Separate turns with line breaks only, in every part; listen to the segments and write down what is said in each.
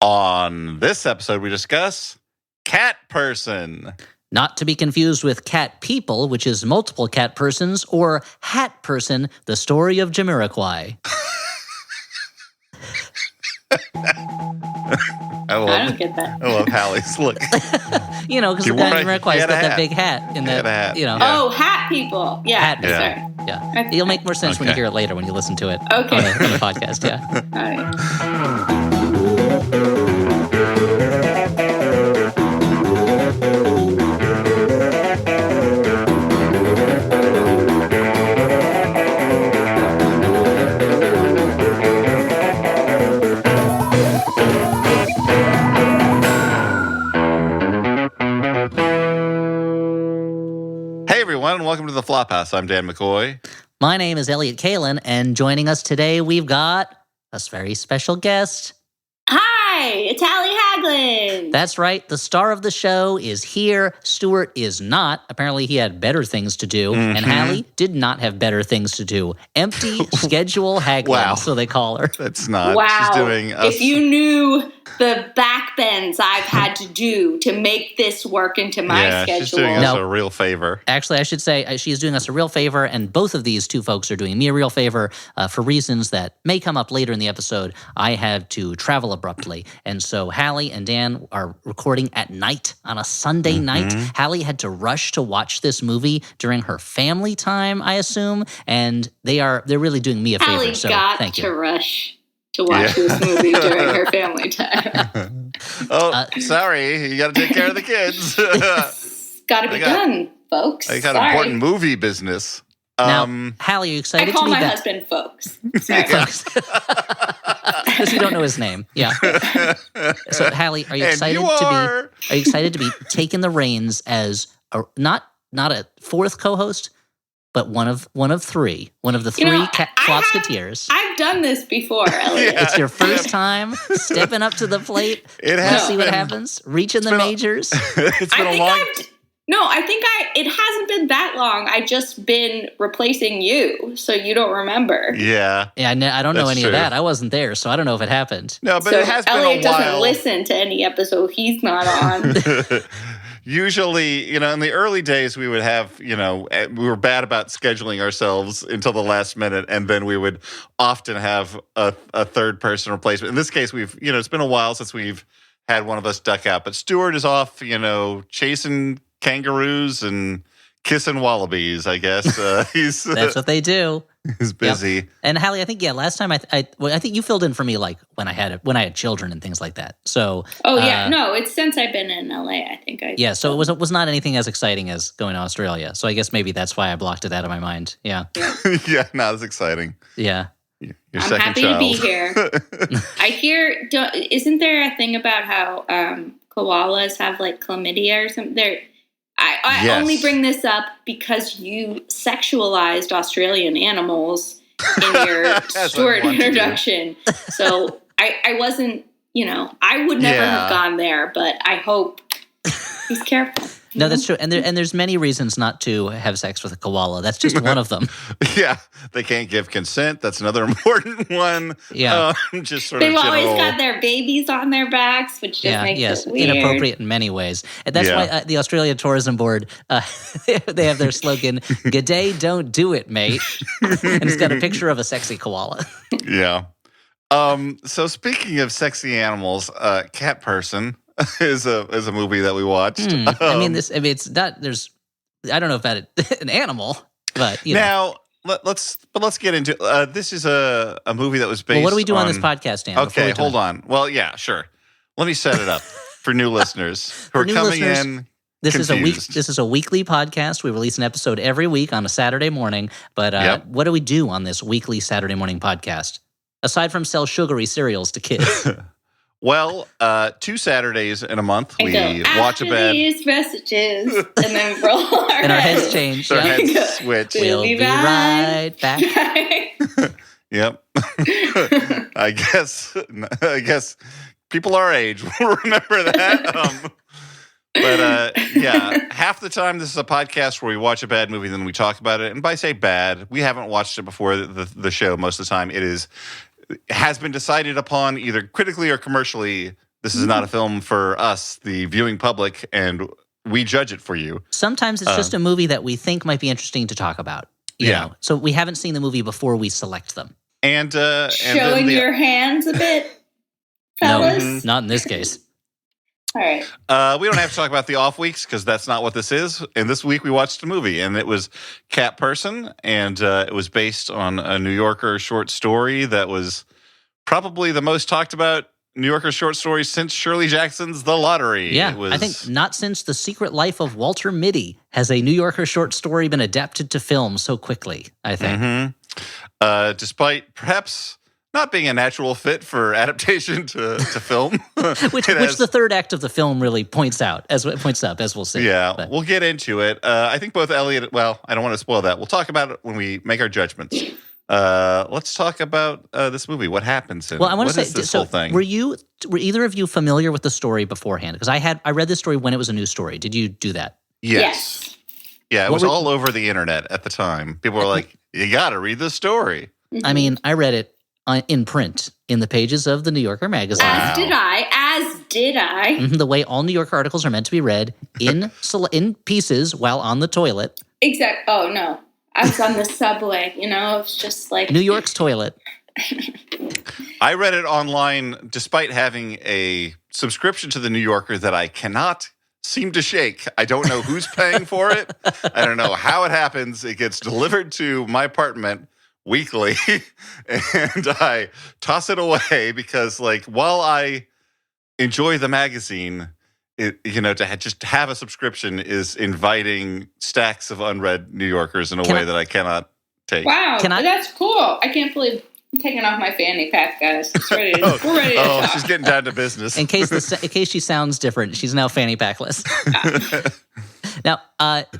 On this episode, we discuss Cat Person.
Not to be confused with Cat People, which is multiple cat persons, or Hat Person, the story of Jamiroquai.
I don't get that.
I love Hallie's look.
You know, because the guy in Jamiroquai's got that big hat. In that,
hat.
You know.
Yeah. Oh, Hat People. Yeah.
Hat People.
Yeah.
Yeah. It'll make more sense when you hear it later, when you listen to it on the podcast. Yeah.
All right.
And welcome to the Flophouse. I'm Dan McCoy.
My name is Elliot Kalin, and joining us today, we've got a very special guest.
Hi, it's Hallie Haglund.
That's right. The star of the show is here. Stuart is not. Apparently, he had better things to do, and Hallie did not have better things to do. Empty schedule Haglund,
Wow.
So they call her.
That's not.
Wow.
She's doing
If you knew the backbends I've had to do to make this work into my schedule.
She's doing us a real favor.
Actually, I should say she's doing us a real favor, and both of these two folks are doing me a real favor for reasons that may come up later in the episode. I had to travel abruptly, and so Hallie and Dan are recording at night on a Sunday night. Hallie had to rush to watch this movie during her family time, I assume, and they're really doing me a favor.
Hallie
So
got
thank you.
to rush to watch this movie during her family time.
Sorry, you got to take care of the kids.
It's got to be done, folks.
I got
Sorry.
important movie business.
Now, Hallie, are you excited
I call
to be
my
back?
husband folks. Sorry.
Because you don't know his name. Yeah. So, Hallie, are you excited Are you excited to be taking the reins as not a fourth co-host, but one of three, one of the three Flopsketeers?
I've done this before, Elliot.
It's your first time stepping up to the plate.
It
Let's
has
see what happens. Reaching the majors.
It's been a long.
It hasn't been that long. I just been replacing you, so you don't remember.
Yeah.
Yeah, I don't know any
true.
of that. I wasn't there, so I don't know if it happened.
No, but
so
it has been
Elliot
a while.
doesn't listen to any episode he's not on.
Usually, in the early days, we would have, we were bad about scheduling ourselves until the last minute, and then we would often have a third person replacement. In this case, it's been a while since we've had one of us duck out, but Stuart is off, chasing kangaroos and kissing wallabies, I guess.
That's what they do.
He's busy.
Yep. And Hallie, I think last time I think you filled in for me like when I had children and things like that. So
it's since I've been in LA. I think
so it was not anything as exciting as going to Australia. So I guess maybe that's why I blocked it out of my mind. Yeah.
Yeah, not as exciting.
Yeah.
Your
I'm
second
happy
child.
to be here. I hear. Isn't there a thing about how koalas have like chlamydia or something? I
Yes.
only bring this up because you sexualized Australian animals in your Stuart introduction. So I wasn't, I would never have gone there, but I hope he's careful.
No, that's true. And there's many reasons not to have sex with a koala. That's just one of them.
Yeah, they can't give consent. That's another important one.
Yeah.
Just sort
They've
of
always
general.
got their babies on their backs, which just makes it weird.
Inappropriate in many ways. And that's why the Australia Tourism Board, they have their slogan, "G'day, don't do it, mate." And it's got a picture of a sexy koala.
Yeah. So speaking of sexy animals, Cat Person is a movie that we watched.
It's not. There's. I don't know about an animal, but
now let's get into. This is a movie that was based.
Well, what do we do on this podcast, Dan?
Okay, hold on. Well, yeah, sure. Let me set it up for new listeners who are coming in.
This
confused.
is a weekly podcast. We release an episode every week on a Saturday morning. But what do we do on this weekly Saturday morning podcast aside from sell sugary cereals to kids?
Well, 2 Saturdays in a month, we watch a bed.
These messages, and then roll our
and our heads change.
Our heads switch.
We'll be right back.
Yep. I guess people our age will remember that. But half the time this is a podcast where we watch a bad movie, then we talk about it. And by say bad, we haven't watched it before the show most of the time. It has been decided upon either critically or commercially This is not a film for us, the viewing public, and we judge it for you.
Sometimes it's just a movie that we think might be interesting to talk about. You know? So we haven't seen the movie before we select them.
And showing your hands a bit, fellas?
No, not in this case.
All right.
We don't have to talk about the off weeks because that's not what this is. And this week we watched a movie, and it was Cat Person, and it was based on a New Yorker short story that was probably the most talked about New Yorker short story since Shirley Jackson's The Lottery.
Yeah, I think not since The Secret Life of Walter Mitty has a New Yorker short story been adapted to film so quickly, I think.
Despite perhaps not being a natural fit for adaptation to film.
which the third act of the film really points up, as we'll see.
Yeah,
but
we'll get into it. I think both Elliot, well, I don't want to spoil that. We'll talk about it when we make our judgments. Let's talk about this movie. What happens?
Well, I want to say,
this whole thing?
Were either of you familiar with the story beforehand? Because I read this story when it was a news story. Did you do that?
Yes.
Yeah, it was all over the internet at the time. People were like, "You got to read this story."
I mean, I read it in print in the pages of the New Yorker magazine.
As did I.
The way all New Yorker articles are meant to be read in pieces while on the toilet.
Exactly. Oh no. I was on the subway, it's just like
New York's toilet.
I read it online despite having a subscription to the New Yorker that I cannot seem to shake. I don't know who's paying for it. I don't know how it happens. It gets delivered to my apartment weekly, and I toss it away because, while I enjoy the magazine, just have a subscription is inviting stacks of unread New Yorkers in a way that I cannot take.
Wow, that's cool. I can't believe I'm taking off my fanny pack, guys. We're ready to talk.
She's getting down to business.
In case she sounds different, she's now fanny packless. Now,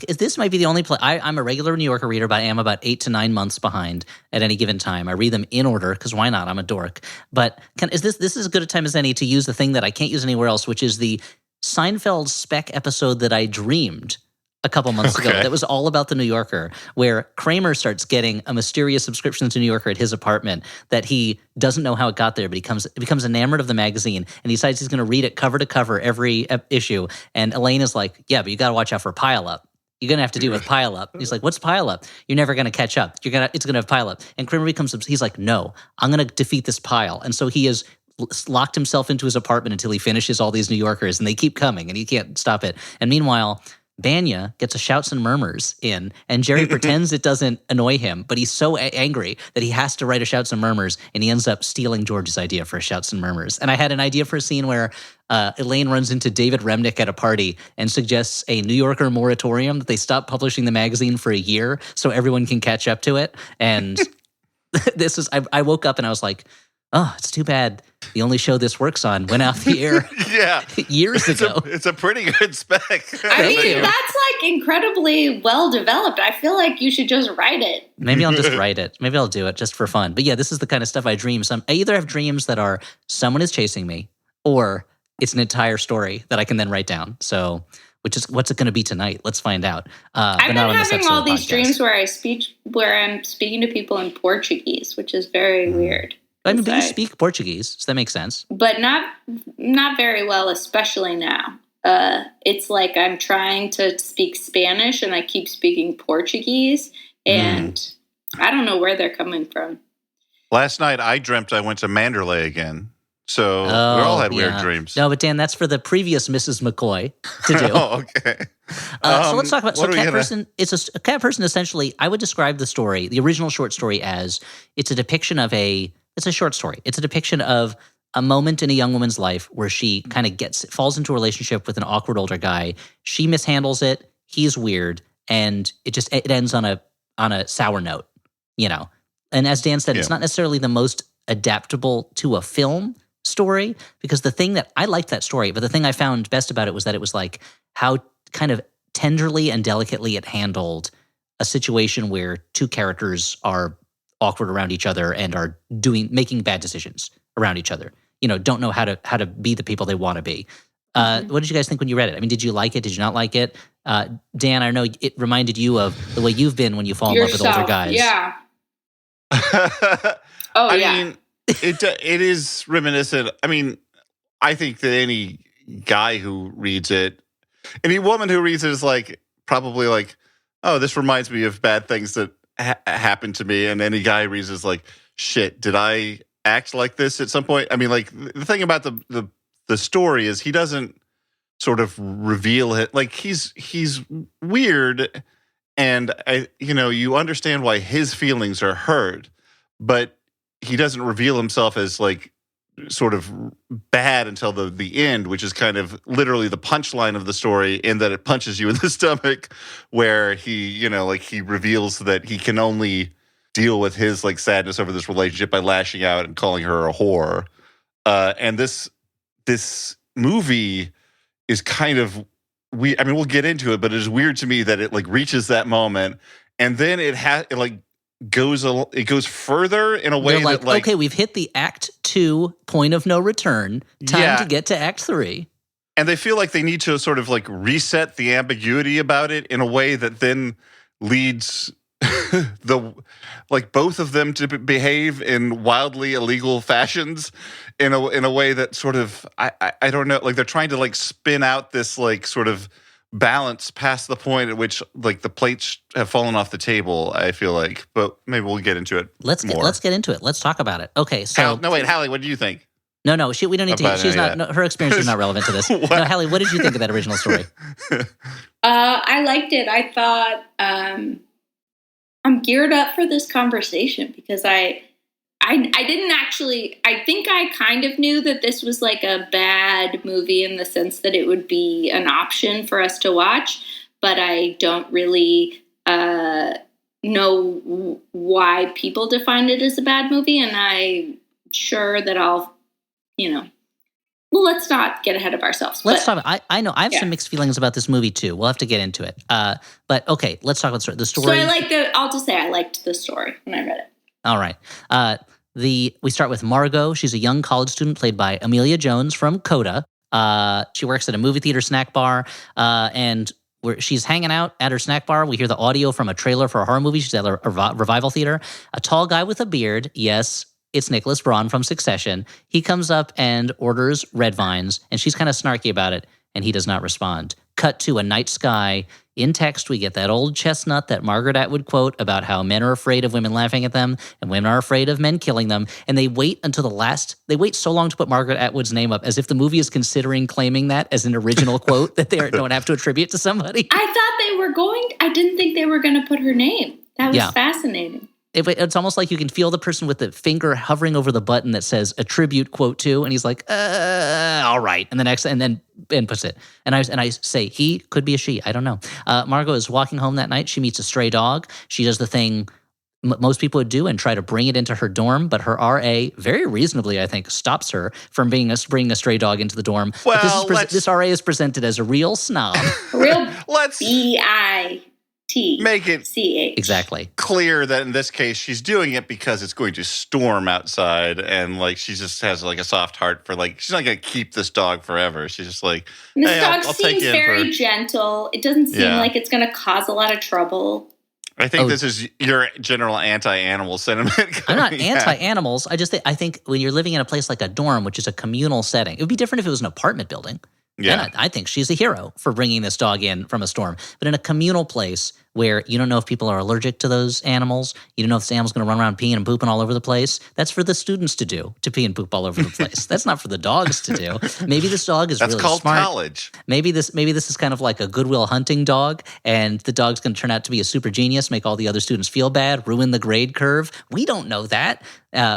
this might be the only play. I'm a regular New Yorker reader, but I am about 8 to 9 months behind at any given time. I read them in order because why not? I'm a dork. But this is as good a time as any to use the thing that I can't use anywhere else, which is the Seinfeld spec episode that I dreamed a couple months ago that was all about the New Yorker, where Kramer starts getting a mysterious subscription to New Yorker at his apartment that he doesn't know how it got there, but he becomes enamored of the magazine and he decides he's going to read it cover to cover every issue. And Elaine is like, yeah, but you got to watch out for pile up. You're going to have to deal with pile up. He's like, what's pile up? You're never going to catch up. It's going to have pile up. And Kramer he's like, no, I'm going to defeat this pile. And so he is locked himself into his apartment until he finishes all these New Yorkers, and they keep coming, and he can't stop it. And meanwhile, Banya gets a Shouts and Murmurs in, and Jerry pretends it doesn't annoy him, but he's so angry that he has to write a Shouts and Murmurs, and he ends up stealing George's idea for a Shouts and Murmurs. And I had an idea for a scene where Elaine runs into David Remnick at a party and suggests a New Yorker moratorium, that they stop publishing the magazine for a year so everyone can catch up to it. And I woke up and I was like, oh, it's too bad the only show this works on went off the air years ago.
It's a pretty good spec.
I mean, that's incredibly well developed. I feel like you should just write it.
Maybe I'll just write it. Maybe I'll do it just for fun. But yeah, this is the kind of stuff I dream. I either have dreams that are someone is chasing me, or it's an entire story that I can then write down. So, what's it going to be tonight? Let's find out.
I've been having all these dreams where I'm speaking to people in Portuguese, which is very weird.
I mean, but you speak Portuguese, so that makes sense.
But not very well, especially now. It's like I'm trying to speak Spanish and I keep speaking Portuguese, and I don't know where they're coming from.
Last night I dreamt I went to Mandalay again. So we all had weird dreams.
No, but Dan, that's for the previous Mrs. McCoy to do.
Okay.
So let's talk about Cat Person. It's a Cat Person. Essentially, I would describe the story, the original short story, as it's a depiction of It's a short story. It's a depiction of a moment in a young woman's life where she kind of falls into a relationship with an awkward older guy. She mishandles it. He's weird, and it ends on a sour note, And as Dan said, It's not necessarily the most adaptable to a film story, because the thing that I liked that story, but the thing I found best about it was that it was like how kind of tenderly and delicately it handled a situation where two characters are awkward around each other and are making bad decisions around each other. Don't know how to be the people they want to be. What did you guys think when you read it? I mean, did you like it? Did you not like it? Dan, I know it reminded you of the way you've been when you fall in love with older guys.
Yeah.
I mean, it is reminiscent. I mean, I think that any guy who reads it, any woman who reads it is like probably like, oh, this reminds me of bad things that happened to me. And any guy who reads it is like, shit, did I act like this at some point? I mean, like the thing about the story is he doesn't sort of reveal it. Like he's weird, and you understand why his feelings are hurt, but he doesn't reveal himself as like sort of bad until the end, which is kind of literally the punchline of the story, in that it punches you in the stomach, where he reveals that he can only deal with his like sadness over this relationship by lashing out and calling her a whore. And this movie is kind of I mean, we'll get into it, but it is weird to me that it like reaches that moment, and then it goes further in a way
They're like,
that like,
okay, we've hit the Act 2 point of no return. Time to get to Act 3.
And they feel like they need to sort of like reset the ambiguity about it in a way that then leads both of them to behave in wildly illegal fashions in a way that sort of I don't know, like they're trying to like spin out this like sort of balance past the point at which like the plates have fallen off the table, I feel like. But maybe we'll get into it.
Let's get into it. Let's talk about it. Okay, so
Hallie, what do you think?
No, we don't need to. She's not. No, her experience is not relevant to this. No, Hallie, what did you think of that original story?
I liked it. I thought I'm geared up for this conversation because I didn't actually. I think I kind of knew that this was like a bad movie in the sense that it would be an option for us to watch, but I don't really know why people define it as a bad movie, and I'm sure that I'll. Well, let's not get ahead of ourselves.
Let's talk about, I know I have some mixed feelings about this movie too. We'll have to get into it. But okay, let's talk about the story.
So I'll just say I liked the story when I read it.
All right. We start with Margot. She's a young college student played by Amelia Jones from Coda. She works at a movie theater snack bar, and she's hanging out at her snack bar. We hear the audio from a trailer for a horror movie. She's at a revival theater. A tall guy with a beard, yes, it's Nicholas Braun from Succession. He comes up and orders red vines, and she's kind of snarky about it, and he does not respond. Cut to a night sky. In text, we get that old chestnut that Margaret Atwood quote about how men are afraid of women laughing at them, and women are afraid of men killing them. And they wait so long to put Margaret Atwood's name up, as if the movie is considering claiming that as an original quote that they don't have to attribute to somebody.
I thought they were I didn't think they were going to put her name. That was fascinating.
It's almost like you can feel the person with the finger hovering over the button that says attribute quote to, and he's like, all right. And then puts it. And I say he, could be a she, I don't know. Margot is walking home that night. She meets a stray dog. She does the thing most people would do and try to bring it into her dorm, but her RA, very reasonably, I think, stops her from bringing a stray dog into the dorm.
Well,
this RA is presented as a real snob.
Real BIT.
Make it
CH.
Exactly
clear that in this case she's doing it because it's going to storm outside, and like she just has like a soft heart for like she's not going to keep this dog forever. She's just like,
and this dog seems very gentle. It doesn't seem like it's going to cause a lot of trouble.
I think this is your general anti-animal sentiment.
I'm not anti-animals. I think when you're living in a place like a dorm, which is a communal setting, it would be different if it was an apartment building. Yeah, and I think she's a hero for bringing this dog in from a storm. But in a communal place where you don't know if people are allergic to those animals, you don't know if this animal's going to run around peeing and pooping all over the place, that's for the students to do, to pee and poop all over the place. That's not for the dogs to do. Maybe this dog is really smart.
That's called college.
Maybe this is kind of like a Goodwill Hunting dog, and the dog's going to turn out to be a super genius, make all the other students feel bad, ruin the grade curve. We don't know that.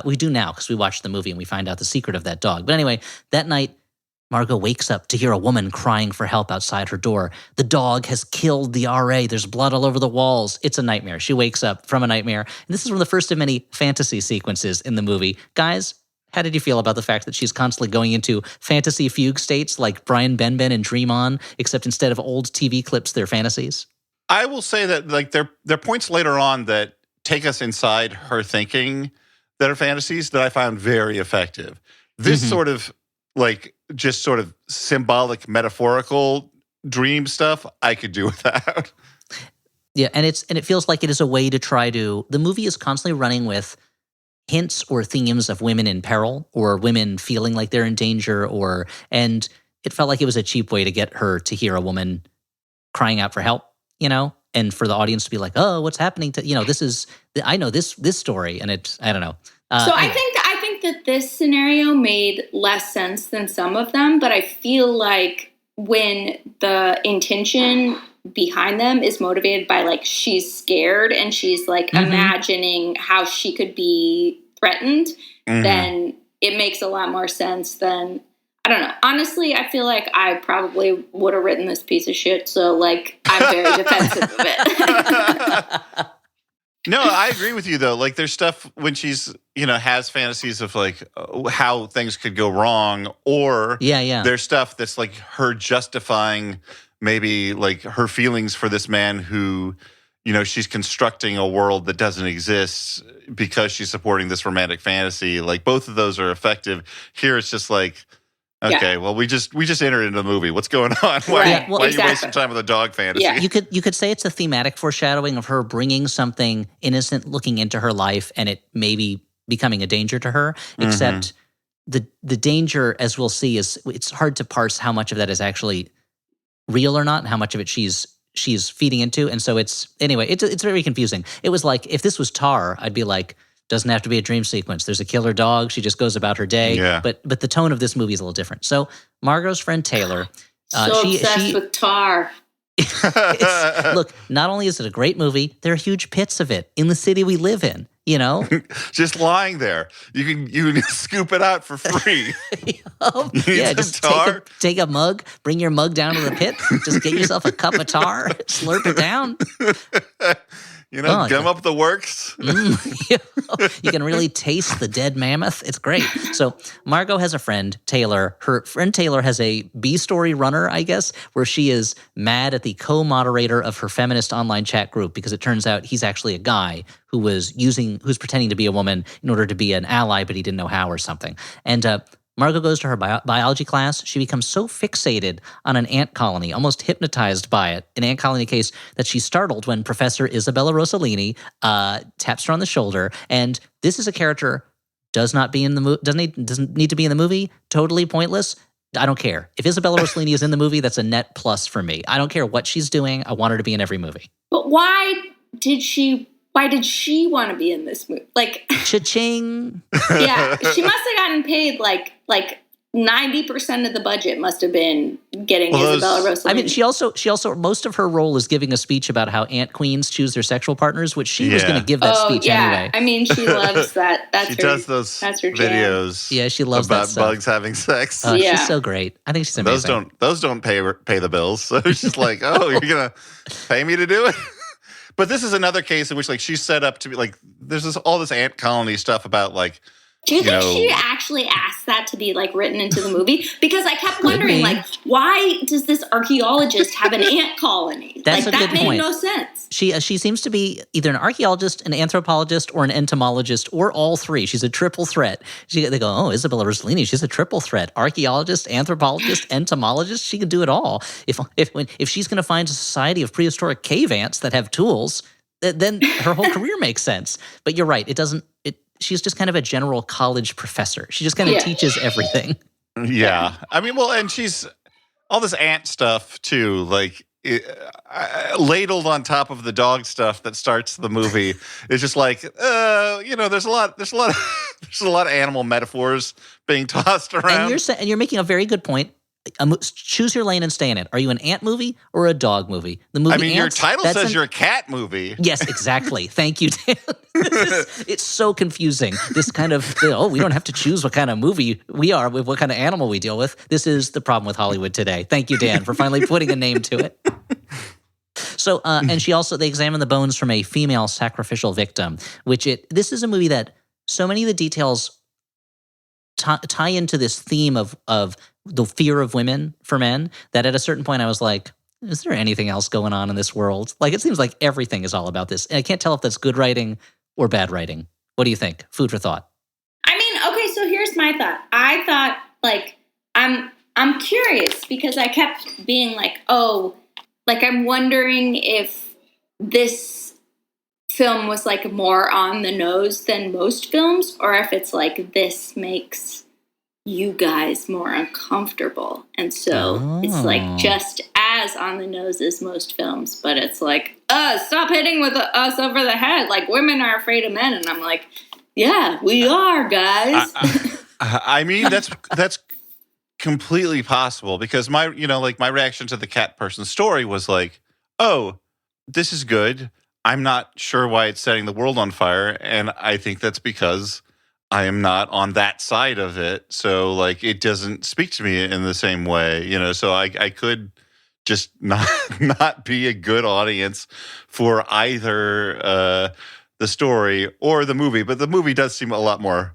We do now because we watched the movie and we find out the secret of that dog. But anyway, that night, Margot wakes up to hear a woman crying for help outside her door. The dog has killed the RA. There's blood all over the walls. It's a nightmare. She wakes up from a nightmare. And this is one of the first of many fantasy sequences in the movie. Guys, how did you feel about the fact that she's constantly going into fantasy fugue states like Brian Benben and Dream On, except instead of old TV clips, they're fantasies?
I will say that like there are points later on that take us inside her thinking that are fantasies that I found very effective. This sort of like just sort of symbolic, metaphorical dream stuff, I could do without.
Yeah, and it feels like it is a way to try to. The movie is constantly running with hints or themes of women in peril or women feeling like they're in danger, and it felt like it was a cheap way to get her to hear a woman crying out for help, and for the audience to be like, oh, what's happening to, I know this story, and I don't know.
So anyway. I think that this scenario made less sense than some of them, but I feel like when the intention behind them is motivated by like she's scared and she's like imagining how she could be threatened, then it makes a lot more sense than, I don't know. Honestly, I feel like I probably would have written this piece of shit, so like I'm very defensive of it.
No, I agree with you though. Like there's stuff when she's, has fantasies of like how things could go wrong, or there's stuff that's like her justifying maybe like her feelings for this man who, she's constructing a world that doesn't exist because she's supporting this romantic fantasy. Like both of those are effective. Here it's just like, okay, well, we just entered into the movie. What's going on? Why are you wasting time with a dog fantasy?
Yeah. You could say it's a thematic foreshadowing of her bringing something innocent looking into her life and it maybe becoming a danger to her, except the danger, as we'll see, it's hard to parse how much of that is actually real or not and how much of it she's feeding into. And so it's very confusing. It was like, if this was Tar, I'd be like, doesn't have to be a dream sequence. There's a killer dog. She just goes about her day.
Yeah.
But the tone of this movie is a little different. So Margot's friend Taylor,
obsessed with Tar.
Look, not only is it a great movie, there are huge pits of it in the city we live in.
Just lying there. You can scoop it out for free.
Just take a mug, bring your mug down to the pit, just get yourself a cup of tar, slurp it down.
Gum up the works.
You can really taste the dead mammoth. It's great. So Margot has a friend, Taylor. Her friend Taylor has a B-story runner, I guess, where she is mad at the co-moderator of her feminist online chat group because it turns out he's actually a guy who's pretending to be a woman in order to be an ally, but he didn't know how or something. And Margot goes to her biology class. She becomes so fixated on an ant colony, almost hypnotized by it, an ant colony case, that she's startled when Professor Isabella Rossellini taps her on the shoulder. And this is a character doesn't need to be in the movie. Totally pointless. I don't care. If Isabella Rossellini is in the movie, that's a net plus for me. I don't care what she's doing. I want her to be in every movie.
But why did she want to be in this movie? Like,
cha-ching.
Yeah, she must have gotten paid like 90% of the budget must have been getting Isabella Rossellini.
I mean, she also most of her role is giving a speech about how ant queens choose their sexual partners, which she was going to give that speech anyway.
I mean, she loves that.
She does those videos.
Yeah, she loves
about
that stuff.
bugs having sex.
She's so great. I think she's amazing.
Those don't pay the bills. So it's just like, oh, you're gonna pay me to do it. But this is another case in which, like, she's set up to be like, there's all this ant colony stuff about, like,
do you think she actually asked that to be, like, written into the movie? Because I kept wondering, like, why does this archaeologist have an ant colony?
That's a good
that made
point.
No sense.
She seems to be either an archaeologist, an anthropologist, or an entomologist, or all three. She's a triple threat. They go, oh, Isabella Rossellini, she's a triple threat. Archaeologist, anthropologist, entomologist, she can do it all. If she's going to find a society of prehistoric cave ants that have tools, then her whole career makes sense. But you're right. She's just kind of a general college professor. She just kind of teaches everything.
Yeah. I mean, well, and she's all this ant stuff too, like ladled on top of the dog stuff that starts the movie. It's just like, there's a lot of animal metaphors being tossed around.
And you're making a very good point. Choose your lane and stay in it. Are you an ant movie or a dog movie? The movie.
I mean, your title says you're a cat movie.
Yes, exactly. Thank you, Dan. It's so confusing. This kind of we don't have to choose what kind of movie we are with, what kind of animal we deal with. This is the problem with Hollywood today. Thank you, Dan, for finally putting a name to it. So, and they examine the bones from a female sacrificial victim. This is a movie that so many of the details tie into this theme of the fear of women for men, that at a certain point I was like, is there anything else going on in this world? Like, it seems like everything is all about this. And I can't tell if that's good writing or bad writing. What do you think? Food for thought.
I mean, okay, so here's my thought. I thought, like, I'm curious because I kept being like, oh, like, I'm wondering if this film was like more on the nose than most films, or if it's like this makes you guys more uncomfortable. And so it's like just as on the nose as most films, but it's like, stop hitting with us over the head. Like, women are afraid of men. And I'm like, yeah, we are, guys.
I mean, that's completely possible, because my reaction to the cat person story was like, oh, this is good. I'm not sure why it's setting the world on fire. And I think that's because I am not on that side of it. So like, it doesn't speak to me in the same way, so I could just not be a good audience for either the story or the movie. But the movie does seem a lot more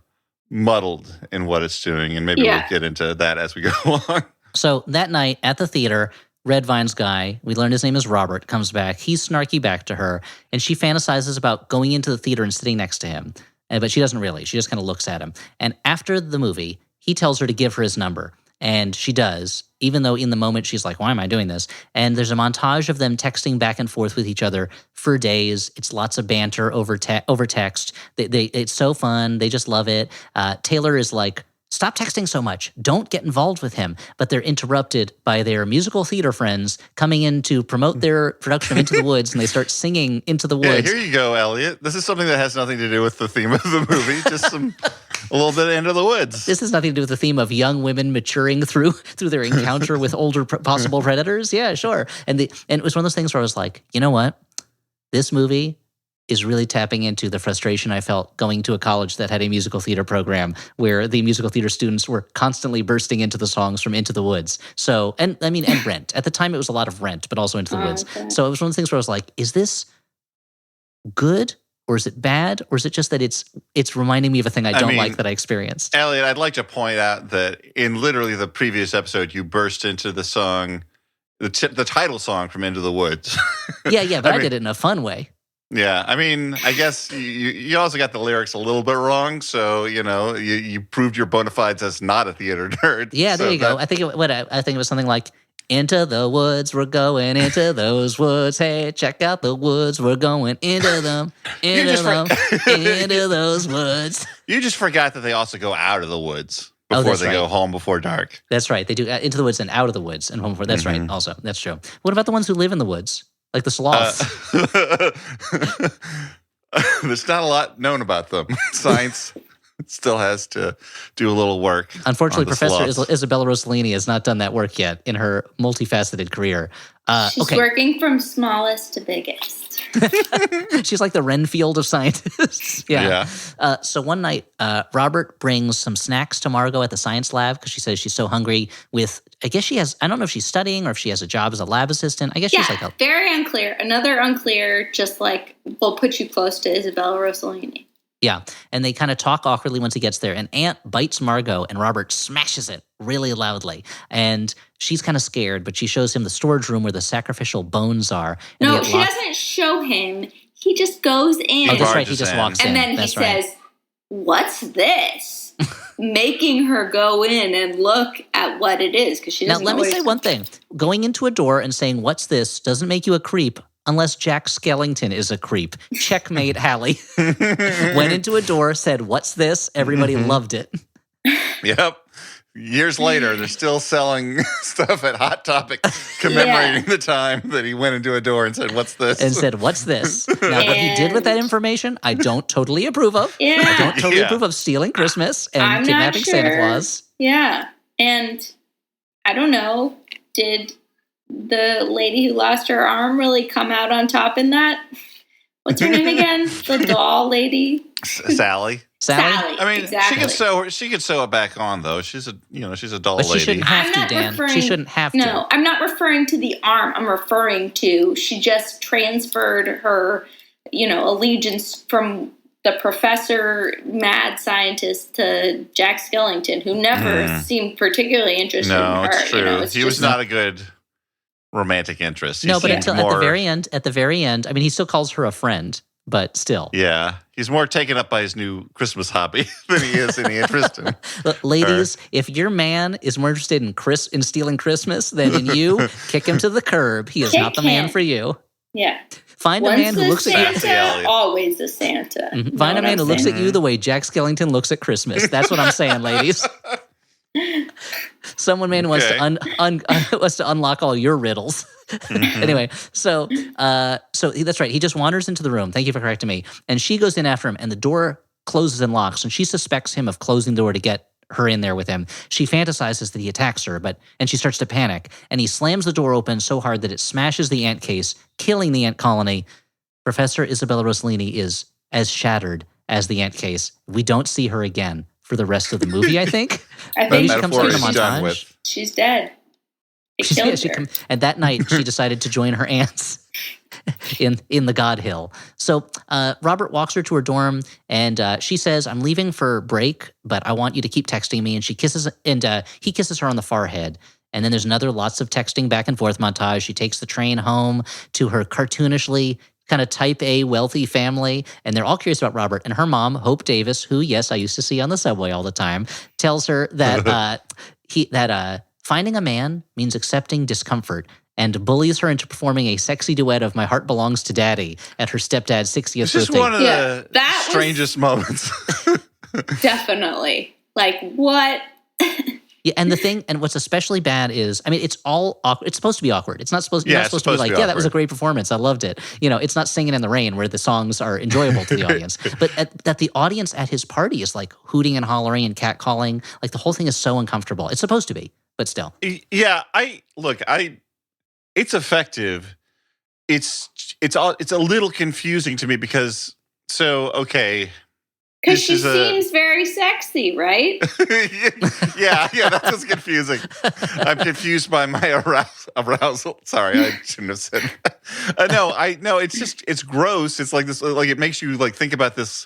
muddled in what it's doing. And maybe we'll get into that as we go along.
So that night at the theater, Red Vine's guy, we learned his name is Robert, comes back. He's snarky back to her, and she fantasizes about going into the theater and sitting next to him. But she doesn't really. She just kind of looks at him. And after the movie, he tells her to give her his number. And she does, even though in the moment she's like, why am I doing this? And there's a montage of them texting back and forth with each other for days. It's lots of banter over text. It's so fun. They just love it. Taylor is like, stop texting so much. Don't get involved with him. But they're interrupted by their musical theater friends coming in to promote their production of Into the Woods, and they start singing Into the Woods.
Yeah, here you go, Elliot. This is something that has nothing to do with the theme of the movie. Just a little bit of Into the Woods.
This has nothing to do with the theme of young women maturing through their encounter with older possible predators. Yeah, sure. And it was one of those things where I was like, you know what? This movie is really tapping into the frustration I felt going to a college that had a musical theater program where the musical theater students were constantly bursting into the songs from Into the Woods. So, and Rent. At the time, it was a lot of Rent, but also Into the Woods. Okay. So it was one of the things where I was like, is this good or is it bad? Or is it just that it's reminding me of a thing I don't like that I experienced?
Elliot, I'd like to point out that in literally the previous episode, you burst into the song, the title song from Into the Woods.
Yeah, but I did it in a fun way.
Yeah, I guess you also got the lyrics a little bit wrong, so you proved your bona fides as not a theater nerd.
Yeah, there you go. I think it was something like, into the woods, we're going into those woods. Hey, check out the woods, we're going into them, into those woods.
You just forgot that they also go out of the woods before they go home before dark.
That's right. They do into the woods and out of the woods and home before. That's right. Also, that's true. What about the ones who live in the woods? Like the sloths.
There's not a lot known about them. Science still has to do a little work.
Unfortunately, Professor Isabella Rossellini has not done that work yet in her multifaceted career.
She's working from smallest to biggest.
She's like the Renfield of scientists. Yeah. So one night, Robert brings some snacks to Margot at the science lab because she says she's so hungry I guess she has, I don't know if she's studying or if she has a job as a lab assistant. I guess she's like
very unclear. Another unclear, just like, we'll put you close to Isabella Rossellini.
Yeah, and they kind of talk awkwardly once he gets there. And Aunt bites Margot, and Robert smashes it really loudly. And she's kind of scared, but she shows him the storage room where the sacrificial bones are.
No, she doesn't show him. He just goes in.
Oh, that's right. He just walks in.
And then he says, "What's this?" Making her go in and look at what it is, because she doesn't
know. Now, let me say one thing. Going into a door and saying, "What's this?" doesn't make you a creep. Unless Jack Skellington is a creep. Checkmate, Hallie. Went into a door, said, "What's this?" Everybody loved it.
Yep. Years later, they're still selling stuff at Hot Topic commemorating the time that he went into a door and said, "What's this?"
And said, "What's this?" Now, what he did with that information, I don't totally approve of. Yeah. I don't totally approve of stealing Christmas and kidnapping Santa Claus.
Yeah. And I don't know, did the lady who lost her arm really come out on top in that? What's her name again? The doll lady?
Sally. I mean, exactly. She could sew it back on though. She's a doll lady.
She shouldn't have to, Dan. She shouldn't have to.
No, I'm not referring to the arm. I'm referring to she just transferred her, allegiance from the professor, mad scientist, to Jack Skellington, who never seemed particularly interested in her.
It's true. He was not a good romantic interest.
No, but until at the very end, I mean, he still calls her a friend, but still.
Yeah. He's more taken up by his new Christmas hobby than he is any interest in.
Ladies, if your man is more interested in stealing Christmas than in you, kick him to the curb. He is not the man for you.
Yeah.
Find a
Once
man who
the
looks at you.
Santa, always the Santa.
Mhm. Find a man who looks at you the way Jack Skellington looks at Christmas. That's what I'm saying, ladies. Someone man wants to wants to unlock all your riddles. Anyway, so that's right. He just wanders into the room. Thank you for correcting me. And she goes in after him, and the door closes and locks. And she suspects him of closing the door to get her in there with him. She fantasizes that he attacks her, and she starts to panic. And he slams the door open so hard that it smashes the ant case, killing the ant colony. Professor Isabella Rossellini is as shattered as the ant case. We don't see her again for the rest of the movie, I think.
I think
she comes in a montage.
She's dead.
And that night, she decided to join her aunts in the God Hill. So Robert walks her to her dorm, and she says, "I'm leaving for break, but I want you to keep texting me." And he kisses her on the forehead. And then there's another lots of texting back and forth montage. She takes the train home to her cartoonishly kind of type A wealthy family, and they're all curious about Robert. And her mom, Hope Davis, who, yes, I used to see on the subway all the time, tells her that finding a man means accepting discomfort, and bullies her into performing a sexy duet of "My Heart Belongs to Daddy" at her stepdad's 60th birthday.
This is one of the strangest moments.
Definitely. Like, what?
Yeah, and what's especially bad is, I mean, it's all awkward. It's supposed to be awkward. It's not supposed. You're not supposed to be like, yeah, that was a great performance. I loved it. It's not Singing in the Rain where the songs are enjoyable to the audience. But that the audience at his party is like hooting and hollering and catcalling. Like the whole thing is so uncomfortable. It's supposed to be, but still.
Yeah, it's effective. It's a little confusing to me because
Because she seems very sexy, right?
yeah, that's what's confusing. I'm confused by my arousal. Sorry, I shouldn't have said that. No, it's gross. It's like this, like it makes you like think about this,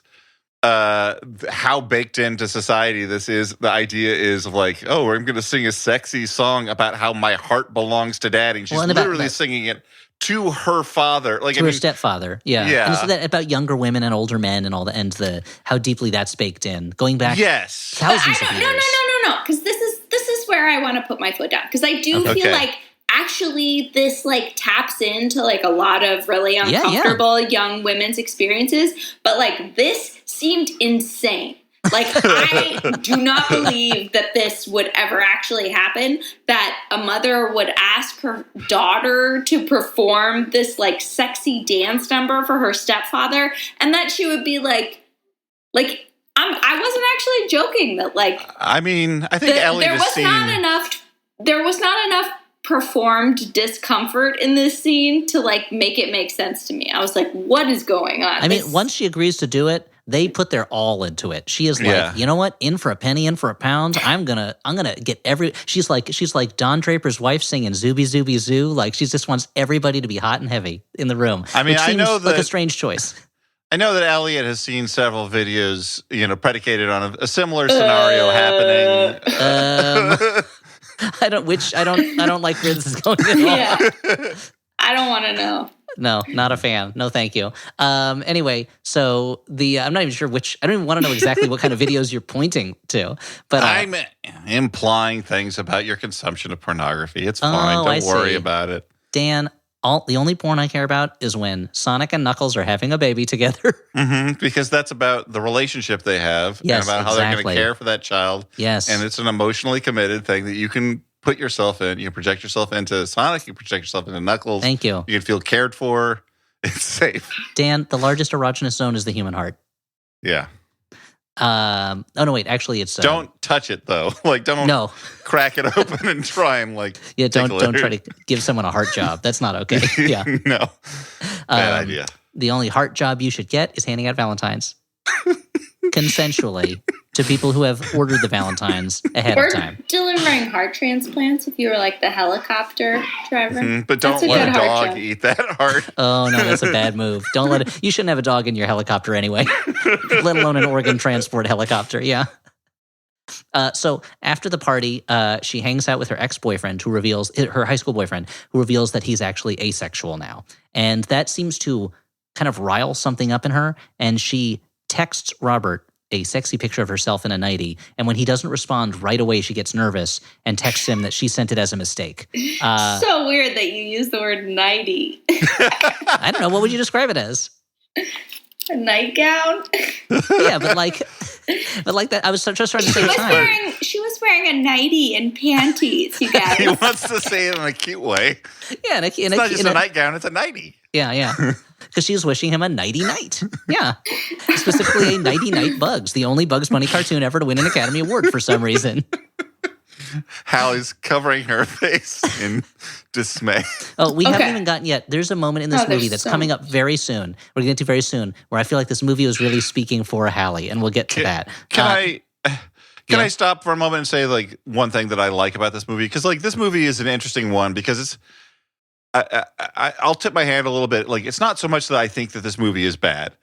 how baked into society this is. The idea is of like, oh, I'm going to sing a sexy song about how my heart belongs to Daddy. And she's literally singing it to her father, like
her stepfather, yeah. And it's that about younger women and older men and all the how deeply that's baked in, going back thousands of years.
No, because this is where I want to put my foot down, because I do feel like actually this like taps into like a lot of really uncomfortable young women's experiences, but like this seemed insane. Like, I do not believe that this would ever actually happen, that a mother would ask her daughter to perform this, like, sexy dance number for her stepfather, and that she would be like, I wasn't actually joking that, like...
I mean, I think Ellie
there was not enough performed discomfort in this scene to, like, make it make sense to me. I was like, what is going on?
I mean, once she agrees to do it, they put their all into it. She is like, you know what? In for a penny, in for a pound. I'm gonna get she's like Don Draper's wife singing "Zooby Zooby Zoo." Like she just wants everybody to be hot and heavy in the room.
I mean, I know that
like a strange choice.
I know that Elliot has seen several videos, predicated on a similar scenario happening.
I don't like where this is going at all.
Yeah. I don't want to know.
No, not a fan. No, thank you. Anyway, so I'm not even sure I don't even want to know exactly what kind of videos you're pointing to. But
I'm implying things about your consumption of pornography. It's fine. Don't worry about it.
Dan, the only porn I care about is when Sonic and Knuckles are having a baby together.
Because that's about the relationship they have and about how they're going to care for that child.
Yes.
And it's an emotionally committed thing that you can put yourself in. You can project yourself into Sonic. You can project yourself into Knuckles.
Thank you.
You can feel cared for. It's safe.
Dan, the largest erogenous zone is the human heart.
Yeah.
Oh, no, wait. Actually, it's...
don't touch it, though. Like, don't crack it open and try and, like...
Yeah, don't try to give someone a heart job. That's not okay. Yeah.
No. Bad idea.
The only heart job you should get is handing out Valentines. Consensually to people who have ordered the Valentines ahead of time.
Or delivering heart transplants if you were like the helicopter driver.
But don't let a dog eat that heart.
Oh, no, that's a bad move. Don't let it. You shouldn't have a dog in your helicopter anyway, let alone an organ transport helicopter. Yeah. So after the party, she hangs out with her ex-boyfriend her high school boyfriend, who reveals that he's actually asexual now. And that seems to kind of rile something up in her. And she texts Robert a sexy picture of herself in a nightie. And when he doesn't respond right away, she gets nervous and texts him that she sent it as a mistake.
So weird that you use the word nightie.
I don't know. What would you describe it as?
A nightgown?
Yeah, but like that. I was just trying to say time.
She was wearing a nightie and panties, you guys.
He wants to say it in a cute way.
Yeah,
it's not just a nightgown, it's a nightie.
Yeah. Because she was wishing him a nighty night. Yeah. Specifically a nighty night Bugs, the only Bugs Bunny cartoon ever to win an Academy Award for some reason.
Hallie's covering her face in dismay.
Oh, we haven't even gotten yet. There's a moment in this movie that's coming up very soon. We're going to get to very soon, where I feel like this movie was really speaking for Hallie, and we'll get to that.
Can I stop for a moment and say like one thing that I like about this movie? Because like this movie is an interesting one because it's I'll tip my hand a little bit. Like it's not so much that I think that this movie is bad.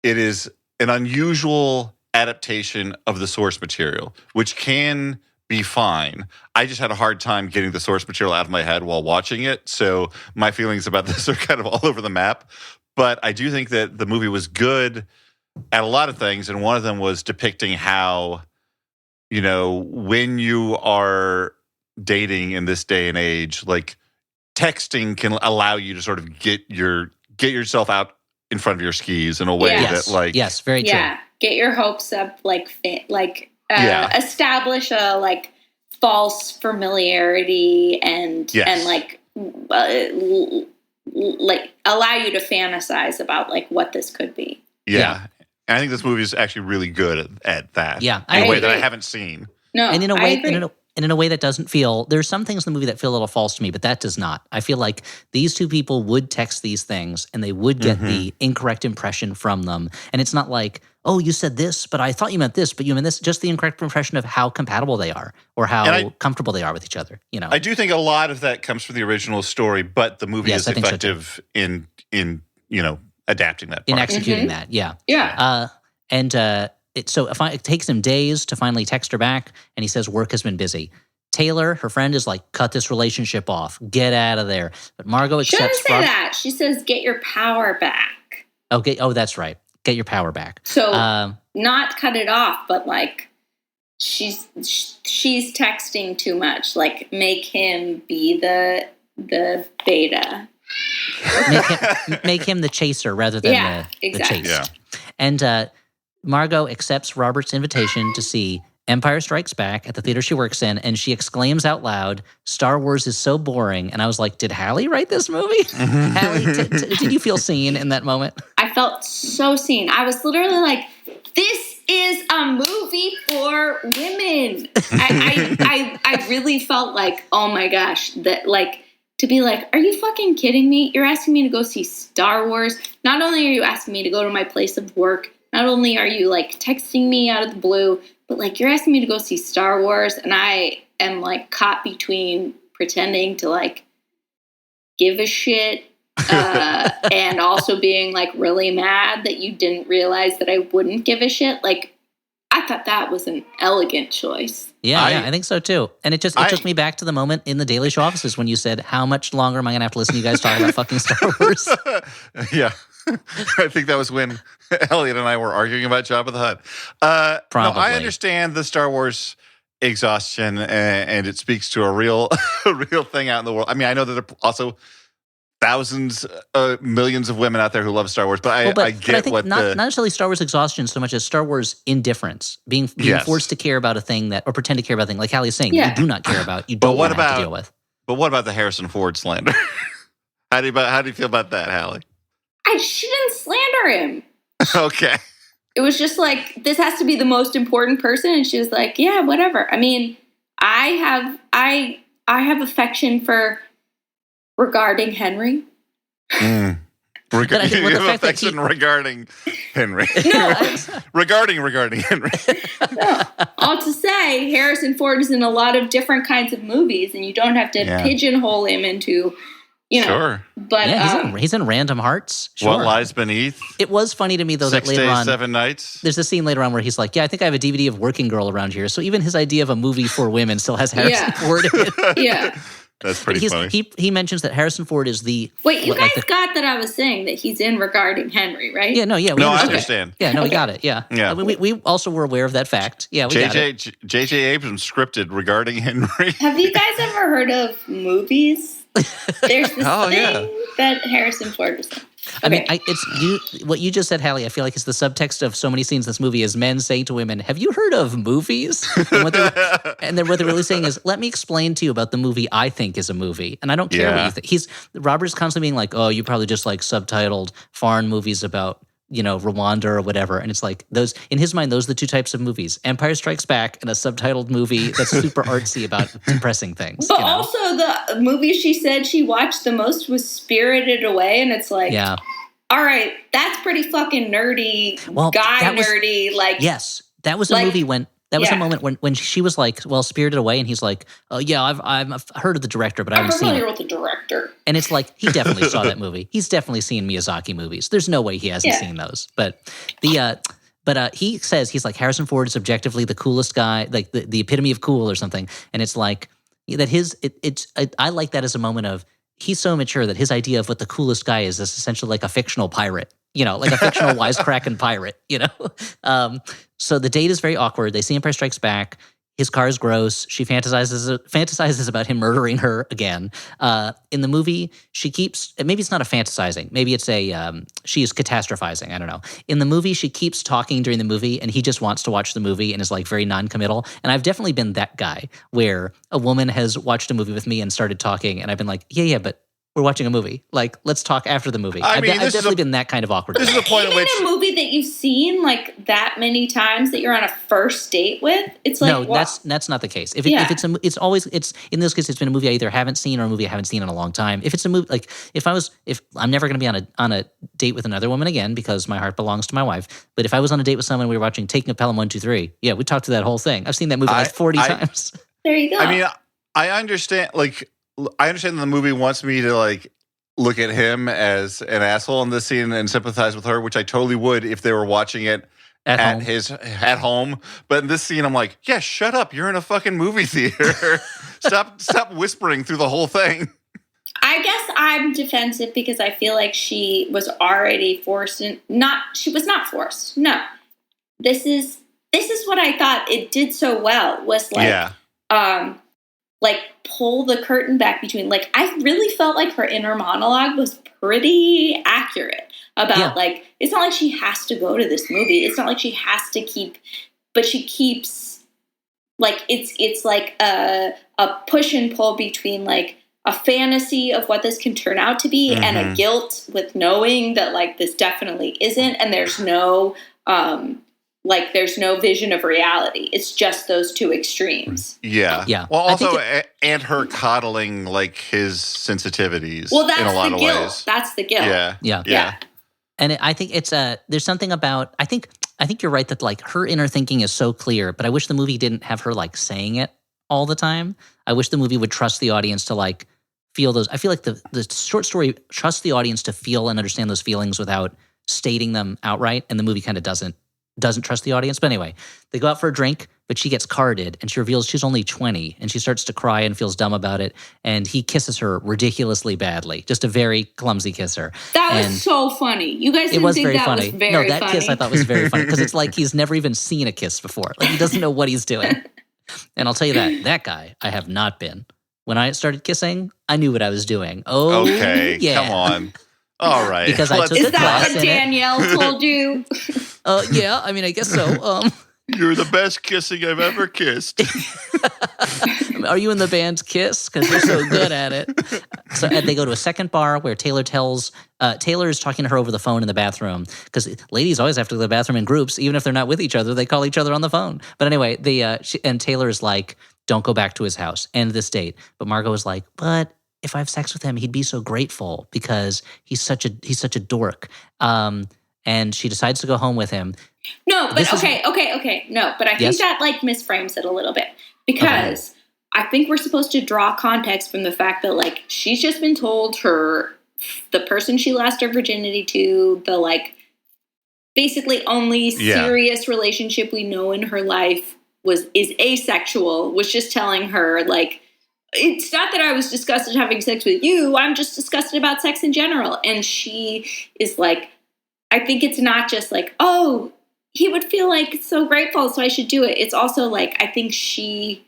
It is an unusual adaptation of the source material, which can be fine. I just had a hard time getting the source material out of my head while watching it. So my feelings about this are kind of all over the map. But I do think that the movie was good at a lot of things. And one of them was depicting how, you know, when you are dating in this day and age, like texting can allow you to sort of get yourself out in front of your skis in a way that like...
Yes, very true.
Yeah, get your hopes up, establish a like false familiarity and like allow you to fantasize about like what this could be.
Yeah. And I think this movie is actually really good at that.
Yeah,
in a way that I haven't seen.
No,
and in a way,
I agree.
in a way that doesn't feel. There's some things in the movie that feel a little false to me, but that does not. I feel like these two people would text these things, and they would get the incorrect impression from them. And it's not like, oh, you said this, but I thought you meant this, but you meant this. Just the incorrect impression of how compatible they are, or how comfortable they are with each other. You know,
I do think a lot of that comes from the original story, but the movie is effective in adapting that part.
In executing that. Yeah.
Yeah.
It takes him days to finally text her back, and he says work has been busy. Taylor, her friend, is like, cut this relationship off. Get out of there. But Margot accepts...
She doesn't say that. She says, get your power back.
Okay. Oh, that's right. Get your power back.
So not cut it off, but like she's texting too much. Like make him be the beta.
Make him the chaser rather than the chased.
Yeah.
And Margot accepts Robert's invitation to see Empire Strikes Back at the theater she works in, and she exclaims out loud, Star Wars is so boring. And I was like, did Hallie write this movie? Hallie, did you feel seen in that moment?
I felt so seen. I was literally like, this is a movie for women. I really felt like, oh my gosh, that like, to be like, are you fucking kidding me? You're asking me to go see Star Wars. Not only are you asking me to go to my place of work, not only are you like texting me out of the blue, but like you're asking me to go see Star Wars, and I am like caught between pretending to like give a shit and also being like really mad that you didn't realize that I wouldn't give a shit. Like I thought that was an elegant choice.
Yeah, I think so too. And it took me back to the moment in the Daily Show offices when you said, how much longer am I going to have to listen to you guys talk about fucking Star Wars?
Yeah. I think that was when Elliot and I were arguing about Jabba the Hutt.
Probably.
No, I understand the Star Wars exhaustion, and it speaks to a real thing out in the world. I mean, I know that there are also thousands, millions of women out there who love Star Wars, but I get what
not necessarily Star Wars exhaustion so much as Star Wars indifference, being forced to care about a thing or pretend to care about a thing, like Hallie's saying, you do not care about, you don't want to have to deal with.
But what about the Harrison Ford slander? How do you feel about that, Hallie?
She didn't slander him.
Okay.
It was just like, this has to be the most important person, and she was like, yeah, whatever. I mean, I have affection for regarding Henry.
You have affection regarding Henry.
No,
regarding Henry.
No. All to say, Harrison Ford is in a lot of different kinds of movies, and you don't have to pigeonhole him into,
Sure.
But
he's in Random Hearts. Sure.
What Lies Beneath?
It was funny to me though
6
that later
days,
on,
7 nights.
There's a scene later on where he's like, "Yeah, I think I have a DVD of Working Girl around here." So even his idea of a movie for women still has Harrison Ford in it.
Yeah.
That's pretty funny.
He mentions that Harrison Ford is the...
Wait, you guys got that I was saying that he's in Regarding Henry, right?
Yeah, no, yeah.
I understand.
Yeah, no, we got it, yeah.
Yeah.
I mean, we also were aware of that fact. Yeah, we got it.
J.J. Abrams scripted Regarding Henry.
Have you guys ever heard of Movies? There's this thing that Harrison Ford was in.
I mean, what you just said, Hallie, I feel like it's the subtext of so many scenes in this movie is men saying to women, have you heard of movies? And what they're really saying is, let me explain to you about the movie I think is a movie. And I don't care what you think. Robert's constantly being like, oh, you probably just like subtitled foreign movies about, Rwanda or whatever. And it's like those, in his mind, those are the two types of movies. Empire Strikes Back and a subtitled movie that's super artsy about depressing things.
But also the movie she said she watched the most was Spirited Away. And it's like, all right, that's pretty fucking nerdy, nerdy. Like,
yes, that was a movie when... That was a moment when she was like, well, Spirited Away, and he's like, oh, yeah, I've heard of the director, but I haven't seen it. I'm
familiar with the director.
And it's like, he definitely saw that movie. He's definitely seen Miyazaki movies. There's no way he hasn't seen those. But he says, he's like, Harrison Ford is objectively the coolest guy, like the epitome of cool or something. And it's like, that I like that as a moment of, he's so mature that his idea of what the coolest guy is essentially like a fictional pirate. Like a fictional wisecracking pirate, So the date is very awkward. They see Empire Strikes Back. His car is gross. She fantasizes about him murdering her again. In the movie, she keeps, maybe it's not a fantasizing. Maybe it's she is catastrophizing. I don't know. In the movie, she keeps talking during the movie and he just wants to watch the movie and is like very non-committal. And I've definitely been that guy where a woman has watched a movie with me and started talking and I've been like, yeah, but we're watching a movie. Like, let's talk after the movie. I've definitely been that kind of awkward.
This is the point at which
a movie that you've seen like that many times that you're on a first date with. It's like
no, that's not the case. If it's in this case, it's been a movie I either haven't seen or a movie I haven't seen in a long time. If it's a movie like if I'm never going to be on a date with another woman again because my heart belongs to my wife. But if I was on a date with someone, we were watching Taking a Pelham 1, 2, 3. Yeah, we talked through that whole thing. I've seen that movie like 40 times.
There you go.
I mean, I understand. Like, I understand the movie wants me to like look at him as an asshole in this scene and sympathize with her, which I totally would if they were watching it at home. But in this scene, I'm like, yeah, shut up. You're in a fucking movie theater. Stop whispering through the whole thing.
I guess I'm defensive because I feel like she was already forced she was not forced. No. This is what I thought it did so well was like like pull the curtain back between, like, I really felt like her inner monologue was pretty accurate about like, it's not like she has to go to this movie. It's not like she has to but she keeps like, it's like a push and pull between like a fantasy of what this can turn out to be and a guilt with knowing that like, this definitely isn't. And there's no, there's no vision of reality. It's just those two extremes.
Yeah. Yeah. Well, also, and her coddling, like, his sensitivities in a lot of ways.
That's the guilt.
Yeah.
And I think it's there's something about, I think you're right that, like, her inner thinking is so clear, but I wish the movie didn't have her, like, saying it all the time. I wish the movie would trust the audience to, like, feel those. I feel like the short story trusts the audience to feel and understand those feelings without stating them outright, and the movie kind of doesn't trust the audience. But anyway, they go out for a drink, but she gets carded and she reveals she's only 20 and she starts to cry and feels dumb about it. And he kisses her ridiculously badly, just a very clumsy kisser.
That was so funny. You guys didn't think that was very funny?
No, that kiss I thought was very funny because it's like he's never even seen a kiss before. Like he doesn't know what he's doing. And I'll tell you that guy I have not been. When I started kissing, I knew what I was doing. Oh,
okay,
yeah.
Come on. All right.
Because I took a class in it.
Is that what Danielle told you?
Yeah, I mean, I guess so.
You're the best kissing I've ever kissed.
Are you in the band Kiss? Because you're so good at it. So they go to a second bar where Taylor is talking to her over the phone in the bathroom. Because ladies always have to go to the bathroom in groups. Even if they're not with each other, they call each other on the phone. But anyway, and Taylor is like, don't go back to his house. End this date. But Margot is like, but if I have sex with him, he'd be so grateful because he's such a dork. And she decides to go home with him.
No, but okay. No, but I think that like misframes it a little bit because I think we're supposed to draw context from the fact that like she's just been told the person she lost her virginity to, the like basically only serious relationship we know in her life is asexual, was just telling her like, it's not that I was disgusted having sex with you. I'm just disgusted about sex in general. And she is like, I think it's not just like, oh, he would feel like so grateful, so I should do it. It's also like, I think she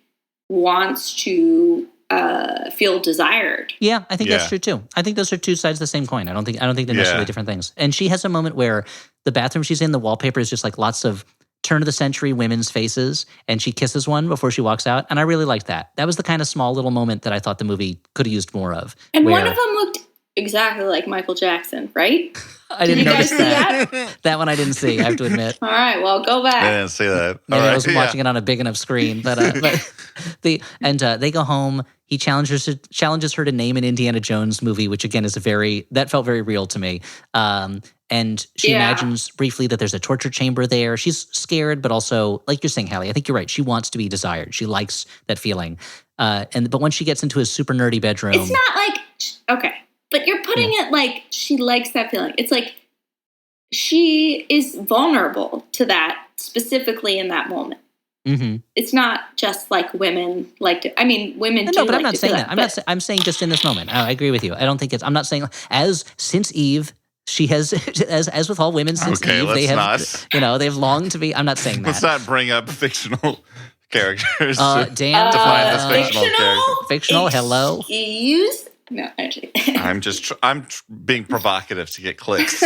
wants to feel desired.
Yeah, I think that's true too. I think those are two sides of the same coin. I don't think they're necessarily different things. And she has a moment where the bathroom she's in, the wallpaper is just like lots of turn of the century women's faces, and she kisses one before she walks out. And I really liked that. That was the kind of small little moment that I thought the movie could have used more of.
And one of them looked exactly like Michael Jackson, right?
I didn't notice that. That one I didn't see, I have to admit.
All right, well, go back.
I didn't see that.
Maybe I wasn't watching it on a big enough screen. But they go home. He challenges her to name an Indiana Jones movie, which again is that felt very real to me. And she imagines briefly that there's a torture chamber there. She's scared, but also, like you're saying, Hallie, I think you're right. She wants to be desired. She likes that feeling. But once she gets into his super nerdy bedroom,
it's not like okay, but you're putting it like she likes that feeling. It's like she is vulnerable to that specifically in that moment. Mm-hmm. It's not just like women like to. I mean, women.
No, but I'm not saying that. I'm saying just in this moment. I agree with you. I don't think it's. I'm not saying since Eve. She has, as with all women since Eve, they have, they've longed to be. I'm not saying that.
Let's not bring up fictional characters.
Dan,
define this fictional character.
Fictional. Hello.
No, actually.
I'm being provocative to get clicks.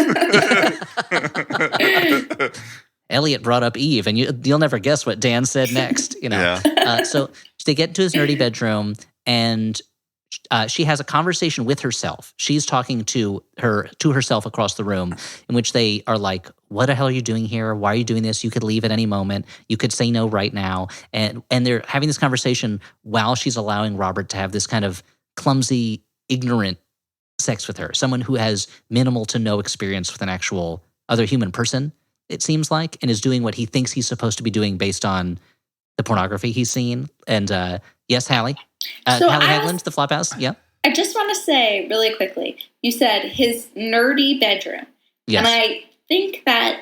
Elliot brought up Eve, and you'll never guess what Dan said next. So they get into his nerdy bedroom, and she has a conversation with herself. She's talking to herself across the room, in which they are like, "What the hell are you doing here? Why are you doing this? You could leave at any moment. You could say no right now." And they're having this conversation while she's allowing Robert to have this kind of clumsy, ignorant sex with her. Someone who has minimal to no experience with an actual other human person, it seems like, and is doing what he thinks he's supposed to be doing based on the pornography he's seen. And yes, Hallie. Hallie Haglund, the Flophouse. Yeah.
I just want to say really quickly, you said his nerdy bedroom.
Yes.
And I think that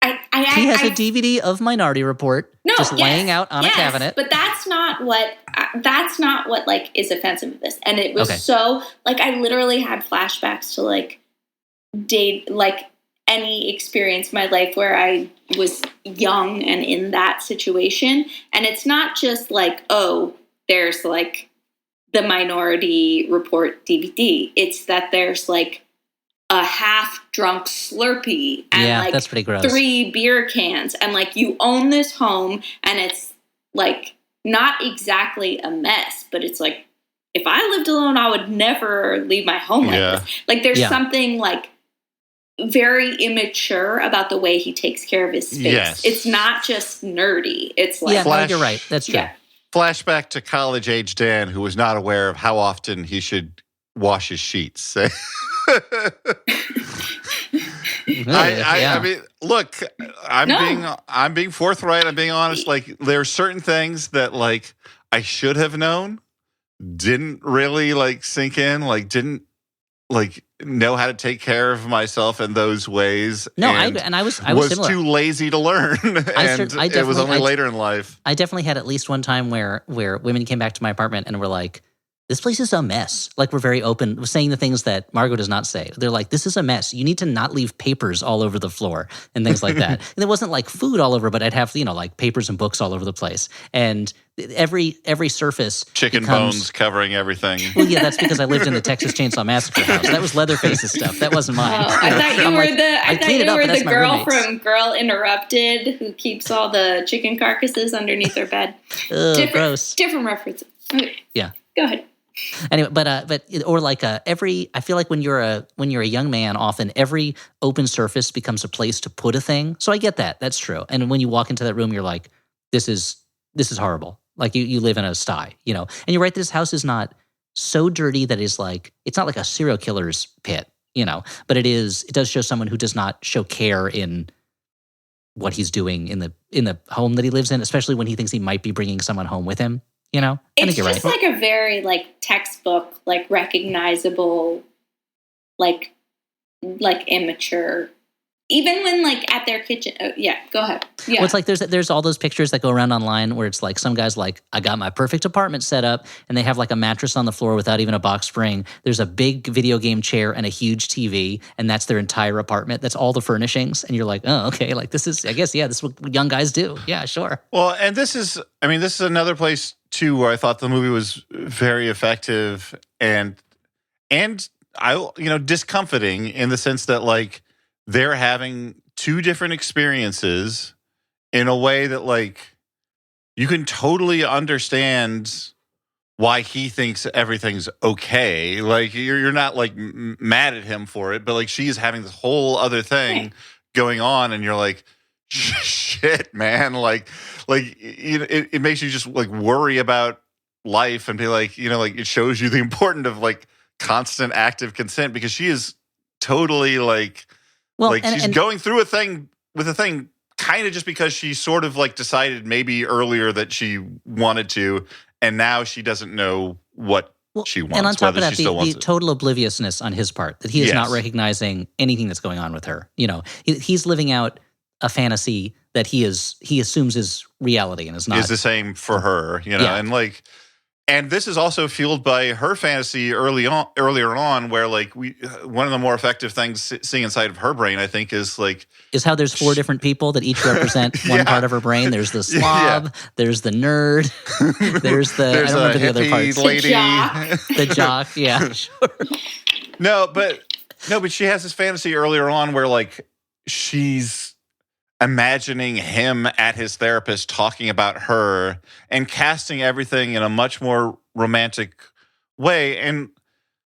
he has a DVD of Minority Report laying out on a cabinet.
But that's not what like is offensive to this. And it was so like I literally had flashbacks to like any experience in my life where I was young and in that situation. And it's not just like, oh, there's like the Minority Report DVD. It's that there's like a half-drunk Slurpee and
that's pretty gross.
3 beer cans. And like you own this home and it's like not exactly a mess, but it's like if I lived alone, I would never leave my home like this. Like there's something like very immature about the way he takes care of his space. Yes. It's not just nerdy. It's like
you're right. That's true. Yeah.
Flashback to college-age Dan, who was not aware of how often he should wash his sheets. I mean, look, I'm being forthright. I'm being honest. Like, there are certain things that like I should have known, didn't really like sink in, like didn't like know how to take care of myself in those ways.
No, I was similar.
Too lazy to learn, and it was only later in life.
I definitely had at least one time where women came back to my apartment and were like, "This place is a mess." Like we're very open, saying the things that Margot does not say. They're like, "This is a mess. You need to not leave papers all over the floor and things like that." And it wasn't like food all over, but I'd have like papers and books all over the place, and every surface
chicken bones covering everything.
Well, yeah, that's because I lived in the Texas Chainsaw Massacre house. That was Leatherface's stuff. That wasn't mine.
Oh, I thought you were the girl from Girl Interrupted who keeps all the chicken carcasses underneath her bed.
Gross.
Different references. Okay.
Yeah.
Go ahead.
Anyway, I feel like when you're a young man, often every open surface becomes a place to put a thing. So I get that. That's true. And when you walk into that room, you're like, this is horrible. Like you live in a sty, And you're right, this house is not so dirty that it's not like a serial killer's pit, but it does show someone who does not show care in what he's doing in the home that he lives in, especially when he thinks he might be bringing someone home with him. I think you're right.
It's just like a very textbook, recognizable, like immature even when like at their kitchen. Oh, yeah, go ahead. Yeah,
well, it's like there's all those pictures that go around online where it's like some guy's like, I got my perfect apartment set up, and they have like a mattress on the floor without even a box spring. There's a big video game chair and a huge TV, and that's their entire apartment. That's all the furnishings, and you're like, oh, okay, like this is, I guess, this is what young guys do. Yeah, sure.
Well, and this is another place too where I thought the movie was very effective and discomforting in the sense that like they're having two different experiences in a way that like you can totally understand why he thinks everything's okay. Like you're not like mad at him for it, but like she's having this whole other thing going on, and you're like, shit, man. Like it makes you just like worry about life and be like, like it shows you the importance of like constant active consent, because she is totally like, she's going through a thing kind of just because she sort of like decided maybe earlier that she wanted to, and now she doesn't know what she wants.
And on top of that, the total obliviousness on his part, that he is not recognizing anything that's going on with her. He's living out a fantasy that he assumes is reality and is not.
Is the same for her, and like. And this is also fueled by her fantasy earlier on, where like one of the more effective things seeing inside of her brain, I think, is
how there's 4 different people that each represent one part of her brain. There's the slob, there's the nerd, there's I don't remember the other parts.
Lady.
The
jock, yeah, sure.
No, but she has this fantasy earlier on where like she's imagining him at his therapist talking about her and casting everything in a much more romantic way. And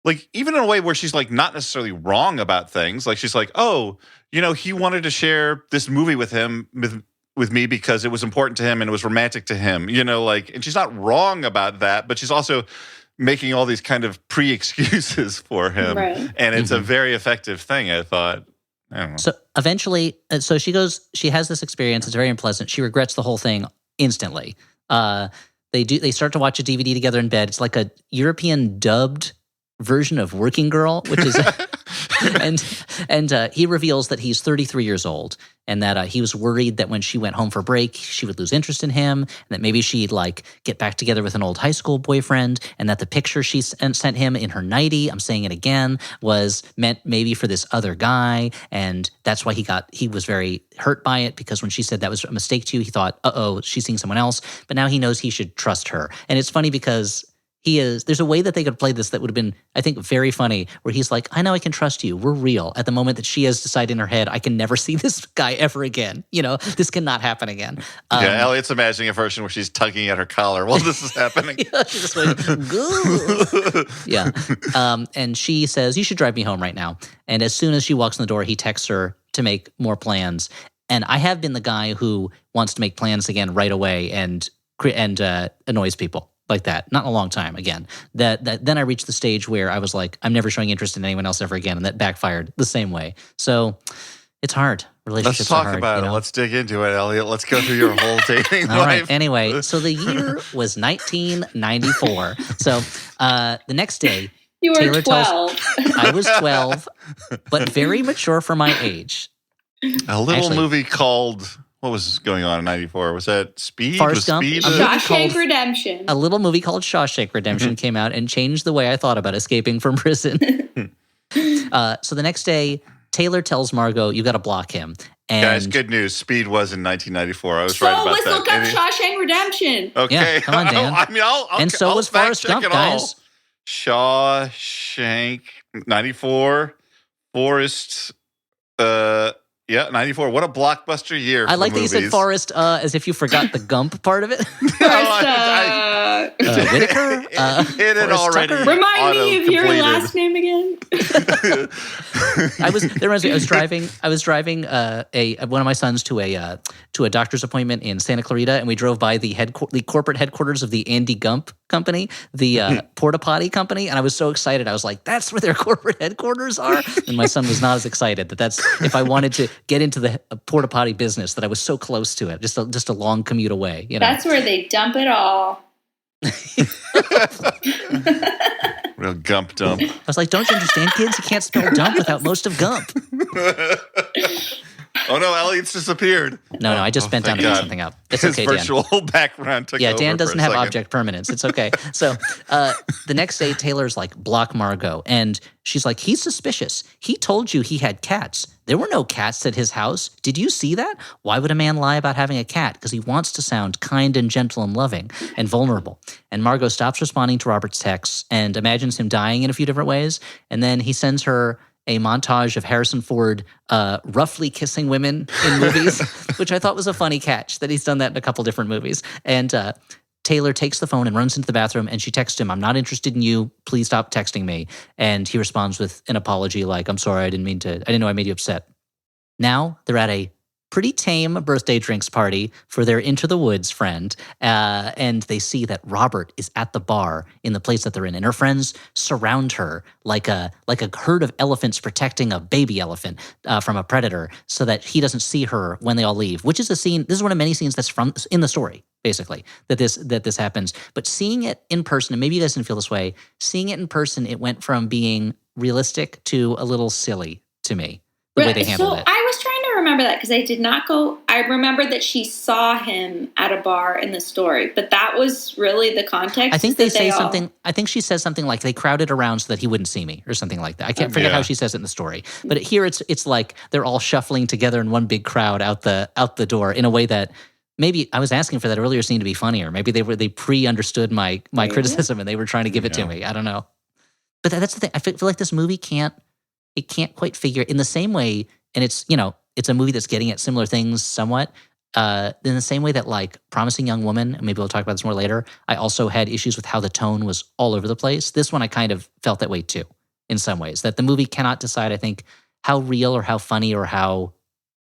like, even in a way where she's like not necessarily wrong about things. Like she's like, oh, he wanted to share this movie with me because it was important to him and it was romantic to him, and she's not wrong about that, but she's also making all these kind of pre-excuses for him.
Right.
And it's a very effective thing, I thought.
So eventually, she has this experience. It's very unpleasant. She regrets the whole thing instantly. They start to watch a DVD together in bed. It's like a European dubbed version of Working Girl, which is, and he reveals that he's 33 years old, and that he was worried that when she went home for break, she would lose interest in him, and that maybe she'd like get back together with an old high school boyfriend, and that the picture she sent him in her nightie, I'm saying it again, was meant maybe for this other guy, and that's why he was very hurt by it, because when she said that was a mistake to you, he thought, uh-oh, she's seeing someone else, but now he knows he should trust her. And it's funny because there's a way that they could play this that would have been, I think, very funny, where he's like, I know I can trust you. We're real. At the moment that she has decided in her head, I can never see this guy ever again. This cannot happen again.
Elliot's imagining a version where she's tugging at her collar while this is happening.
She's just like, go. Yeah. And she says, you should drive me home right now. And as soon as she walks in the door, he texts her to make more plans. And I have been the guy who wants to make plans again right away and annoys people like that. Not in a long time again. That then I reached the stage where I was like, I'm never showing interest in anyone else ever again, and that backfired the same way. So it's hard. Relationships are hard.
Let's talk about it. Let's dig into it, Elliot. Let's go through your whole dating life.
All right. Anyway, so the year was 1994. So the next day,
you were
Taylor
12.
I was 12, but very mature for my age.
A little movie called... What was going on in 94? Was that Speed?
Forrest Gump?
Shawshank Redemption.
A little movie called Shawshank Redemption came out and changed the way I thought about escaping from prison. So the next day, Taylor tells Margot, you got to block him. And
guys, good news. Speed was in 1994. I was right about that.
So let's look up Shawshank Redemption.
Okay.
Yeah, come on, Dan.
I'll
was Forrest Gump, guys.
Shawshank, 94. Forrest, 94. What a blockbuster year.
I like that you said Forrest as if you forgot the Gump part of it. Whitaker?
It had already.
Remind me of your last name again.
I was driving one of my sons to a doctor's appointment in Santa Clarita, and we drove by the corporate headquarters of the Andy Gump Company, the porta potty company, and I was so excited. I was like, "That's where their corporate headquarters are." And my son was not as excited. That's if I wanted to get into the porta potty business, that I was so close to it, just a long commute away.
That's where they dump it all.
Real Gump dump.
I was like, don't you understand, kids? You can't spell dump without most of Gump.
Oh no, Elliot's disappeared.
No, I just bent down to pick something up. It's
His
okay, Dan.
virtual background took over.
Dan doesn't
for a
have
second.
object permanence. It's okay. So the next day, Taylor's like, block Margot. And she's like, he's suspicious. He told you he had cats. There were no cats at his house. Did you see that? Why would a man lie about having a cat? Because he wants to sound kind and gentle and loving and vulnerable. And Margot stops responding to Robert's texts and imagines him dying in a few different ways. And then he sends her a montage of Harrison Ford roughly kissing women in movies, which I thought was a funny catch that he's done that in a couple different movies. And Taylor takes the phone and runs into the bathroom, and she texts him, "I'm not interested in you. Please stop texting me." And he responds with an apology like, "I'm sorry, I didn't know I made you upset." Now they're at a pretty tame birthday drinks party for their Into the Woods friend, and they see that Robert is at the bar in the place that they're in, and her friends surround her like a herd of elephants protecting a baby elephant from a predator, so that he doesn't see her when they all leave. Which is a scene. This is one of many scenes that's from in the story, basically, that this happens. But seeing it in person, and maybe you guys didn't feel this way, seeing it in person, it went from being realistic to a little silly to me, the way they handled it.
I was trying to remember that because I did not go. I remember that she saw him at a bar in the story, but that was really the context.
I think something. I think she says something like they crowded around so that he wouldn't see me, or something like that. I can't forget how she says it in the story, but here it's like they're all shuffling together in one big crowd out the door in a way that. Maybe I was asking for that earlier scene to be funnier. Maybe they pre-understood my criticism and they were trying to give it to me. I don't know. But that's the thing. I feel like this movie can't quite figure in the same way. And it's a movie that's getting at similar things somewhat. In the same way that like Promising Young Woman, and maybe we'll talk about this more later, I also had issues with how the tone was all over the place. This one I kind of felt that way too, in some ways. That the movie cannot decide, I think, how real or how funny or how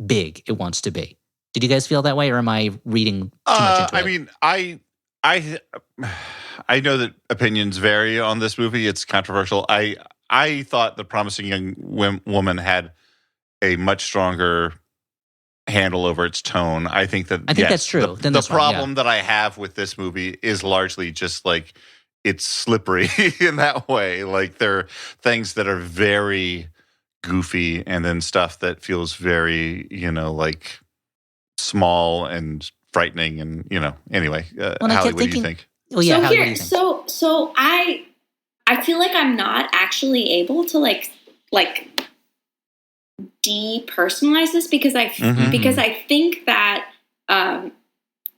big it wants to be. Did you guys feel that way, or am I reading too much into it?
I mean, I know that opinions vary on this movie. It's controversial. I thought The Promising Young Woman had a much stronger handle over its tone. I think that's true. The problem that I have with this movie is largely just like it's slippery in that way. Like there are things that are very goofy, and then stuff that feels very, like small and frightening, and anyway. Hallie, what do you think?
Well, yeah.
So here, so I feel like I'm not actually able to like depersonalize this because I think that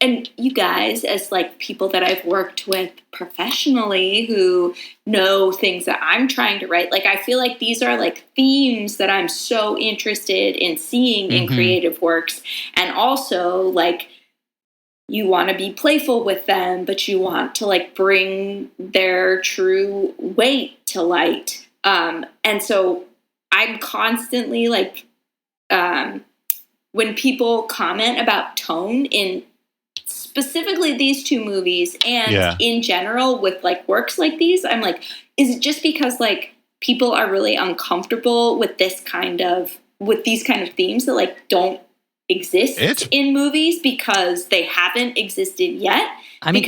and you guys, as like people that I've worked with professionally who know things that I'm trying to write, like I feel like these are like themes that I'm so interested in seeing in creative works. And also like you want to be playful with them, but you want to like bring their true weight to light. And so I'm constantly like, when people comment about tone in specifically these two movies and in general with like works like these, I'm like, is it just because like people are really uncomfortable with these kind of themes that like don't exist in movies because they haven't existed yet?
I mean,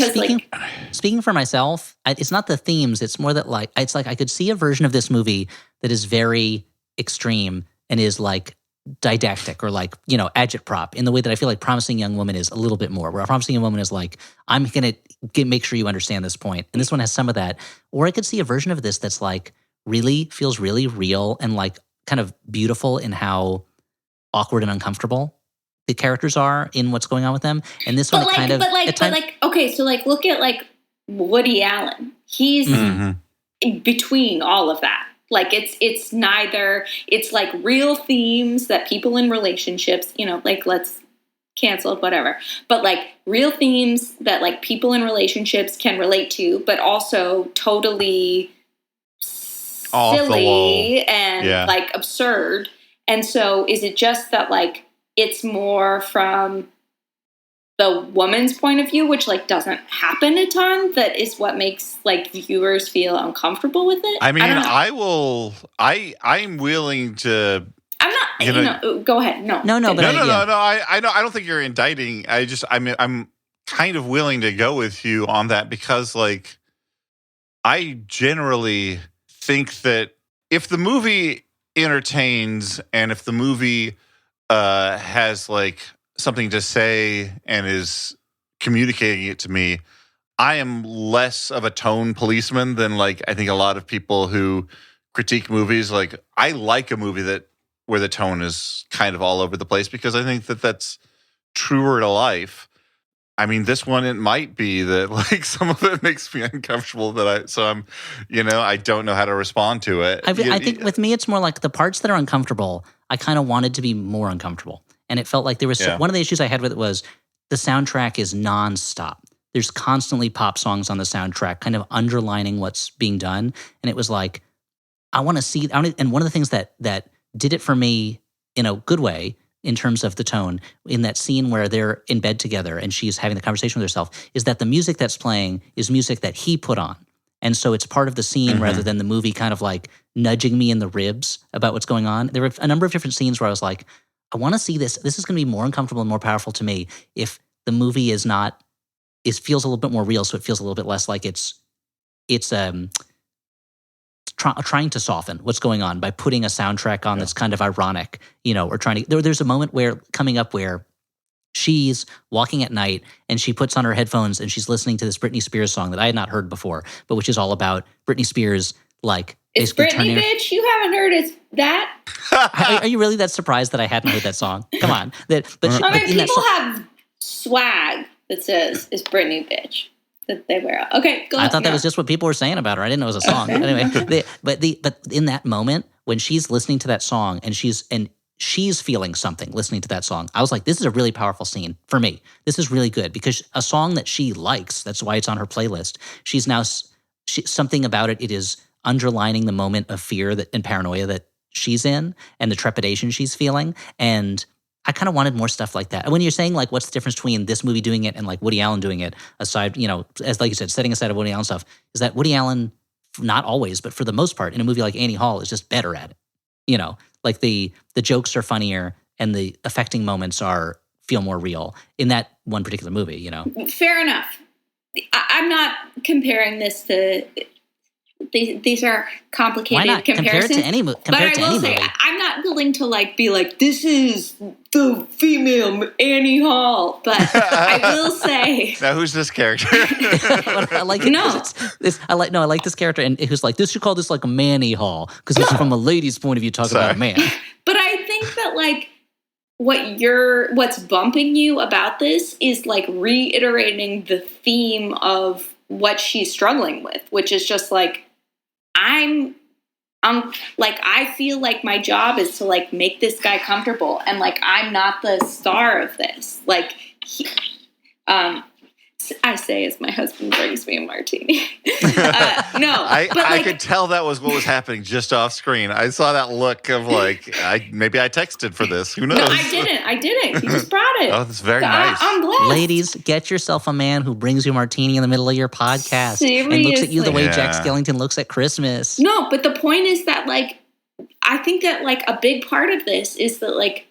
speaking for myself, it's not the themes. It's more that like, it's like I could see a version of this movie that is very extreme and is like didactic or like, agitprop in the way that I feel like Promising Young Woman is a little bit more, where Promising Young Woman is like, I'm going to make sure you understand this point. And this one has some of that. Or I could see a version of this that's like really feels really real and like kind of beautiful in how awkward and uncomfortable the characters are in what's going on with them. And this one
okay, so like look at like Woody Allen. He's between all of that. Like it's neither, it's like real themes that people in relationships, like let's cancel it, whatever. But like real themes that like people in relationships can relate to, but also totally silly and like absurd. And so is it just that like it's more from the woman's point of view, which like doesn't happen a ton, that is what makes like viewers feel uncomfortable with it?
I mean, I'm willing to. I'm not.
Go ahead. No.
I don't think you're indicting. I'm kind of willing to go with you on that because like I generally think that if the movie entertains and if the movie has like something to say and is communicating it to me, I am less of a tone policeman than like I think a lot of people who critique movies. Like I like a movie where the tone is kind of all over the place because I think that's truer to life. I mean, this one, it might be that like some of it makes me uncomfortable I don't know how to respond to it.
I think with me, it's more like the parts that are uncomfortable, I kind of wanted to be more uncomfortable. And it felt like there was one of the issues I had with it was the soundtrack is nonstop. There's constantly pop songs on the soundtrack kind of underlining what's being done. And it was like, I want to see, and one of the things that did it for me in a good way in terms of the tone in that scene where they're in bed together and she's having the conversation with herself is that the music that's playing is music that he put on. And so it's part of the scene rather than the movie kind of like nudging me in the ribs about what's going on. There were a number of different scenes where I was like, I want to see this. This is going to be more uncomfortable and more powerful to me if the movie feels a little bit more real. So it feels a little bit less like it's trying to soften what's going on by putting a soundtrack on that's kind of ironic, or trying to. There's a moment coming up where she's walking at night and she puts on her headphones and she's listening to this Britney Spears song that I had not heard before, but which is all about Britney Spears, like
it's Britney, bitch. You haven't heard that?
Are you really that surprised that I hadn't heard that song? Come on,
people have swag that says "It's Britney, bitch." That they wear. Okay, go.
I thought that was just what people were saying about her. I didn't know it was a song. Anyway, but in that moment when she's listening to that song and she's feeling something listening to that song, I was like, this is a really powerful scene for me. This is really good because a song that she likes, that's why it's on her playlist. She's now something about it. It is underlining the moment of fear and paranoia that she's in and the trepidation she's feeling. And I kind of wanted more stuff like that. And when you're saying like, what's the difference between this movie doing it and like Woody Allen doing it, aside, as like you said, setting aside of Woody Allen stuff, is that Woody Allen, not always, but for the most part, in a movie like Annie Hall, is just better at it. Like the jokes are funnier and the affecting moments feel more real in that one particular movie.
Fair enough. I'm not comparing this to. These are complicated
Why not?
comparisons.
Compare it to any movie.
But I will say, I'm not willing to be like, this is the female Annie Hall. But I will say,
now who's this character?
I like I like this character, and who's like, this should call this like a Manny Hall because it's from a lady's point of view talking about a man.
But I think that like what's bumping you about this is like reiterating the theme of what she's struggling with, which is just like, I feel like my job is to like make this guy comfortable, and like I'm not the star of this. Like, I say as my husband brings me a martini.
I could tell that was what was happening just off screen. I saw that look of like, maybe I texted for this. Who knows?
No, I didn't. He just brought it.
Oh, that's very nice.
I'm blessed.
Ladies, get yourself a man who brings you a martini in the middle of your podcast
Seriously.
and looks at you the way Jack Skellington looks at Christmas.
No, but the point is that like, I think that like a big part of this is that like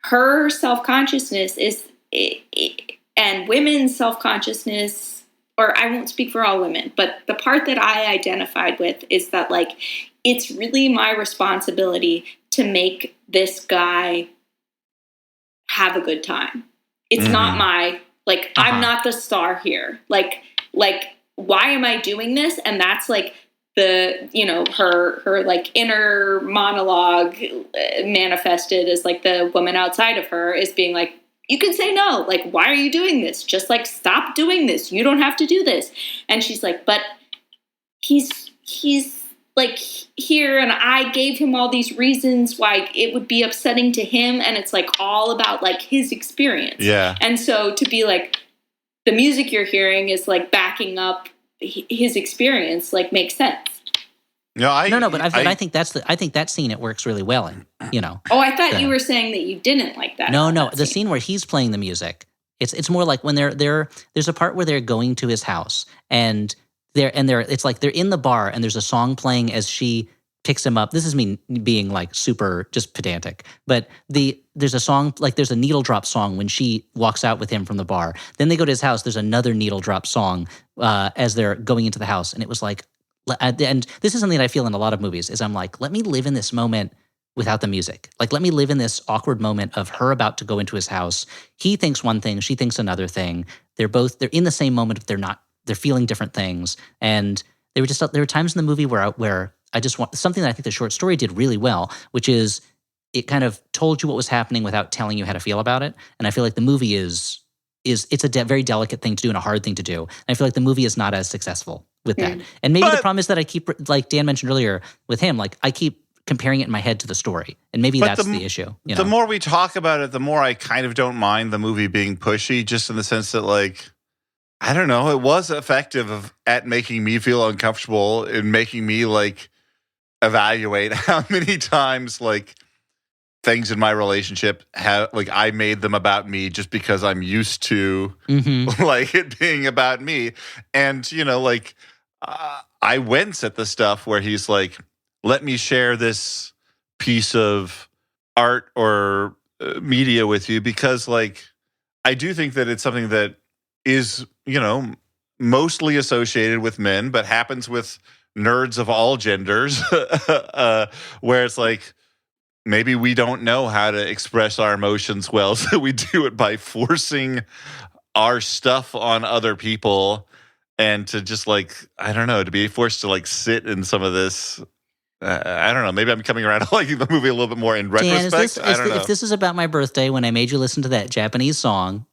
her self-consciousness and women's self-consciousness, or I won't speak for all women, but the part that I identified with is that like, it's really my responsibility to make this guy have a good time. It's not I'm not the star here. Like, why am I doing this? And that's like the, her like inner monologue manifested as like the woman outside of her is being like, you can say no. Like, why are you doing this? Just like, stop doing this. You don't have to do this. And she's like, but he's like here, and I gave him all these reasons why it would be upsetting to him. And it's like all about like his experience.
Yeah.
And so to be like, the music you're hearing is like backing up his experience, like makes sense.
But I think I think that scene, it works really well in,
Oh, I thought you were saying that you didn't like that.
No, the scene where he's playing the music, it's more like when there's a part where they're going to his house and it's like they're in the bar and there's a song playing as she picks him up. This is me being like super just pedantic, but there's a song, like there's a needle drop song when she walks out with him from the bar. Then they go to his house. There's another needle drop song as they're going into the house. And it was like, and this is something that I feel in a lot of movies is I'm like, let me live in this moment without the music. Like, let me live in this awkward moment of her about to go into his house. He thinks one thing, she thinks another thing. They're in the same moment, but they're feeling different things. And there were times in the movie where I just want something that I think the short story did really well, which is it kind of told you what was happening without telling you how to feel about it. And I feel like the movie it's a very delicate thing to do and a hard thing to do. And I feel like the movie is not as successful with that. And maybe the problem is that I keep, like Dan mentioned earlier with him, like I keep comparing it in my head to the story. And maybe that's the issue.
The more we talk about it, the more I kind of don't mind the movie being pushy, just in the sense that, like, I don't know, it was effective at making me feel uncomfortable and making me, like, evaluate how many times, like, things in my relationship have, like, I made them about me just because I'm used to, like, it being about me. And, you know, like, I wince at the stuff where he's like, let me share this piece of art or media with you, because, like, I do think that it's something that is, you know, mostly associated with men, but happens with nerds of all genders, where it's like, maybe we don't know how to express our emotions well, so we do it by forcing our stuff on other people, and to just, like, I don't know, to be forced to, like, sit in some of this. I don't know. Maybe I'm coming around to liking the movie a little bit more in retrospect.
Dan, if this is about my birthday, when I made you listen to that Japanese song.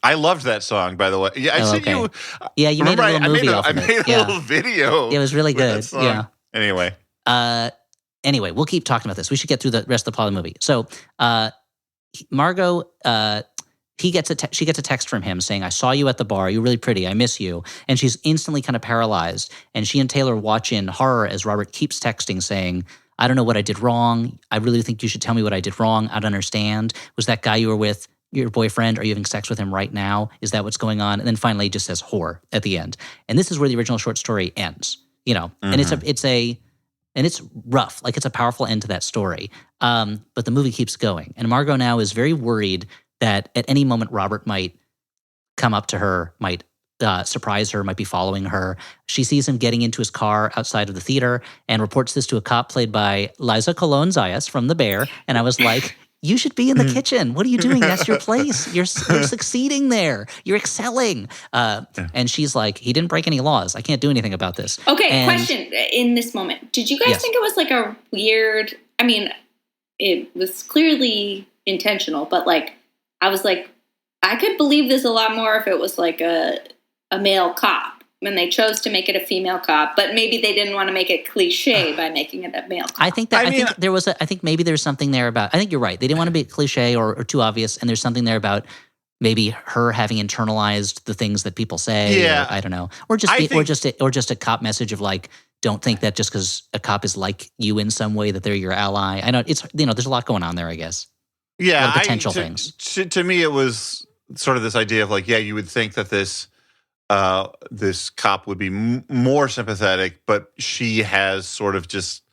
I loved that song, by the way. Yeah, I sent you.
Yeah, you made a little movie off of it.
I made a little video.
It was really good. Yeah.
Anyway.
Anyway, we'll keep talking about this. We should get through the rest of the plot of the movie. So, Margot, she gets a text from him saying, "I saw you at the bar. You're really pretty. I miss you." And she's instantly kind of paralyzed. And she and Taylor watch in horror as Robert keeps texting saying, "I don't know what I did wrong. I really think you should tell me what I did wrong. I don't understand. Was that guy you were with your boyfriend? Are you having sex with him right now? Is that what's going on?" And then finally he just says whore at the end. And this is where the original short story ends, you know. And it's rough. Like, it's a powerful end to that story. But the movie keeps going. And Margot now is very worried that at any moment Robert might come up to her, might surprise her, might be following her. She sees him getting into his car outside of the theater and reports this to a cop played by Liza Colon-Zayas from The Bear. And I was like, you should be in the kitchen. What are you doing? That's your place. You're succeeding there. You're excelling. And she's like, he didn't break any laws. I can't do anything about this.
Okay, question in this moment. Did you guys think it was like a weird, I mean, it was clearly intentional, but, like, I was like, I could believe this a lot more if it was like a male cop, when they chose to make it a female cop, but maybe they didn't want to make it cliche by making it a male cop.
I think maybe there's something there about, I think you're right. They didn't want to be cliche or too obvious. And there's something there about maybe her having internalized the things that people say.
Yeah.
Or, I don't know. Or just a cop message of, like, don't think that just because a cop is like you in some way that they're your ally. I know it's, you know, there's a lot going on there, I guess.
Yeah.
Potential things.
To me, it was sort of this idea of, like, yeah, you would think that this cop would be more sympathetic, but she has sort of just,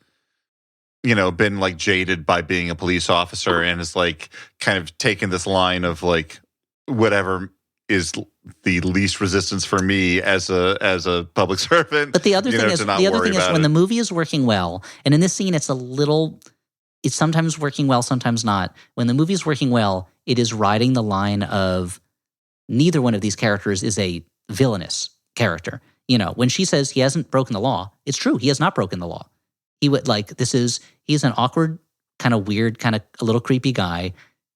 you know, been, like, jaded by being a police officer and is, like, kind of taken this line of, like, whatever is the least resistance for me as a public servant.
But the other thing is when the movie is working well, and in this scene it's sometimes working well, sometimes not. When the movie is working well, it is riding the line of neither one of these characters is a villainous character. You know, when she says he hasn't broken the law, it's true. He has not broken the law. He's an awkward, kind of weird, kind of a little creepy guy,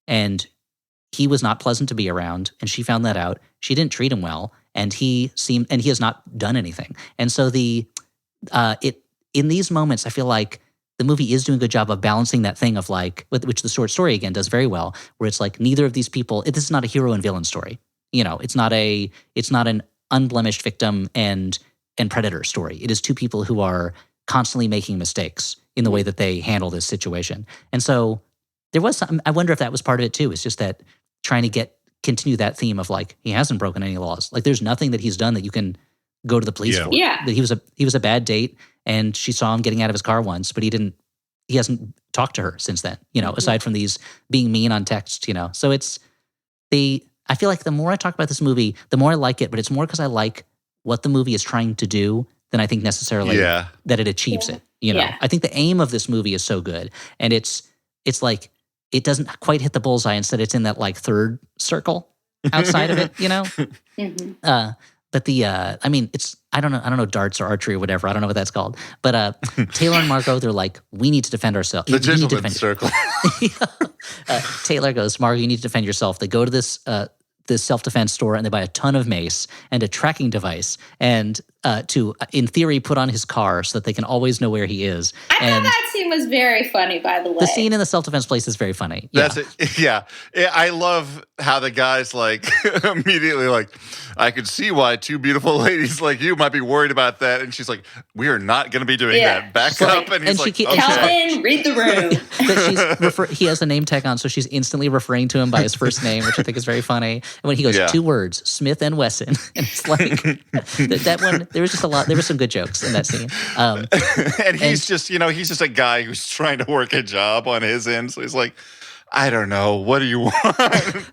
and he was not pleasant to be around, and she found that out. She didn't treat him well, and he has not done anything. And so in these moments, I feel like the movie is doing a good job of balancing that thing of, like, which the short story again does very well, where it's like neither of these people. This is not a hero and villain story. You know, it's not an unblemished victim and predator story. It is two people who are constantly making mistakes in the way that they handle this situation. And so there was some, I wonder if that was part of it too. It's just that trying to continue that theme of, like, he hasn't broken any laws. Like, there's nothing that he's done that you can go to the police for.
Yeah.
That he was a bad date, and she saw him getting out of his car once, but he hasn't talked to her since then, you know, aside from these being mean on text, you know. So I feel like the more I talk about this movie, the more I like it, but it's more because I like what the movie is trying to do than I think necessarily that it achieves it. You know, I think the aim of this movie is so good, and it's like it doesn't quite hit the bullseye. Instead, it's in that like third circle outside of it. You know, but I mean, it's I don't know darts or archery or whatever. I don't know what that's called. But Taylor and Margot, they're like, we need to defend ourselves.
The gentleman's circle.
Taylor goes, Margot, you need to defend yourself. They go to this self-defense store and they buy a ton of mace and a tracking device and to, in theory, put on his car so that they can always know where he is.
I thought that scene was very funny, by the way.
The scene in the self-defense place is very funny.
That's it. Yeah. I love how the guy's like immediately like, I could see why two beautiful ladies like you might be worried about that. And she's like, we are not going to be doing that. Back up. And he's like, okay.
Calvin, read the room.
He has a name tag on, so she's instantly referring to him by his first name, which I think is very funny. And when he goes, 2 words, Smith and Wesson. And it's like, that one, there was just a lot, there were some good jokes in that scene.
And he's just, he's just a guy who's trying to work a job on his end. So he's like, I don't know. What do you want?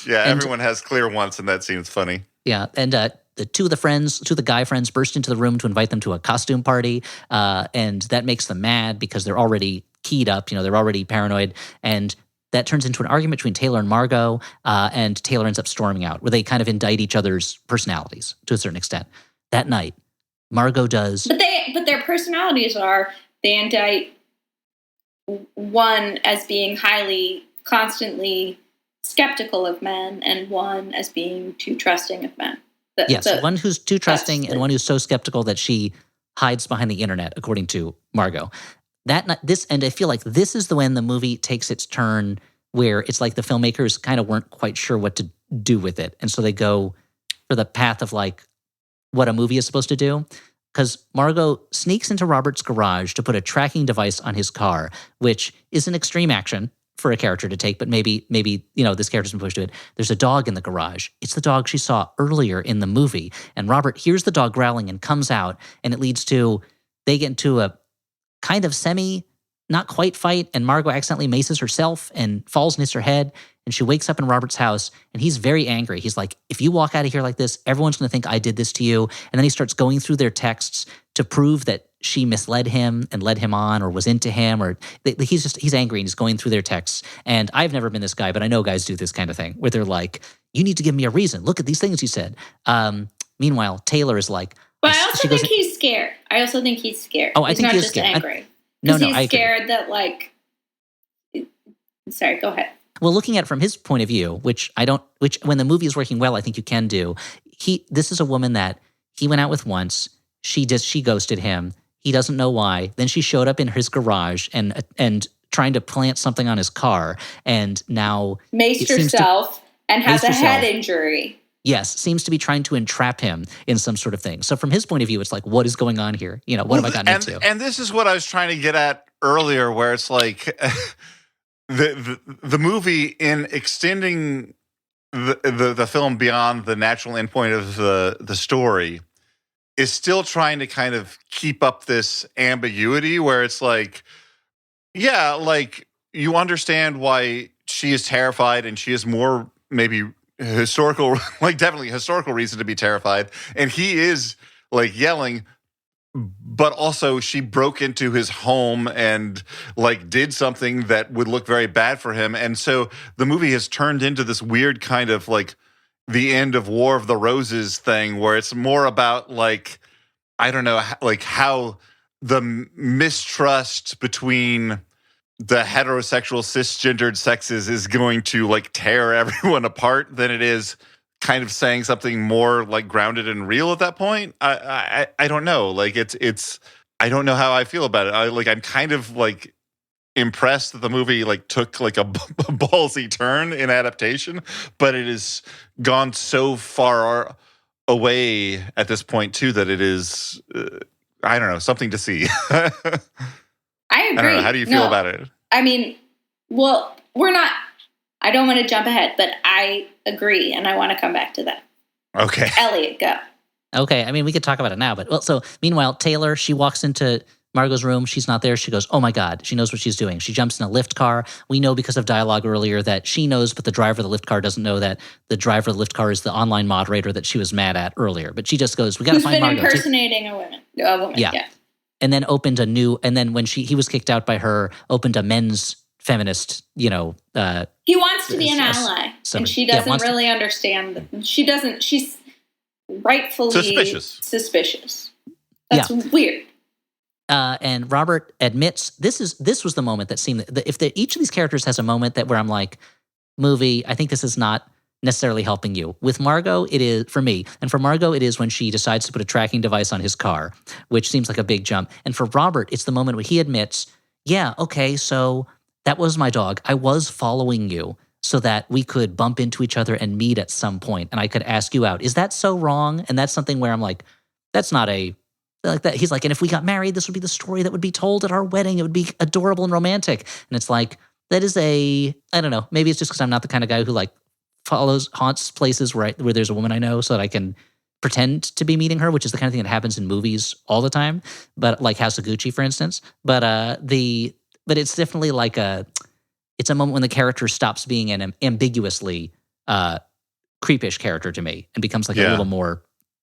Everyone has clear wants in that scene. It's funny.
Yeah. And the two of the guy friends burst into the room to invite them to a costume party. And that makes them mad because they're already keyed up. They're already paranoid. And that turns into an argument between Taylor and Margot. And Taylor ends up storming out, where they kind of indict each other's personalities to a certain extent. That night, Margot does.
But their personalities are, they indict one as being constantly skeptical of men, and one as being too trusting of men.
One who's too trusting and one who's so skeptical that she hides behind the internet, according to Margot. And I feel like this is when the movie takes its turn, where it's like the filmmakers kind of weren't quite sure what to do with it, and so they go for the path of like what a movie is supposed to do. Because Margot sneaks into Robert's garage to put a tracking device on his car, which is an extreme action for a character to take, but maybe this character's been pushed to it. There's a dog in the garage. It's the dog she saw earlier in the movie. And Robert hears the dog growling and comes out, and it leads to, they get into a kind of not quite fight, and Margot accidentally maces herself and falls and hits her head, and she wakes up in Robert's house, and he's very angry. He's like, if you walk out of here like this, everyone's going to think I did this to you. And then he starts going through their texts to prove that she misled him and led him on or was into him, or he's angry and he's going through their texts. And I've never been this guy, but I know guys do this kind of thing where they're like, you need to give me a reason. Look at these things you said. Meanwhile, Taylor is like,
but I also think he's scared.
Oh, I think he's
scared. Angry.
He's
scared that sorry, go ahead.
Well, looking at it from his point of view, which when the movie is working well, I think you can do. This is a woman that he went out with once. She ghosted him. He doesn't know why. Then she showed up in his garage and trying to plant something on his car, and now
maced herself and has a head injury.
Yes, seems to be trying to entrap him in some sort of thing. So from his point of view, it's like, what is going on here? What have I gotten into?
And this is what I was trying to get at earlier, where it's like the movie, in extending the film beyond the natural endpoint of the story, is still trying to kind of keep up this ambiguity where it's like, yeah, like you understand why she is terrified, and she has more maybe definitely historical reason to be terrified. And he is like yelling, but also she broke into his home and like did something that would look very bad for him. And so the movie has turned into this weird kind of like the end of War of the Roses thing, where it's more about like, I don't know, like how the mistrust between the heterosexual cisgendered sexes is going to like tear everyone apart than it is kind of saying something more like grounded and real at that point. I don't know. Like it's I don't know how I feel about it. I'm kind of like impressed that the movie like took like a ballsy turn in adaptation, but it has gone so far away at this point too that it is I don't know, something to see.
I agree.
I don't know. How do you feel about it?
I mean, well, I don't want to jump ahead, but I agree, and I want to come back to that.
Okay.
Elliot, go.
Okay, I mean, we could talk about it now, but so meanwhile, Taylor, she walks into Margot's room. She's not there. She goes, oh my God. She knows what she's doing. She jumps in a lift car. We know because of dialogue earlier that she knows, but the driver of the lift car doesn't know that the driver of the lift car is the online moderator that she was mad at earlier. But she just goes, we got to find Margot.
Who's been impersonating a woman. Yeah.
And then and then when he was kicked out by her, opened a men's feminist,
he wants to be an ally. And she doesn't really understand. She's rightfully suspicious. That's weird.
And Robert admits this was the moment that seemed if each of these characters has a moment that where I'm like, movie, I think this is not necessarily helping you. With Margot, it is for me, and for Margot, it is when she decides to put a tracking device on his car, which seems like a big jump. And for Robert, it's the moment where he admits, yeah, okay, so that was my dog. I was following you so that we could bump into each other and meet at some point, and I could ask you out. Is that so wrong? And that's something where I'm like, that's not like that. He's like, and if we got married, this would be the story that would be told at our wedding. It would be adorable and romantic. And it's like, that is I don't know, maybe it's just because I'm not the kind of guy who like haunts places where there's a woman I know so that I can pretend to be meeting her, which is the kind of thing that happens in movies all the time. But like House of Gucci, for instance. But it's definitely like it's a moment when the character stops being an ambiguously creepish character to me and becomes like a little more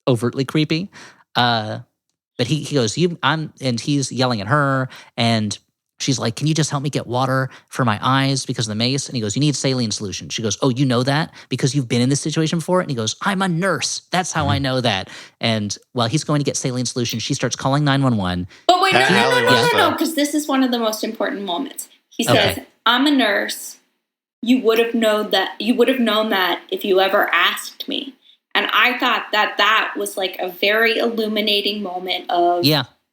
overtly creepy. But he goes, and he's yelling at her, and she's like, can you just help me get water for my eyes because of the mace? And he goes, you need saline solution. She goes, oh, you know that because you've been in this situation before? And he goes, I'm a nurse. That's how I know that. And while he's going to get saline solution, she starts calling 911.
But wait, no, because this is one of the most important moments. He says, I'm a nurse. You would have known that if you ever asked me. And I thought that was like a very illuminating moment of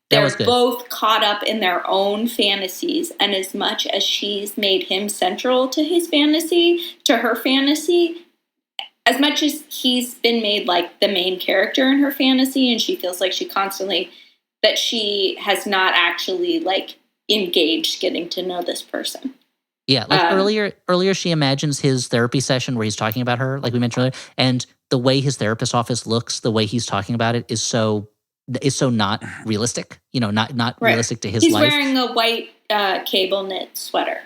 they're both caught up in their own fantasies. And as much as she's made him central to her fantasy, as much as he's been made like the main character in her fantasy, and she feels like that she has not actually like engaged getting to know this person.
Yeah, like earlier she imagines his therapy session where he's talking about her, like we mentioned earlier, and the way his therapist's office looks, the way he's talking about it is so not realistic. Not realistic to his life.
He's wearing a white cable knit sweater.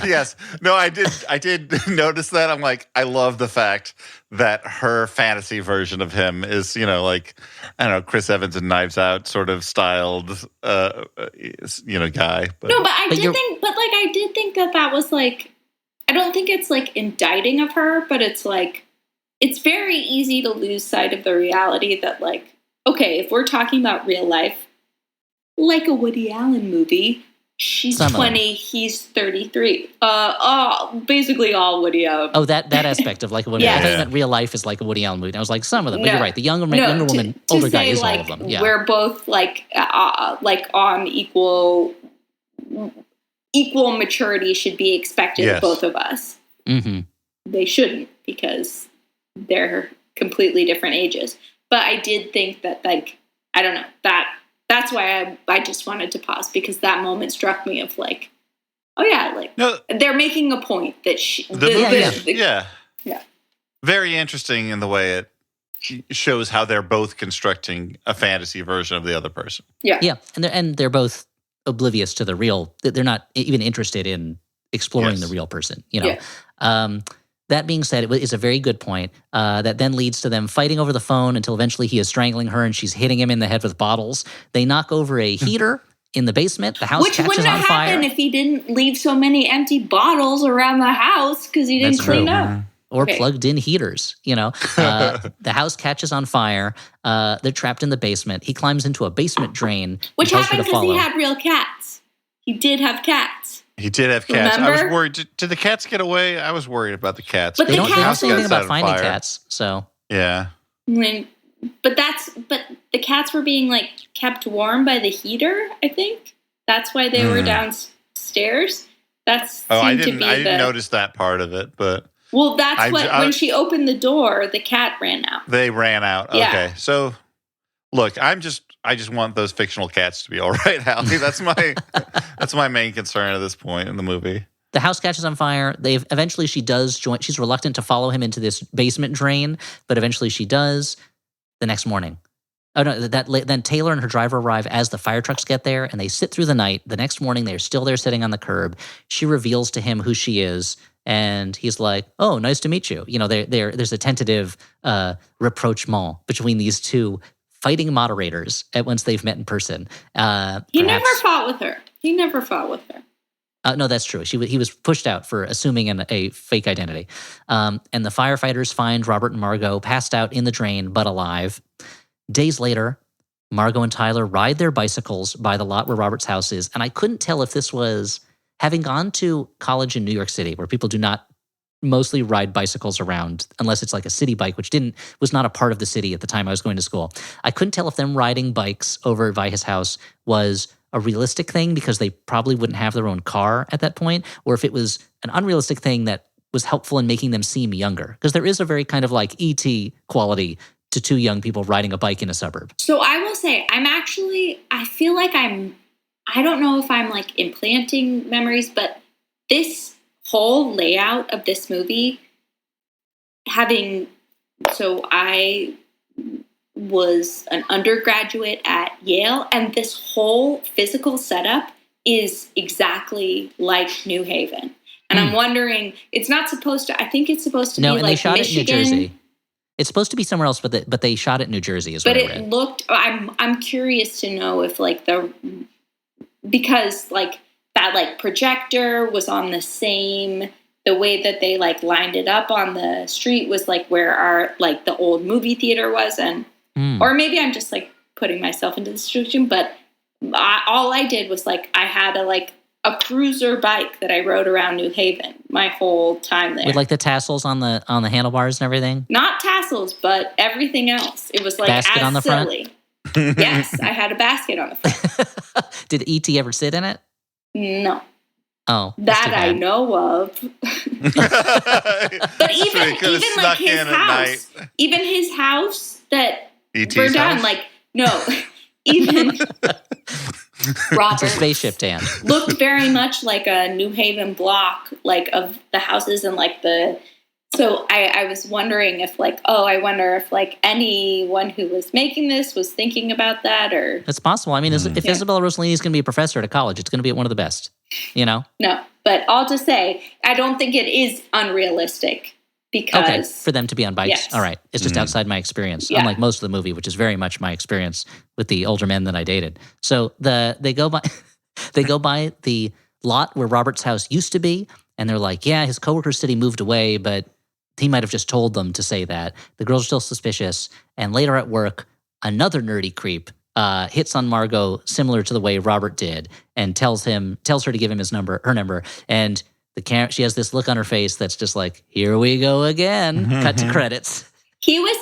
Yes. No, I did notice that. I'm like, I love the fact that her fantasy version of him is, like, I don't know, Chris Evans and Knives Out sort of styled, guy. But.
No, but I did think that was like, I don't think it's like indicting of her, but it's like, it's very easy to lose sight of the reality that like, okay, if we're talking about real life, like a Woody Allen movie, she's 20, he's 33. Basically all Woody Allen.
Oh, that aspect of like a Woody Allen. I thought you meant real life is like a Woody Allen movie. And I was like, some of them, but you're right. The younger woman, older guy is like, all of them. Yeah.
We're both like on equal maturity should be expected of both of us.
Mm-hmm.
They shouldn't because they're completely different ages. But I did think that, like, I don't know, that's why I just wanted to pause because that moment struck me of like, oh yeah, like they're making a point that
very interesting in the way it shows how they're both constructing a fantasy version of the other person.
Yeah, and they're both oblivious to the real. They're not even interested in exploring the real person. That being said, it is a very good point that then leads to them fighting over the phone until eventually he is strangling her and she's hitting him in the head with bottles. They knock over a heater in the basement. The house catches on fire. Which wouldn't have happened
if he didn't leave so many empty bottles around the house because he didn't clean up.
Or plugged in heaters, The house catches on fire. They're trapped in the basement. He climbs into a basement drain.
Which happened because he had real cats. He did have cats.
He did have cats.
Remember?
I was worried. Did the cats get away? I was worried about the cats.
But they don't say anything about finding cats. So
yeah.
But the cats were being like kept warm by the heater. I think that's why they were downstairs.
I didn't notice that part of it, but
when she opened the door, the cat ran out.
They ran out.
Yeah.
Okay, so look, I just want those fictional cats to be all right, Hallie. That's my main concern at this point in the movie.
The house catches on fire. She does join. She's reluctant to follow him into this basement drain, but eventually she does. The next morning, Oh no! Then Taylor and her driver arrive as the fire trucks get there, and they sit through the night. The next morning, they're still there sitting on the curb. She reveals to him who she is, and he's like, "Oh, nice to meet you." You know, there's a tentative rapprochement between these two fighting moderators at once they've met in person.
He never fought with her.
No, that's true. He was pushed out for assuming a fake identity. And the firefighters find Robert and Margot passed out in the drain, but alive. Days later, Margot and Tyler ride their bicycles by the lot where Robert's house is, and I couldn't tell if this was having gone to college in New York City, where people do not mostly ride bicycles around unless it's like a city bike, which was not a part of the city at the time I was going to school. I couldn't tell if them riding bikes over by his house was a realistic thing because they probably wouldn't have their own car at that point, or if it was an unrealistic thing that was helpful in making them seem younger. Because there is a very kind of like E.T. quality to two young people riding a bike in a suburb.
So I will say, I feel like I don't know if I'm like implanting memories, but this whole layout of this movie, so I was an undergraduate at Yale, and this whole physical setup is exactly like New Haven. And I'm wondering, it's not supposed to, I think it's supposed to be like Michigan. No, and they shot it in New Jersey.
It's supposed to be somewhere else, but they shot it in New Jersey as well.
But it looked, I'm curious to know if like because like that like projector was on the way that they like lined it up on the street was like where our like the old movie theater was, and or maybe I'm just like putting myself into the situation, but all I did was like I had a cruiser bike that I rode around New Haven my whole time there.
With like the tassels on the handlebars and everything?
Not tassels, but everything else. It was like
basket on the
silly. Front? Yes, I had a basket on the front.
Did E.T. ever sit in it?
No.
Oh.
That I know of. But even like his house that
E.T.'s
burned down,
house?
like no. Even Robert,
it's a spaceship, Dan.
Looked very much like a New Haven block, like of the houses and like the. So I was wondering if I wonder if like anyone who was making this was thinking about that, or
it's possible. I mean, if Isabella Rossellini is going to be a professor at a college, it's going to be at one of the best. You know.
No, but all to say, I don't think it is unrealistic. Because
for them to be on bikes.
Yes.
All right. It's just outside my experience.
Yeah.
Unlike most of the movie, which is very much my experience with the older men that I dated. So they go by the lot where Robert's house used to be, and they're like, yeah, his coworker said he moved away, but he might have just told them to say that. The girls are still suspicious, and later at work, another nerdy creep hits on Margot similar to the way Robert did, and tells her to give him her number, and she has this look on her face that's just like, here we go again. Cut to credits.
He was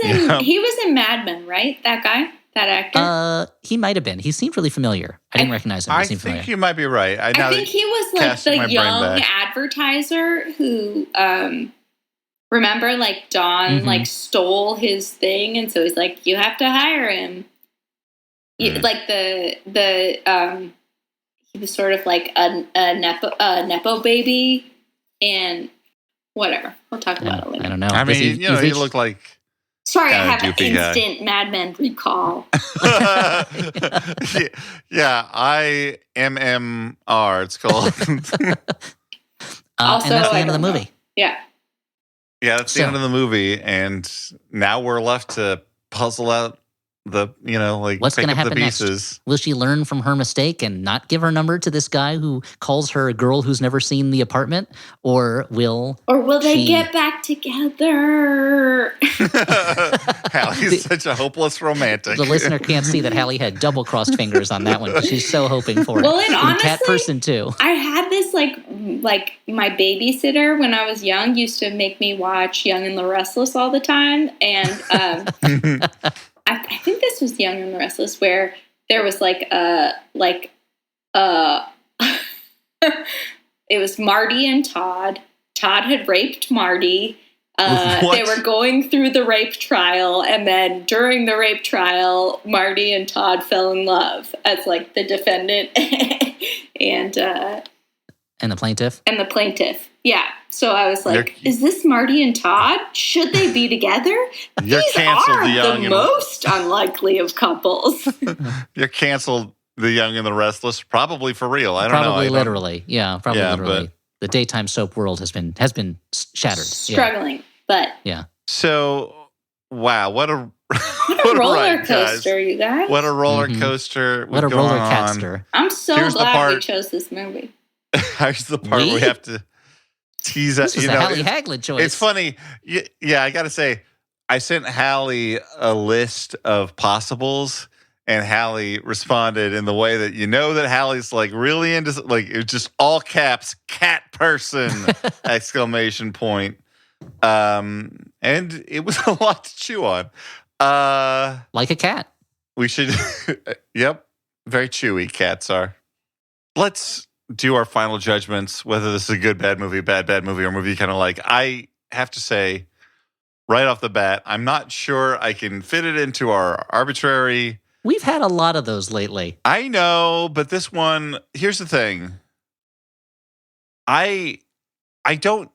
in Mad Men, right? That guy, that actor.
He might have been. He seemed really familiar. I didn't recognize him.
I think you might be right.
I think he was like the young advertiser who, remember, like Don like stole his thing, and so he's like, you have to hire him. Like he was sort of like a nepo baby, and whatever. We'll talk about it later.
I don't know.
I mean, he looked like.
Sorry, I have an instant Mad Men recall.
Yeah, IMMR, it's called.
Also, and that's the end of the movie.
Yeah.
Yeah, that's the end of the movie, and now we're left to puzzle out
what's going to happen
next?
Will she learn from her mistake and not give her number to this guy who calls her a girl who's never seen the apartment, or will
they get back together?
Hallie's such a hopeless romantic.
Oh,
The listener can't see that Hallie had double crossed fingers on that one because she's so hoping for it.
Well, and honestly,
cat person too.
I had this like my babysitter when I was young used to make me watch Young and the Restless all the time, and I think this was Young and the Restless, where there was it was Marty and Todd. Todd had raped Marty. They were going through the rape trial, and then during the rape trial, Marty and Todd fell in love as like the defendant, and
And the plaintiff?
And the plaintiff. Yeah. So I was like, is this Marty and Todd? Should they be together?
You're
These
canceled,
are
the young
the most unlikely of couples.
You're canceled, The Young and the Restless, probably for real. I don't know.
Probably literally. Yeah, probably literally.
But
the daytime soap world has been shattered.
Struggling, but
yeah.
So, wow, what a
roller coaster, you guys.
What a roller coaster.
What a roller coaster.
I'm so glad we chose this movie.
Here's the part where we have to tease out.
This is a Hallie Haglund choice.
It's funny. Yeah, I got to say, I sent Hallie a list of possibles, and Hallie responded in the way that that Hallie's like really into, like, it's just all caps, cat person, exclamation point. And it was a lot to chew on.
Like a cat.
We should, yep, very chewy cats are. Let's do our final judgments, whether this is a good, bad movie, bad movie, or movie you kind of like. I have to say, right off the bat, I'm not sure I can fit it into our arbitrary.
We've had a lot of those lately.
I know, but this one, here's the thing. I don't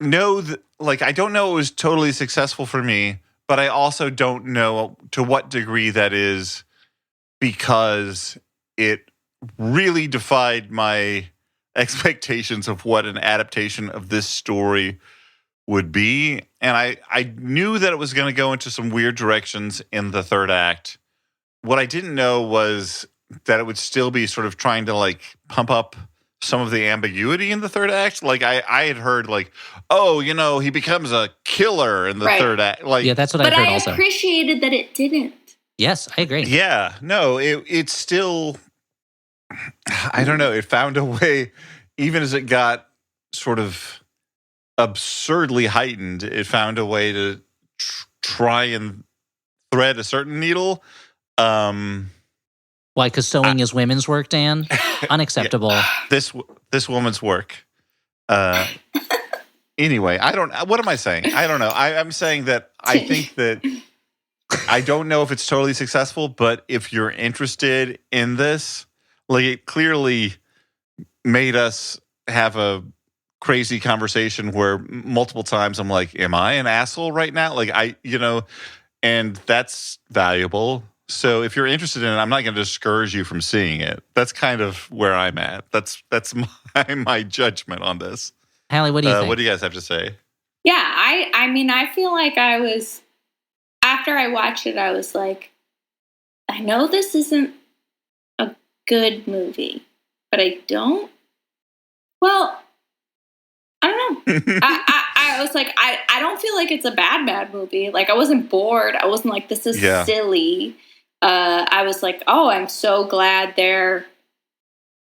know that, like, I don't know it was totally successful for me, but I also don't know to what degree that is because it really defied my expectations of what an adaptation of this story would be. And I knew that it was going to go into some weird directions in the third act. What I didn't know was that it would still be sort of trying to, like, pump up some of the ambiguity in the third act. Like, I had heard, like, oh, he becomes a killer in the third act. Like,
yeah, that's what I heard also.
But I appreciated that it didn't.
Yes, I agree.
Yeah, no, it's still, I don't know, it found a way, even as it got sort of absurdly heightened, it found a way to try and thread a certain needle. Why?
Because sewing is women's work, Dan? Unacceptable.
Yeah. This woman's work. Anyway, what am I saying? I don't know. I'm saying that I think that I don't know if it's totally successful, but if you're interested in this, like, it clearly made us have a crazy conversation where multiple times I'm like, am I an asshole right now? Like, and that's valuable. So if you're interested in it, I'm not going to discourage you from seeing it. That's kind of where I'm at. That's my judgment on this.
Hallie, what do you think?
What do you guys have to say?
Yeah, I feel like after I watched it, I was like, I know this isn't a good movie, but I don't know. I was like, I don't feel like it's a bad movie. Like, I wasn't bored. I wasn't like, this is silly. I was like, oh, I'm so glad that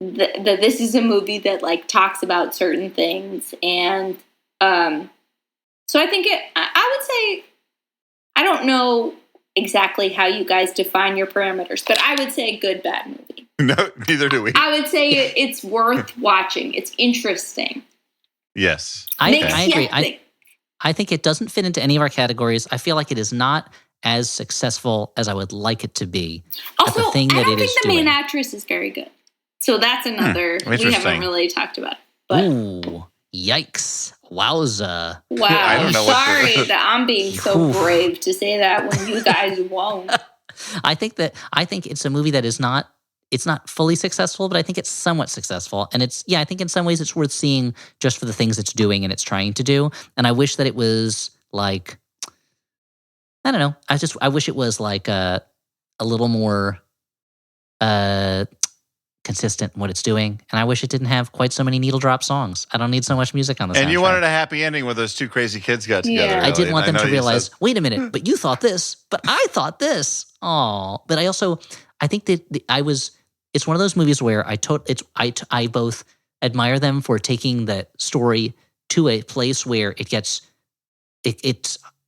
this is a movie that, like, talks about certain things. And so I think I would say, I don't know exactly how you guys define your parameters, but I would say good, bad movie.
No, neither do we.
I would say it's worth watching. It's interesting.
Yes.
I agree. I think it doesn't fit into any of our categories. I feel like it is not as successful as I would like it to be.
Also,
the thing that
I don't
it
think
is
the main actress is very good. So that's another we haven't really talked about. But,
ooh, yikes. Wowza.
Wow.
I don't know
sorry that I'm being so brave to say that when you guys won't.
I think it's a movie that is not, it's not fully successful, but I think it's somewhat successful. And I think in some ways it's worth seeing just for the things it's doing and it's trying to do. And I wish that it was like, I don't know. I wish it was like a little more consistent in what it's doing. And I wish it didn't have quite so many needle drop songs. I don't need so much music on the soundtrack.
And you wanted a happy ending where those two crazy kids got together.
I did want them to realize, wait a minute, but you thought this, but I thought this. Oh, but I think that it's one of those movies where I both admire them for taking the story to a place where it's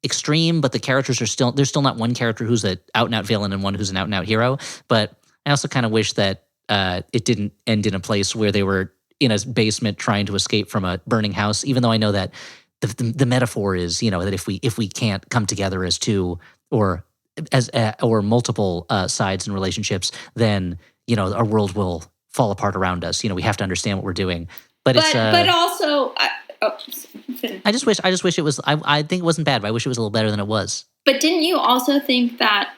extreme, but the characters there's still not one character who's an out-and-out villain and one who's an out-and-out hero. But I also kind of wish that it didn't end in a place where they were in a basement trying to escape from a burning house, even though I know that the metaphor is, that if we can't come together as two or multiple sides in relationships, then, our world will fall apart around us. We have to understand what we're doing. But it's
but also,
I just wish it was. I think it wasn't bad, but I wish it was a little better than it was.
But didn't you also think that,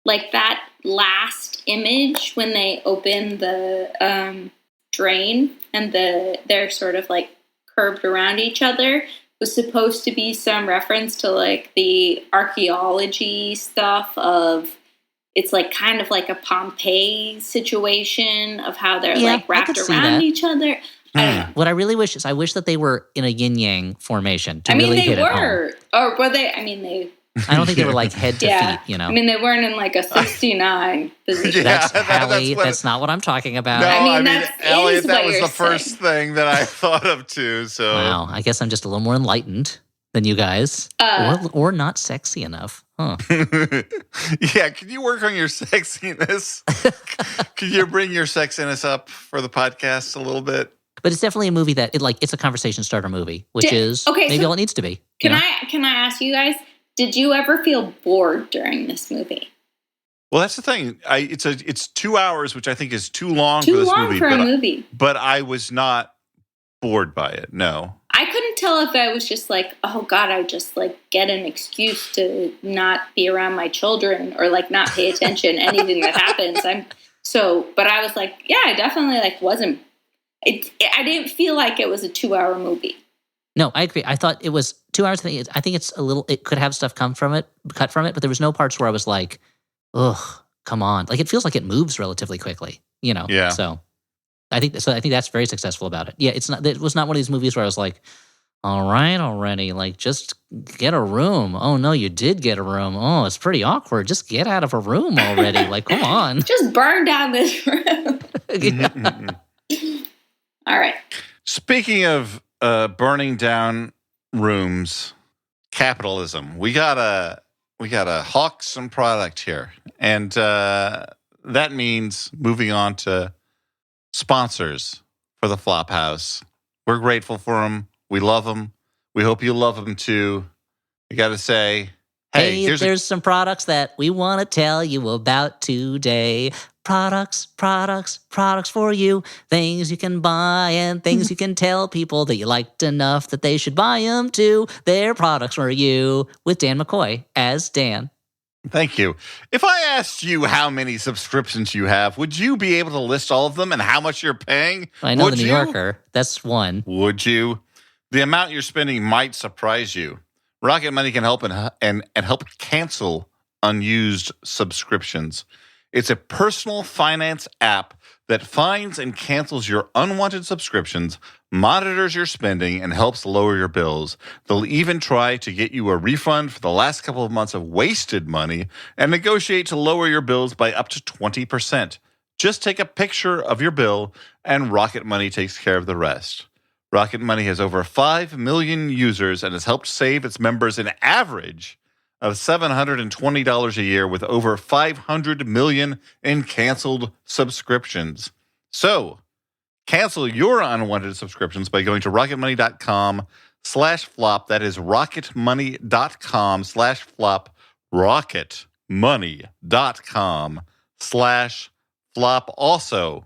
like, that last image when they open the drain and they're sort of like curved around each other was supposed to be some reference to like the archaeology stuff of, it's like kind of like a Pompeii situation of how they're like wrapped around each other. I don't know.
What I really wish is I wish that they were in a yin-yang formation to
I mean,
really
they
hit
were.
it home.
Or were they? I mean, they...
I don't think they were like head to feet,
I mean, they weren't in like a 69 position.
That's Hallie. That's not what I'm talking about.
No,
I mean,
Elliot, that was the
saying.
first thing that I thought of too. So
wow, I guess I'm just a little more enlightened than you guys, or not sexy enough, huh?
Yeah, can you work on your sexiness? Can you bring your sexiness up for the podcast a little bit?
But it's definitely a movie that it's a conversation starter movie, which is maybe all it needs to be.
Can I ask you guys? Did you ever feel bored during this movie?
Well, that's the thing. It's 2 hours, which I think is too long
Too
for this
long
movie.
for a movie.
But I was not bored by it. No.
I couldn't tell if I was just like, oh God, I just like get an excuse to not be around my children or like not pay attention to anything that happens. But I was like, yeah, I definitely like wasn't. I didn't feel like it was a 2 hour movie.
No, I agree. I thought it was 2 hours. I think it's a little. It could have stuff cut from it, but there was no parts where I was like, ugh, come on. Like it feels like it moves relatively quickly.
Yeah.
So I think that's very successful about it. Yeah, it was not one of these movies where I was like, all right, already, like just get a room. Oh no, you did get a room. Oh, it's pretty awkward. Just get out of a room already. Like, come on.
Just burn down this room. All right.
Speaking of burning down rooms, capitalism. We gotta hawk some product here, and that means moving on to sponsors for the Flophouse. We're grateful for them. We love them. We hope you love them too. I gotta say, hey,
there's some products that we want to tell you about today. Products for you. Things you can buy and things you can tell people that you liked enough that they should buy them too. They're products for you with Dan McCoy as Dan.
Thank you. If I asked you how many subscriptions you have, would you be able to list all of them and how much you're paying?
I know the New Yorker. That's one.
Would you? The amount you're spending might surprise you. Rocket Money can help and help cancel unused subscriptions. It's a personal finance app that finds and cancels your unwanted subscriptions, monitors your spending, and helps lower your bills. They'll even try to get you a refund for the last couple of months of wasted money and negotiate to lower your bills by up to 20%. Just take a picture of your bill, and Rocket Money takes care of the rest. Rocket Money has over 5 million users and has helped save its members an average of $720 a year with over 500 million in canceled subscriptions. So, cancel your unwanted subscriptions by going to rocketmoney.com/flop. That is rocketmoney.com/flop. rocketmoney.com/flop. Also,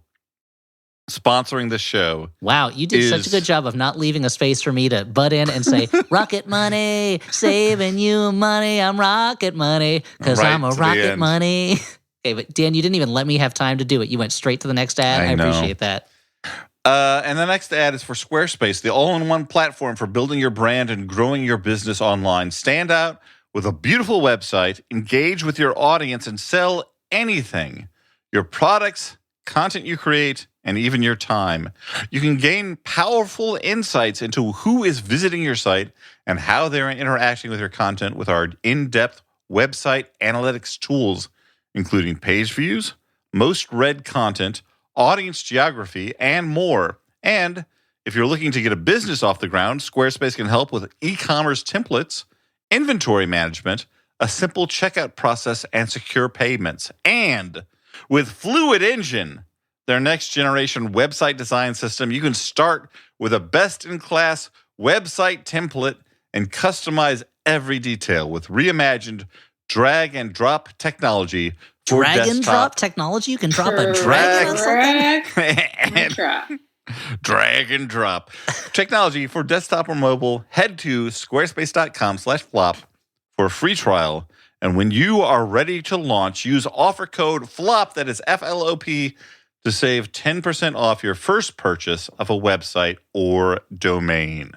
sponsoring the show.
Wow, you did such a good job of not leaving a space for me to butt in and say, Rocket Money, saving you money. I'm Rocket Money because I'm a Rocket Money. Okay, but Dan, you didn't even let me have time to do it. You went straight to the next ad. I appreciate that.
And the next ad is for Squarespace, the all-in-one platform for building your brand and growing your business online. Stand out with a beautiful website, engage with your audience, and sell anything. Your products, content you create, and even your time. You can gain powerful insights into who is visiting your site and how they're interacting with your content with our in-depth website analytics tools, including page views, most read content, audience geography, and more. And if you're looking to get a business off the ground, Squarespace can help with e-commerce templates, inventory management, a simple checkout process, and secure payments. And with Fluid Engine, their next-generation website design system, you can start with a best-in-class website template and customize every detail with reimagined drag and drop technology for
Drag and
desktop.
drop technology? You can drop a dragon on something?
Drag and drop technology for desktop or mobile. Head to squarespace.com/flop for a free trial. And when you are ready to launch, use offer code FLOP, that is FLOP, to save 10% off your first purchase of a website or domain.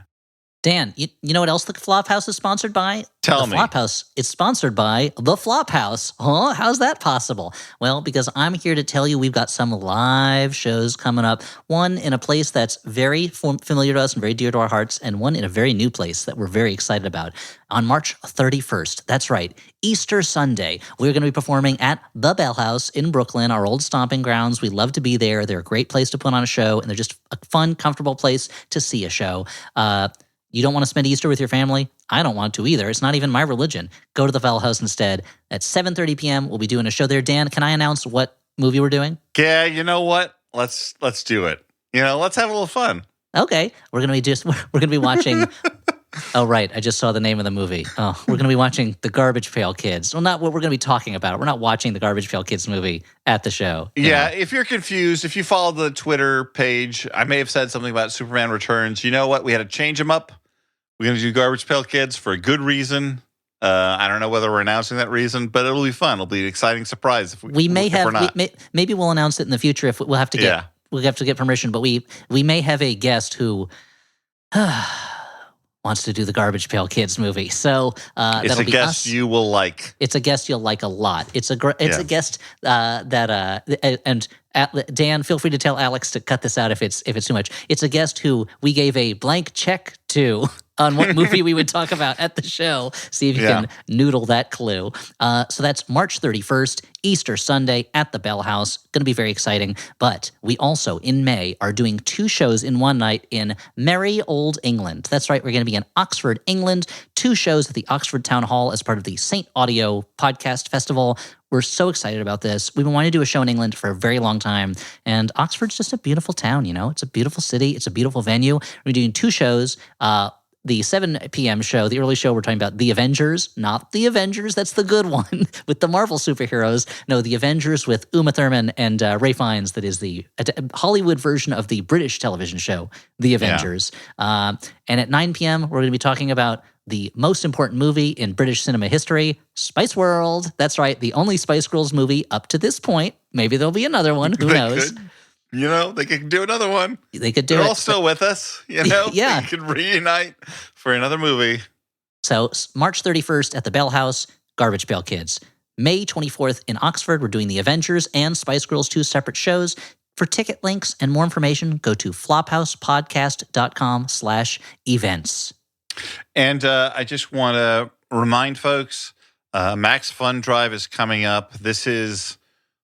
Dan, you know what else the Flophouse is sponsored by?
Tell me.
The Flophouse is sponsored by the Flophouse. Huh? How's that possible? Well, because I'm here to tell you we've got some live shows coming up. One in a place that's very familiar to us and very dear to our hearts, and one in a very new place that we're very excited about. On March 31st, that's right, Easter Sunday, we're going to be performing at the Bell House in Brooklyn, our old stomping grounds. We love to be there. They're a great place to put on a show, and they're just a fun, comfortable place to see a show. You don't want to spend Easter with your family? I don't want to either. It's not even my religion. Go to the Bell House instead. At 7:30 p.m., we'll be doing a show there. Dan, can I announce what movie we're doing?
Yeah, you know what? Let's do it. Let's have a little fun.
Okay, we're gonna be watching. Oh right, I just saw the name of the movie. Oh, we're gonna be watching The Garbage Pail Kids. Well, not what we're gonna be talking about. We're not watching The Garbage Pail Kids movie at the show.
Yeah, if you're confused, if you follow the Twitter page, I may have said something about Superman Returns. You know what? We had to change them up. We're going to do Garbage Pail Kids for a good reason. I don't know whether we're announcing that reason, but it'll be fun. It'll be an exciting surprise. If
maybe we'll announce it in the future if we'll have to get permission. But we may have a guest who wants to do the Garbage Pail Kids movie. So
it's
that'll
a
be
guest
us.
You will like.
It's a guest you'll like a lot. It's a guest Dan, feel free to tell Alex to cut this out if it's too much. It's a guest who we gave a blank check to on what movie we would talk about at the show. See if you can noodle that clue. So that's March 31st, Easter Sunday at the Bell House. Going to be very exciting. But we also, in May, are doing 2 shows in one night in merry old England. That's right. We're going to be in Oxford, England. 2 shows at the Oxford Town Hall as part of the St. Audio Podcast Festival. We're so excited about this. We've been wanting to do a show in England for a very long time. And Oxford's just a beautiful town, It's a beautiful city. It's a beautiful venue. We're doing 2 shows. The 7 p.m. show, the early show, we're talking about The Avengers, not The Avengers, that's the good one, with the Marvel superheroes. No, The Avengers with Uma Thurman and Ralph Fiennes, that is the Hollywood version of the British television show, The Avengers. Yeah. And at 9 p.m., we're going to be talking about the most important movie in British cinema history, Spice World. That's right, the only Spice Girls movie up to this point. Maybe there'll be another one, who knows?
They could do another one.
They could do
They're
it.
all still with us,
Yeah.
They could reunite for another movie.
So March 31st at the Bell House, Garbage Pail Kids. May 24th in Oxford, we're doing The Avengers and Spice Girls, 2 separate shows. For ticket links and more information, go to flophousepodcast.com/events.
And I just want to remind folks, Max Fun Drive is coming up. This is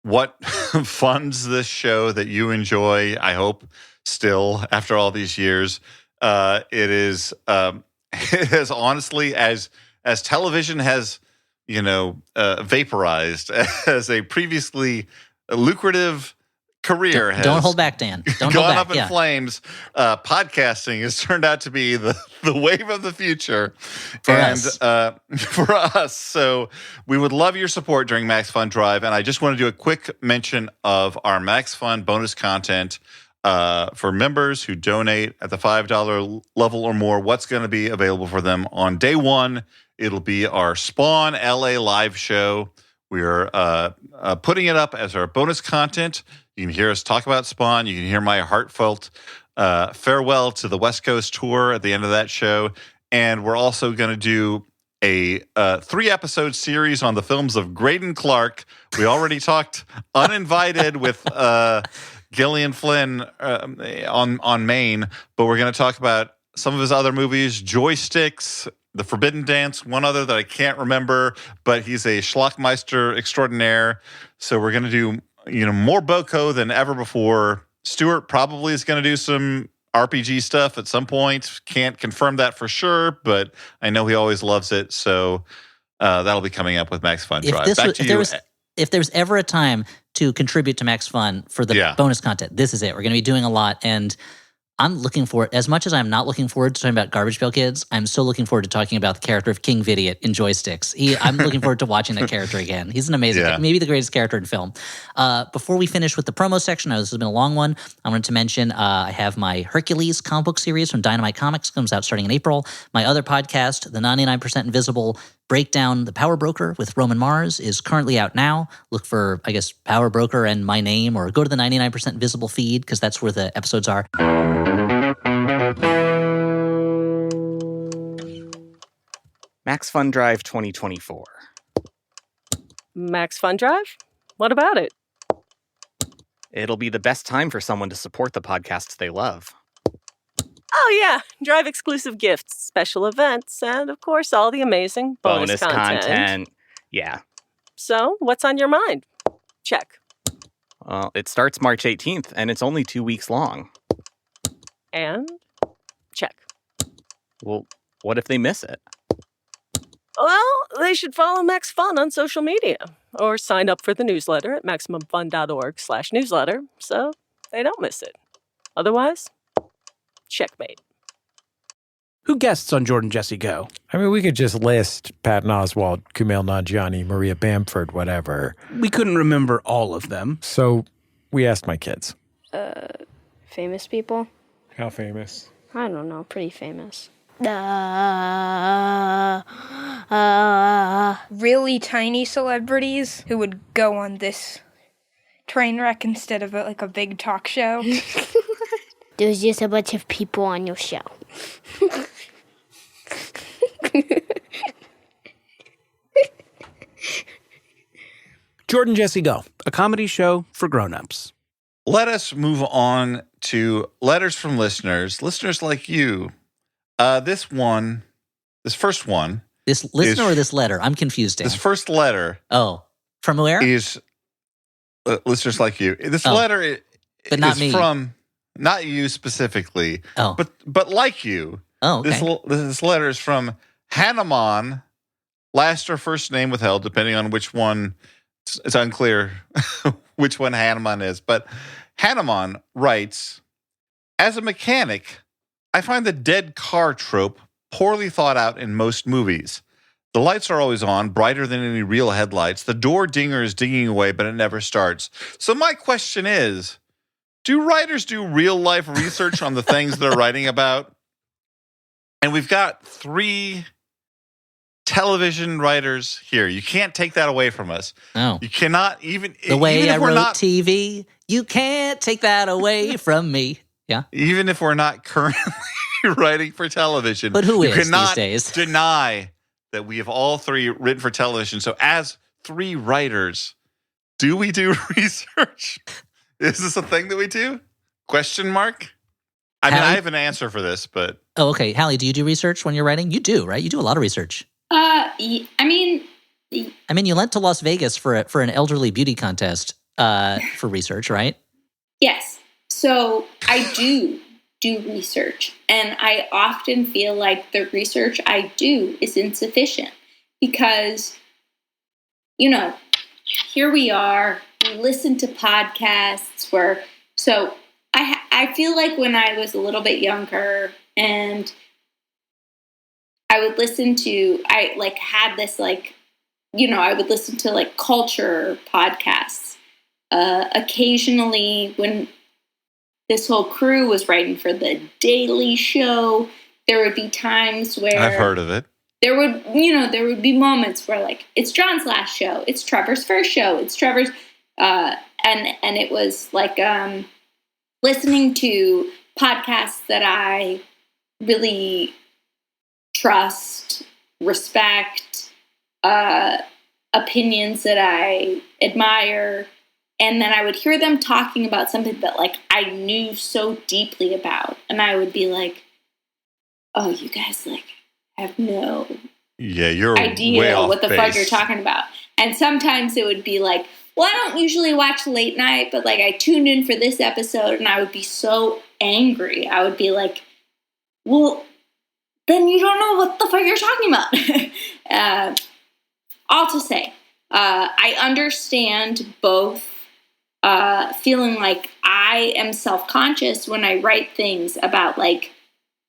what funds this show that you enjoy, I hope, still, after all these years. It is it has honestly, as television has, vaporized, as a previously lucrative career has
don't hold back, Dan. Don't hold
gone
back.
up in flames. Podcasting has turned out to be the wave of the future
for us.
So we would love your support during Max Fun Drive. And I just want to do a quick mention of our Max Fun bonus content for members who donate at the $5 level or more. What's going to be available for them on day 1? It'll be our Spawn LA live show. We are putting it up as our bonus content. You can hear us talk about Spawn. You can hear my heartfelt farewell to the West Coast tour at the end of that show. And we're also going to do a 3-episode series on the films of Graydon Clark. We already talked uninvited with Gillian Flynn on Maine, but we're going to talk about some of his other movies, Joysticks, The Forbidden Dance, one other that I can't remember, but he's a schlockmeister extraordinaire. So we're going to do more Boko than ever before. Stuart probably is going to do some RPG stuff at some point. Can't confirm that for sure, but I know he always loves it. So that'll be coming up with Max Fun Drive.
If there's ever a time to contribute to Max Fun for the bonus content, this is it. We're going to be doing a lot. And I'm looking forward, as much as I'm not looking forward to talking about Garbage Pail Kids, I'm so looking forward to talking about the character of King Vidiot in Joysticks. I'm looking forward to watching that character again. He's an amazing, maybe the greatest character in film. Before we finish with the promo section, this has been a long one. I wanted to mention I have my Hercules comic book series from Dynamite Comics, comes out starting in April. My other podcast, the 99% Invisible Breakdown, The Power Broker with Roman Mars, is currently out now. Look for, I guess, Power Broker and my name, or go to the 99% Invisible feed because that's where the episodes are.
Max Fun Drive 2024.
Max Fun Drive? What about it?
It'll be the best time for someone to support the podcasts they love.
Oh, yeah. Drive exclusive gifts, special events, and, of course, all the amazing bonus content.
Yeah.
So, what's on your mind? Check.
Well, it starts March 18th, and it's only 2 weeks long.
And? Check.
Well, what if they miss it?
Well, they should follow Max Fun on social media or sign up for the newsletter at MaximumFun.org/newsletter so they don't miss it. Otherwise, checkmate.
Who guests on Jordan Jesse Go?
I mean, we could just list Patton Oswalt, Kumail Nanjiani, Maria Bamford, whatever.
We couldn't remember all of them.
So we asked my kids.
Famous people?
How famous?
I don't know, pretty famous.
Really tiny celebrities who would go on this train wreck instead of a big talk show.
There's just a bunch of people on your show.
Jordan Jesse Go, a comedy show for grown-ups.
Let us move on to letters from listeners like you. This first one.
This listener or this letter? I'm confused, Dan.
This first letter.
Oh, from where?
Is listeners like you. This letter
but not
is
me.
From, not you specifically, but like you.
Oh, okay.
This letter is from Hanuman, last or first name withheld, depending on which one. It's unclear which one Hanuman is. But Hanuman writes, as a mechanic, I find the dead car trope poorly thought out in most movies. The lights are always on, brighter than any real headlights. The door dinger is dinging away, but it never starts. So my question is, do writers do real-life research on the things they're writing about? And we've got 3 television writers here. You can't take that away from us.
No.
You cannot even...
The way
even if
I
we're
wrote
not,
TV, you can't take that away from me. Yeah.
Even if we're not currently writing for television.
But who
you
is
cannot
these days?
deny that we have all 3 written for television. So as 3 writers, do we do research? Is this a thing that we do? Question mark? I mean, I have an answer for this, but...
Oh, okay. Hallie, do you do research when you're writing? You do, right? You do a lot of research.
I mean,
you went to Las Vegas for an elderly beauty contest for research, right?
yes. So I do research, and I often feel like the research I do is insufficient because, here we are, we listen to podcasts I feel like when I was a little bit younger and I would listen to, I would listen to culture podcasts. Occasionally when this whole crew was writing for The Daily Show, there would be times where
I've heard of it.
There would be moments where it's John's last show, it's Trevor's first show, it's Trevor's, and it was listening to podcasts that I really trust, respect, opinions that I admire. And then I would hear them talking about something that I knew so deeply about. And I would be like, oh, you guys have no idea
way off
what the
base.
fuck you're talking about. And sometimes it would be well, I don't usually watch late night, but I tuned in for this episode and I would be so angry. I would be like, well, then you don't know what the fuck you're talking about. All to say, I understand both feeling like I am self-conscious when I write things about like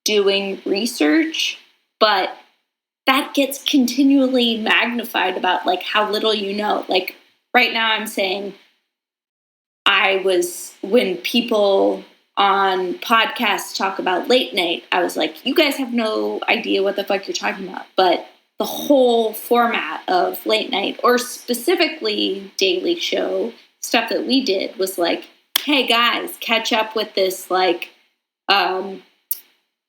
doing research, but that gets continually magnified about like how little you know. Like right now I'm saying when people on podcasts talk about late night, I was like, you guys have no idea what the fuck you're talking about. But the whole format of late night, or specifically Daily Show, stuff that we did was like, hey guys, catch up with this like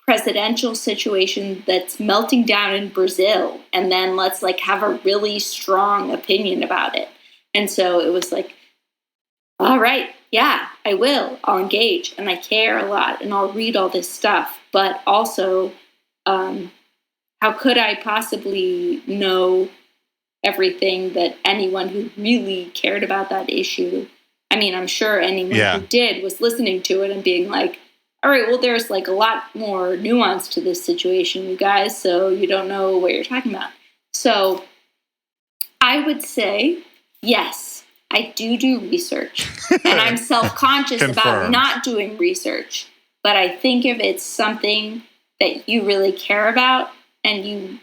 presidential situation that's melting down in Brazil, and then let's like have a really strong opinion about it. And so it was like, all right, yeah, I will. I'll engage, and I care a lot, and I'll read all this stuff. But also, how could I possibly know everything that anyone who really cared about that issue? I mean, I'm sure anyone who did was listening to it and being like, all right, well, there's like a lot more nuance to this situation, you guys, so you don't know what you're talking about. So I would say, yes, I do research, and I'm self-conscious about not doing research. But I think if it's something that you really care about, and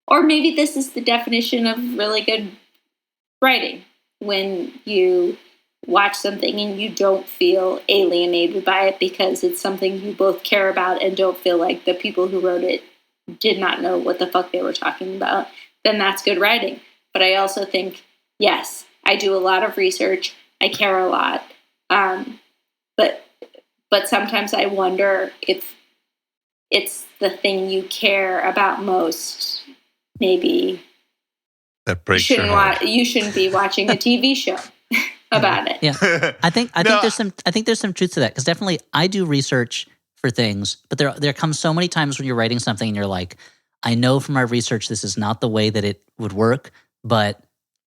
or maybe this is the definition of really good writing, when you watch something and you don't feel alienated by it because it's something you both care about and don't feel like the people who wrote it did not know what the fuck they were talking about, then that's good writing. But I also think, yes, I do a lot of research. I care a lot. But sometimes I wonder if it's the thing you care about most. Maybe
that breaks your heart.
You shouldn't be watching a TV show about it.
Yeah, I think there's some truth to that, because definitely I do research for things, but there comes so many times when you're writing something and you're like, I know from my research this is not the way that it would work, but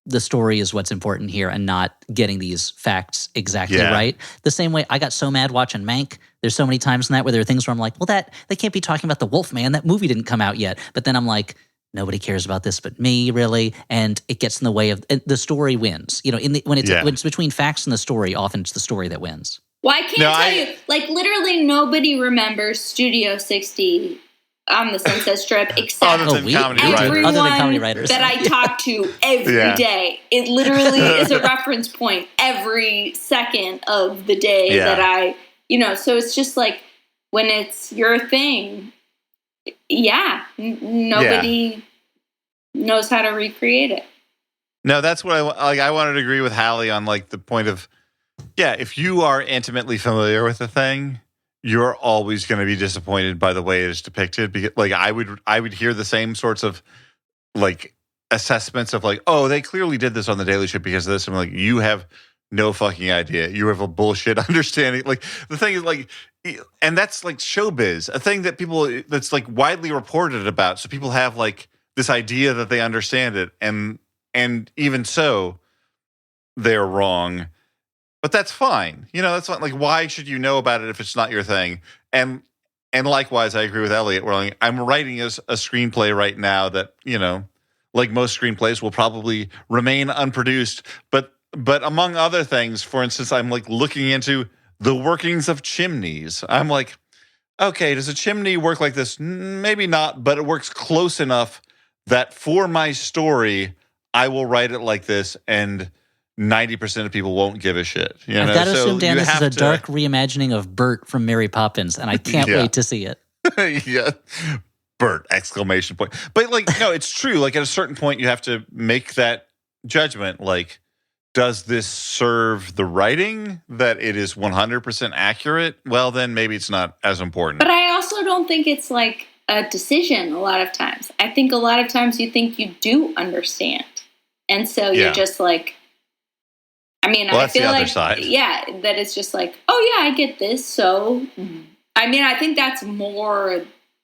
the story is what's important here, and not getting these facts exactly right. The same way I got so mad watching Mank. There's so many times in that where there are things where I'm like, well, they can't be talking about the Wolf Man. That movie didn't come out yet. But then I'm like, nobody cares about this but me, really, and it gets in the way of the story wins. You know, when it's between facts and the story, often it's the story that wins.
Well, I can't tell you, like literally nobody remembers Studio 60 on the Sunset Strip except
comedy
everyone
comedy writers
that I talk to every day. It literally is a reference point every second of the day that I, so it's just like when it's your thing, nobody knows how to recreate it.
No, that's what I wanted to agree with Hallie on, like the point of, if you are intimately familiar with the thing, you're always going to be disappointed by the way it is depicted. Because, like, I would hear the same sorts of like assessments of like, oh, they clearly did this on the Daily Show because of this. I'm like, you have no fucking idea. You have a bullshit understanding. Like, the thing is, like, and that's like showbiz, a thing that that's like widely reported about. So people have like this idea that they understand it, and even so, they're wrong. But that's fine. That's not like, why should you know about it if it's not your thing? And likewise, I agree with Elliot. Where like, I'm writing a screenplay right now that, like most screenplays, will probably remain unproduced. But among other things, for instance, I'm like looking into the workings of chimneys. I'm like, okay, does a chimney work like this? Maybe not, but it works close enough that for my story, I will write it like this, and 90% of people won't give a shit.
I've got to assume, Dan, this is a dark reimagining of Bert from Mary Poppins, and I can't wait to see it.
Yeah. Bert, exclamation point. But like, no, it's true. Like, at a certain point, you have to make that judgment. Like, does this serve the writing that it is 100% accurate? Well, then maybe it's not as important.
But I also don't think it's like a decision a lot of times. I think a lot of times you think you do understand. And so you're just like, I feel like, that it's just like, oh yeah, I get this. So, I think that's more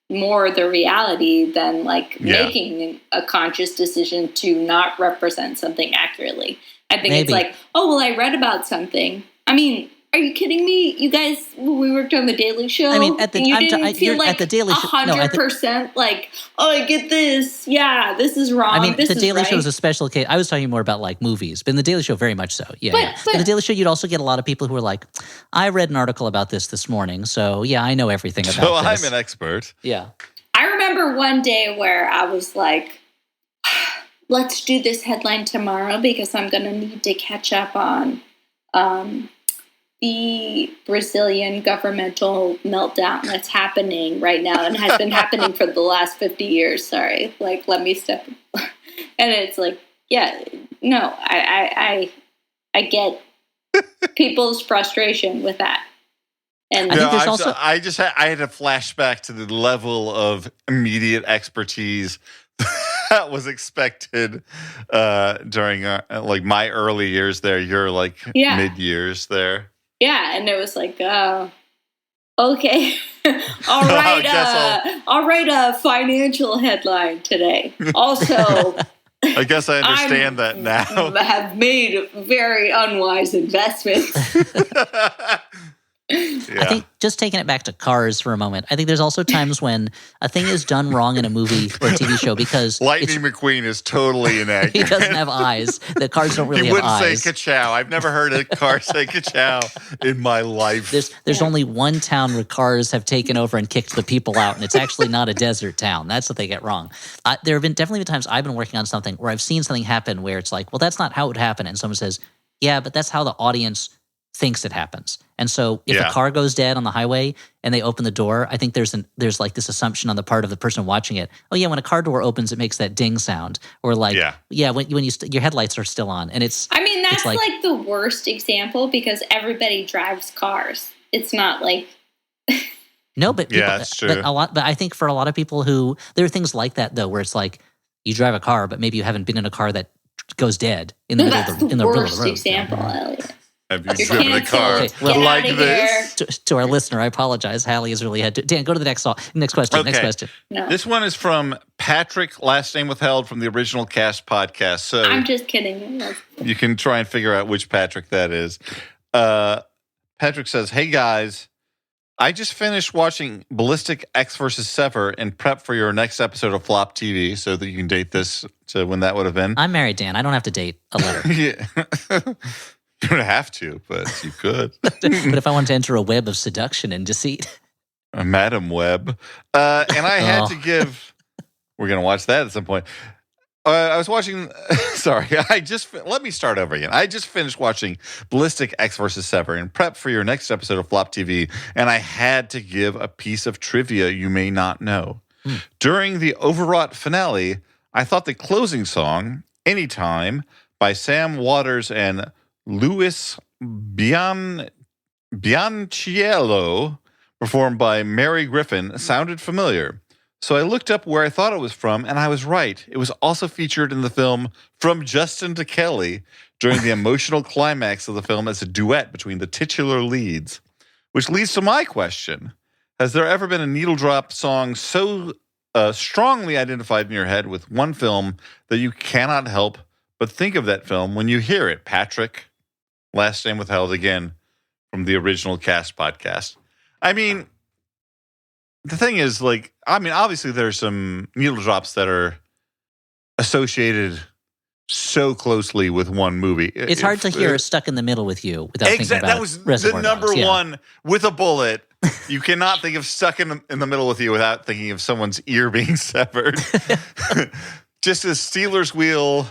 the reality than like making a conscious decision to not represent something accurately. I think it's like, oh, well, I read about something. I Are you kidding me? You guys, when we worked on the Daily Show,
I mean, at the
you didn't feel like
at the Daily Show,
100% like, oh, I get this. Yeah, this is wrong.
I mean,
this
the Daily
right.
Show is a special case. I was talking more about like movies, but in the Daily Show, very much so. Yeah,
But
the Daily Show, you'd also get a lot of people who are like, I read an article about this morning, so yeah, I know everything about this.
So I'm an expert.
Yeah.
I remember one day where I was like, let's do this headline tomorrow because I'm going to need to catch up on the Brazilian governmental meltdown that's happening right now and has been happening for the last 50 years. Sorry. Like, let me step. And it's like, yeah, no, I get people's frustration with that. And
I think there's also
I had a flashback to the level of immediate expertise that was expected during like my early years there. You're like mid years there.
Yeah, and it was like, oh, okay, all right, I'll write a financial headline today. Also,
I guess I understand that now.
Have made very unwise investments.
Yeah.
I think just taking it back to Cars for a moment, I think there's also times when a thing is done wrong in a movie or a TV show because
Lightning McQueen is totally inaccurate.
he doesn't have eyes. The cars don't really have eyes.
He wouldn't say ka-chow. I've never heard a car say ka-chow in my life.
There's only one town where cars have taken over and kicked the people out, and it's actually not a desert town. That's what they get wrong. There have definitely been times I've been working on something where I've seen something happen where it's like, well, that's not how it would happen. And someone says, yeah, but that's how the audience thinks it happens. And so if a car goes dead on the highway and they open the door, I think there's like this assumption on the part of the person watching it. Oh yeah, when a car door opens, it makes that ding sound. Or like, when your headlights are still on, and it's. I
mean, that's like the worst example because everybody drives cars. It's not like.
No, but people,
that's true.
But I think for a lot of people who there are things like that though, where it's like you drive a car, but maybe you haven't been in a car that goes dead in the middle of the road.
Worst example, Elliot.
Have you driven a car
like
this?
To our listener, I apologize. Hallie has really had to. Dan, go to the next question.
Okay.
Next question.
No.
This one is from Patrick, last name withheld, from the original Cast podcast. So
I'm just kidding.
You can try and figure out which Patrick that is. Patrick says, "Hey guys, I just finished watching Ballistic X vs. Sever and prep for your next episode of Flop TV, so that you can date this to when that would have been."
I'm married, Dan. I don't have to date a letter.
Yeah. You don't have to, but you could.
But if I wanted to enter a web of seduction and deceit.
Madam Web. And I had to give... We're going to watch that at some point. I was watching... Sorry. Let me start over again. I just finished watching Ballistic X vs. Sever and prep for your next episode of Flop TV, and I had to give a piece of trivia you may not know. During the overwrought finale, I thought the closing song, Anytime, by Sam Waters and Luis Bianciello, performed by Mary Griffin, sounded familiar. So I looked up where I thought it was from, and I was right. It was also featured in the film From Justin to Kelly during the emotional climax of the film as a duet between the titular leads. Which leads to my question. Has there ever been a needle drop song so strongly identified in your head with one film that you cannot help but think of that film when you hear it? Patrick, last name withheld, again, from the original Cast podcast. I mean, the thing is, like, obviously there's some needle drops that are associated so closely with one movie.
It's hard to hear Stuck in the Middle with You without thinking about
that was
Reservoir
the number
Dogs,
one with a bullet. You cannot think of Stuck in the Middle with You without thinking of someone's ear being severed. Just as Steelers Wheel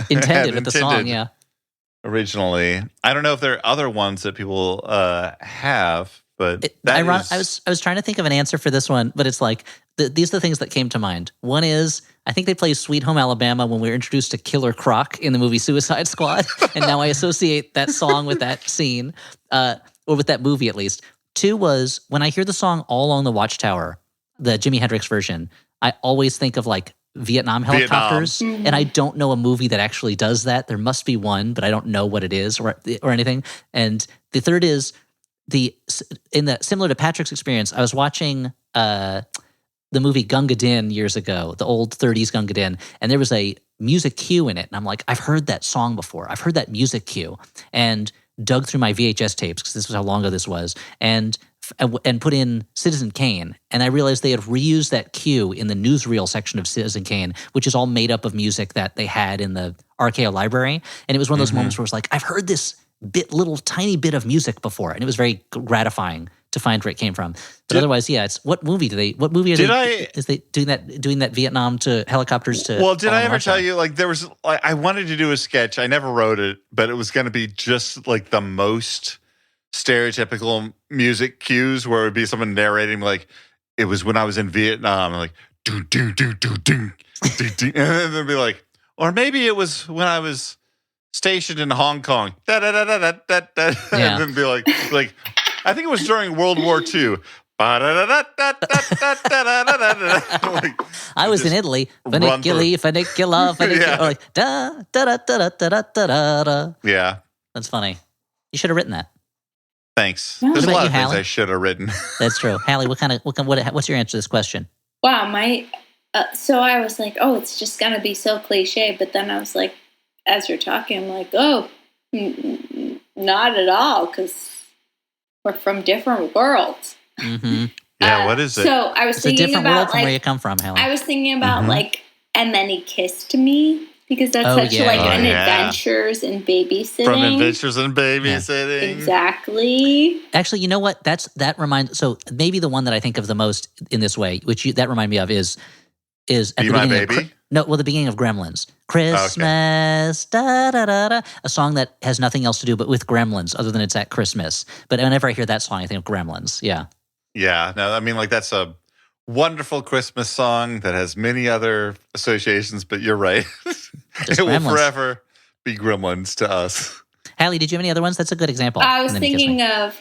intended with the song, yeah.
Originally, I don't know if there are other ones that people have, but
I was trying to think of an answer for this one, but it's like these are the things that came to mind. One is I think they play Sweet Home Alabama when we were introduced to Killer Croc in the movie Suicide Squad, and now I associate that song with that scene, or with that movie at least. Two was when I hear the song All Along the Watchtower, the Jimi Hendrix version, I always think of like Vietnam helicopters, and I don't know a movie that actually does that. There must be one, but I don't know what it is or anything. And the third is similar to Patrick's experience. I was watching the movie Gunga Din years ago, the old 30s Gunga Din, and there was a music cue in it, and I'm like, I've heard that song before. I've heard that music cue, and dug through my VHS tapes, because this was how long ago this was, and put in Citizen Kane. And I realized they had reused that cue in the newsreel section of Citizen Kane, which is all made up of music that they had in the RKO library. And it was one of those moments where it was like, I've heard this little tiny bit of music before. And it was very gratifying to find where it came from. But otherwise, yeah, it's what movie is they doing that Vietnam to helicopters to?
Well, did I ever tell you, like, there was, like, I wanted to do a sketch. I never wrote it, but it was going to be just like the most stereotypical music cues, where it would be someone narrating, like, it was when I was in Vietnam, like, do do do do do, and then they'd be like, or maybe it was when I was stationed in Hong Kong, da da da da da da da, and then be like, I think it was during World War II. I
was in Italy. Funicula.
Yeah.
Or like, da da da da da da da da.
Yeah,
that's funny. You should have written that.
Thanks.
Yeah.
There's a lot of things
Hallie?
I should have written.
That's true. Hallie, what's your answer to this question?
Wow, so I was like, oh, it's just gonna be so cliche. But then I was like, as you're talking, I'm like, oh, not at all, because we're from different worlds.
Mm-hmm.
Yeah, what is it?
So I was
It's
thinking
a different
about
world from where you come from, Hallie.
I was thinking about and then he kissed me, because that's such an adventures in babysitting.
From Adventures in Babysitting.
Exactly.
Actually, you know what? That reminds. So maybe the one that I think of the most in this way, that remind me of is at
Be
the
My
beginning
Baby?
the beginning of Gremlins. Christmas, da da da da. A song that has nothing else to do but with Gremlins, other than it's at Christmas. But whenever I hear that song, I think of Gremlins. Yeah.
Yeah. No, I mean, like, that's a wonderful Christmas song that has many other associations, but you're right. It will
Gremlins.
forever be Gremlins to us.
Hallie, did you have any other ones? That's a good example.
I was
And then you kiss
thinking
me.
of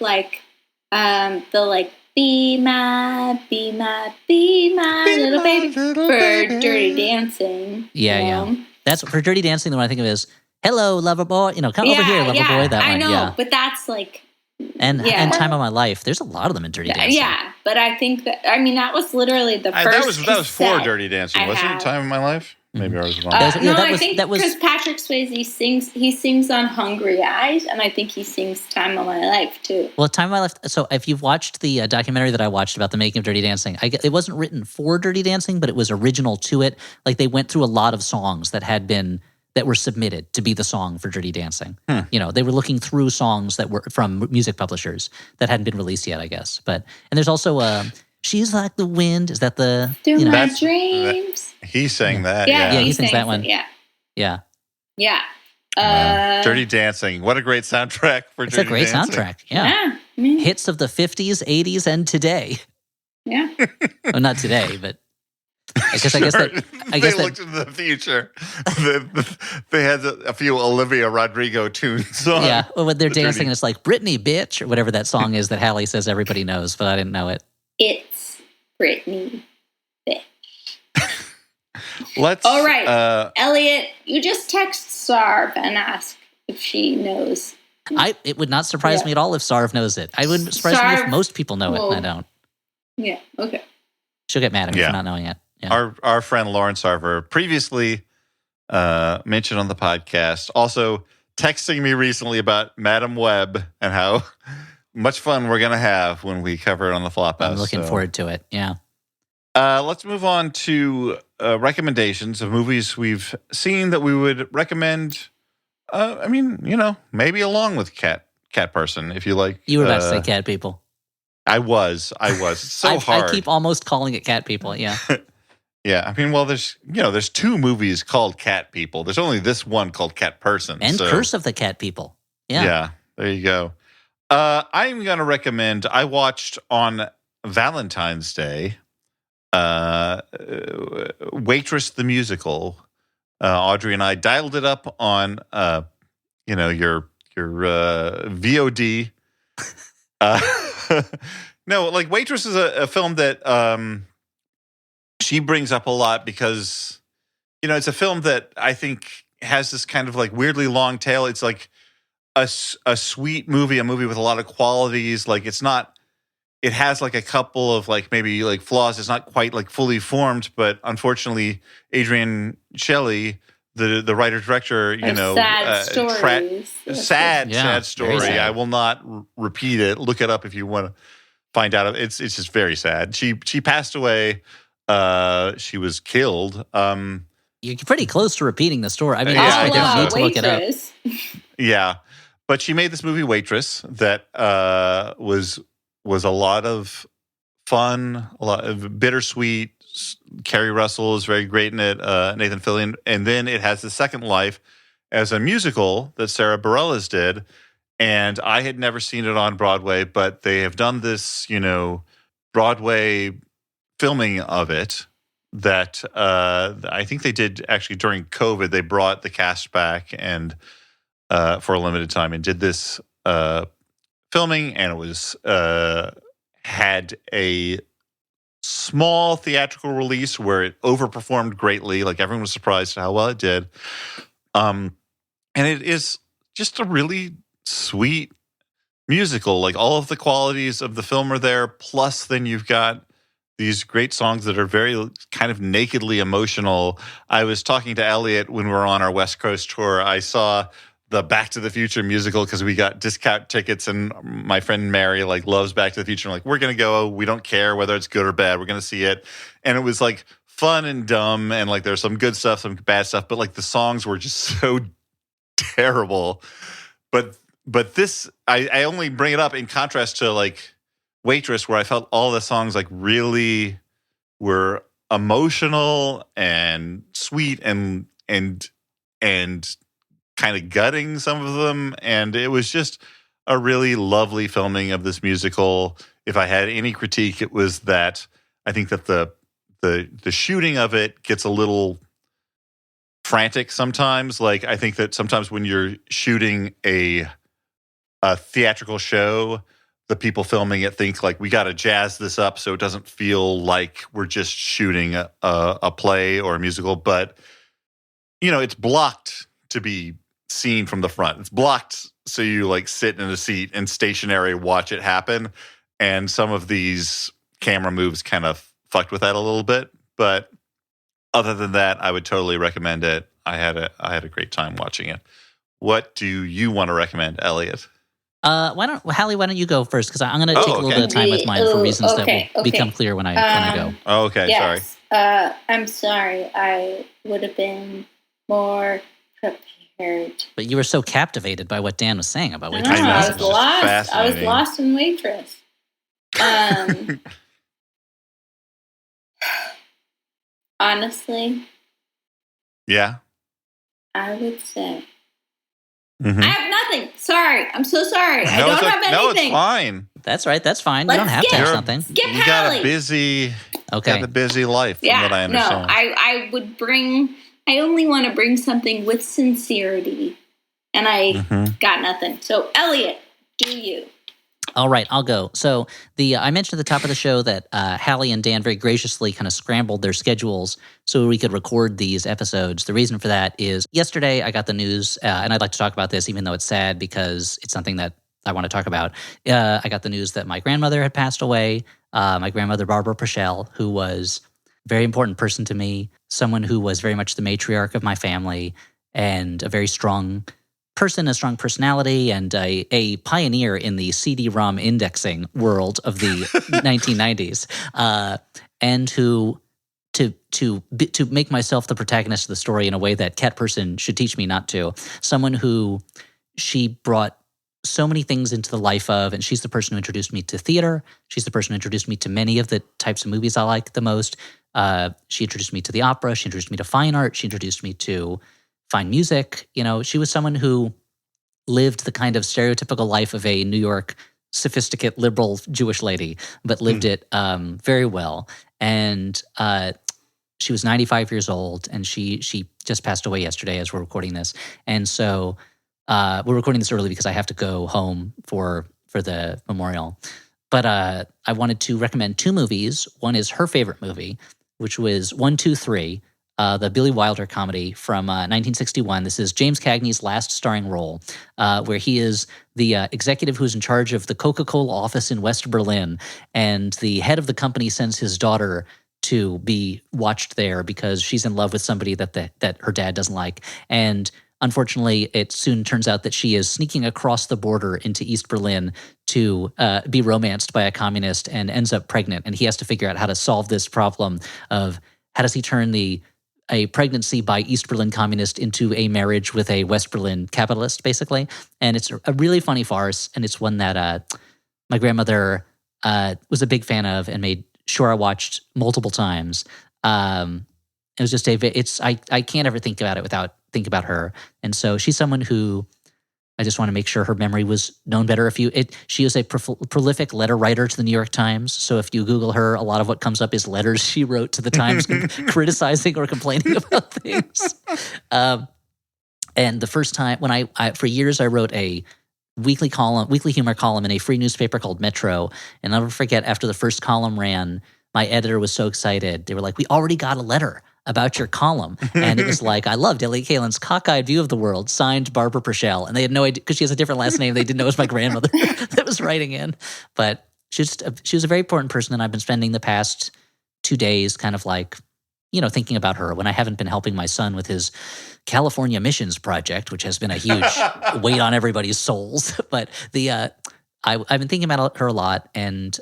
be my little baby for Dirty Dancing.
Yeah. That's for Dirty Dancing. The one I think of is "Hello, lover boy." Come over here, lover boy. That
I
one.
know,
Yeah.
but that's like.
And Time of My Life. There's a lot of them in Dirty Dancing.
Yeah, but I think that was literally the first.
That was for
cassette
Dirty Dancing,
I
wasn't
have.
it? Time of My Life. Maybe I was wrong.
No, I think because Patrick Swayze sings on Hungry Eyes, and I think he sings Time of My Life too.
Well, Time of My Life. So if you've watched the documentary that I watched about the making of Dirty Dancing, it wasn't written for Dirty Dancing, but it was original to it. Like, they went through a lot of songs that were submitted to be the song for Dirty Dancing. They were looking through songs that were from music publishers that hadn't been released yet, I guess. And there's also She's Like the Wind. Is that the
Through my dreams?
He sang that.
Yeah, he sings that one.
Yeah.
Dirty Dancing. What a great soundtrack for
It's
Dirty
a great
Dancing.
soundtrack. Yeah. Hits of the 50s, 80s, and today.
Yeah.
Well, not today, but I guess
They looked into the future. They had a few Olivia Rodrigo tunes on.
Yeah, when they're dancing, and it's like Britney, bitch, or whatever that song is that Hallie says everybody knows, but I didn't know it.
It's Britney, bitch.
All
right, Elliot, you just text Sarv and ask if she knows.
It would not surprise me at all if Sarv knows it. I wouldn't surprise me if most people know it, and I don't.
Yeah. Okay.
She'll get mad at me for not knowing it.
Yeah. Our friend Lauren Sarver previously mentioned on the podcast, also texting me recently about Madam Web and how much fun we're going to have when we cover it on the Flophouse.
I'm looking forward to it. Yeah.
Let's move on to recommendations of movies we've seen that we would recommend. Maybe along with Cat Person, if you like.
You were about to say Cat People.
I was. It's so hard.
I keep almost calling it Cat People. Yeah.
Yeah. There's two movies called Cat People. There's only this one called Cat Person.
And Curse of the Cat People. Yeah.
Yeah. There you go. I'm going to recommend, I watched on Valentine's Day, Waitress the Musical. Audrey and I dialed it up on, your VOD. No, like Waitress is a film that she brings up a lot because, it's a film that I think has this kind of like weirdly long tail. It's like a sweet movie, a movie with a lot of qualities. Like it has like a couple of like maybe like flaws. It's not quite like fully formed, but unfortunately, Adrienne Shelley the writer director,
sad stories.
Sad story.
Sad.
I will not repeat it. Look it up if you want to find out. It's just very sad. She passed away. She was killed.
You're pretty close to repeating the story. I mean,
Yeah,
I don't need to look
Waitress.
it up.
Yeah, but she made this movie Waitress that was a lot of fun, a lot of bittersweet. Kerry Russell is very great in it. Nathan Fillion, and then it has the second life as a musical that Sarah Bareilles did. And I had never seen it on Broadway, but they have done this, Broadway filming of it. That I think they did actually during COVID. They brought the cast back and for a limited time and did this filming, and it was had a small theatrical release where it overperformed greatly. Like everyone was surprised at how well it did. And it is just a really sweet musical. Like all of the qualities of the film are there. Plus, then you've got these great songs that are very kind of nakedly emotional. I was talking to Elliot when we were on our West Coast tour. I saw the Back to the Future musical because we got discount tickets, and my friend Mary loves Back to the Future. I'm like, we're going to go. We don't care whether it's good or bad. We're going to see it. And it was fun and dumb, and there's some good stuff, some bad stuff, but the songs were just so terrible. But this, I only bring it up in contrast to Waitress, where I felt all the songs really were emotional and sweet and kind of gutting, some of them, and it was just a really lovely filming of this musical. If I had any critique, it was that I think that the shooting of it gets a little frantic sometimes. I think that sometimes when you're shooting a theatrical show, the people filming it think we got to jazz this up so it doesn't feel like we're just shooting a play or a musical. But it's blocked to be seen from the front. It's blocked so you sit in a seat and stationary watch it happen. And some of these camera moves kind of fucked with that a little bit. But other than that, I would totally recommend it. I had a great time watching it. What do you want to recommend, Elliot?
Hallie, why don't you go first? Because I'm going to take a little bit of time with mine for reasons that will become clear when I go.
Oh, okay,
yes. Sorry. I'm sorry. I would have been more prepared.
But you were so captivated by what Dan was saying about Waitress.
I was lost. I was lost in Waitress. Honestly.
Yeah.
I would say.
Mm-hmm.
I have nothing. Sorry. I'm so sorry. I don't have anything.
No, it's fine.
That's right. That's fine. You don't have to have something.
Skip
you got a busy life, from what I understand.
No, I would bring... I only want to bring something with sincerity, and I got nothing. So, Elliot, do you?
All right, I'll go. So I mentioned at the top of the show that Hallie and Dan very graciously kind of scrambled their schedules so we could record these episodes. The reason for that is yesterday I got the news, and I'd like to talk about this even though it's sad because it's something that I want to talk about. I got the news that my grandmother had passed away, my grandmother Barbara Prochelle, who was a very important person to me, someone who was very much the matriarch of my family and a very strong person, a strong personality, and a pioneer in the CD-ROM indexing world of the 1990s, and who to make myself the protagonist of the story in a way that Cat Person should teach me not to. Someone who she brought so many things into the life of, and she's the person who introduced me to theater. She's the person who introduced me to many of the types of movies I like the most. She introduced me to the opera. She introduced me to fine art. She introduced me to fine music. She was someone who lived the kind of stereotypical life of a New York sophisticate liberal Jewish lady, but lived it very well. And she was 95 years old, and she just passed away yesterday as we're recording this. And so we're recording this early because I have to go home for the memorial. But I wanted to recommend two movies. One is her favorite movie, which was 1, 2, 3, the Billy Wilder comedy from 1961. This is James Cagney's last starring role, where he is the executive who's in charge of the Coca-Cola office in West Berlin, and the head of the company sends his daughter to be watched there because she's in love with somebody that her dad doesn't like. And unfortunately, it soon turns out that she is sneaking across the border into East Berlin to be romanced by a communist and ends up pregnant. And he has to figure out how to solve this problem of how does he turn a pregnancy by East Berlin communist into a marriage with a West Berlin capitalist, basically. And it's a really funny farce, and it's one that my grandmother was a big fan of and made sure I watched multiple times. It was just I can't ever think about it without think about her. And so she's someone who I just want to make sure her memory was known better. She is a prolific letter writer to the New York Times. So if you Google her, a lot of what comes up is letters she wrote to the Times criticizing or complaining about things. And the first time when I for years I wrote a weekly humor column in a free newspaper called Metro. And I'll never forget, after the first column ran, my editor was so excited. They were like, "We already got a letter about your column." And it was like, "I loved Hallie Haglund's cockeyed view of the world, signed Barbara Purcell." And they had no idea, because she has a different last name. They didn't know it was my grandmother that was writing in. But she was a very important person, and I've been spending the past 2 days kind of like, thinking about her when I haven't been helping my son with his California missions project, which has been a huge weight on everybody's souls. But I've been thinking about her a lot, and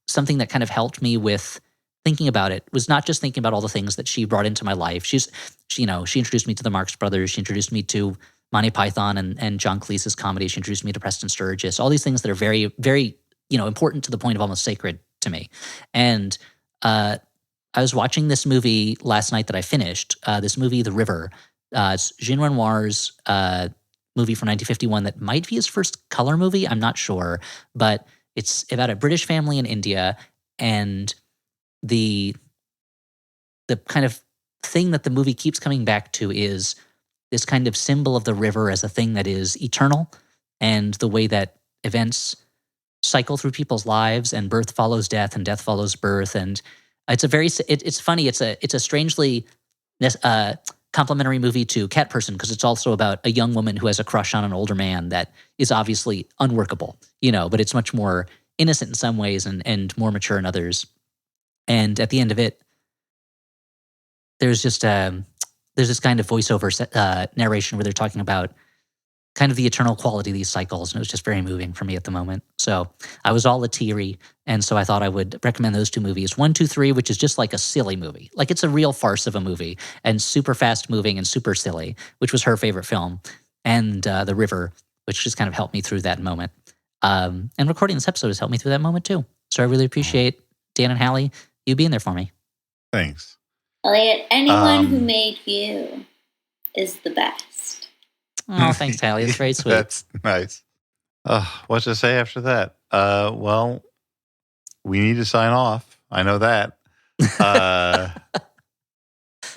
something that kind of helped me with thinking about it was not just thinking about all the things that she brought into my life. She introduced me to the Marx Brothers. She introduced me to Monty Python and John Cleese's comedy. She introduced me to Preston Sturges. All these things that are very, very, important to the point of almost sacred to me. And I was watching this movie last night that I finished. This movie, The River. It's Jean Renoir's movie from 1951 that might be his first color movie. I'm not sure, but it's about a British family in India, and the kind of thing that the movie keeps coming back to is this kind of symbol of the river as a thing that is eternal, and the way that events cycle through people's lives, and birth follows death and death follows birth. And it's funny. It's a strangely complimentary movie to Cat Person, because it's also about a young woman who has a crush on an older man that is obviously unworkable, but it's much more innocent in some ways and more mature in others. And at the end of it, there's just there's this kind of voiceover narration where they're talking about kind of the eternal quality of these cycles, and it was just very moving for me at the moment. So I was all a teary, and so I thought I would recommend those two movies. 1, 2, 3, which is just like a silly movie. Like, it's a real farce of a movie, and super fast moving and super silly, which was her favorite film. And The River, which just kind of helped me through that moment. And recording this episode has helped me through that moment too. So I really appreciate Dan and Hallie, you being there for me.
Thanks.
Elliot, anyone who made you is the best.
Oh, thanks, Hallie. It's very sweet.
That's nice. What to say after that? Well, we need to sign off. I know that.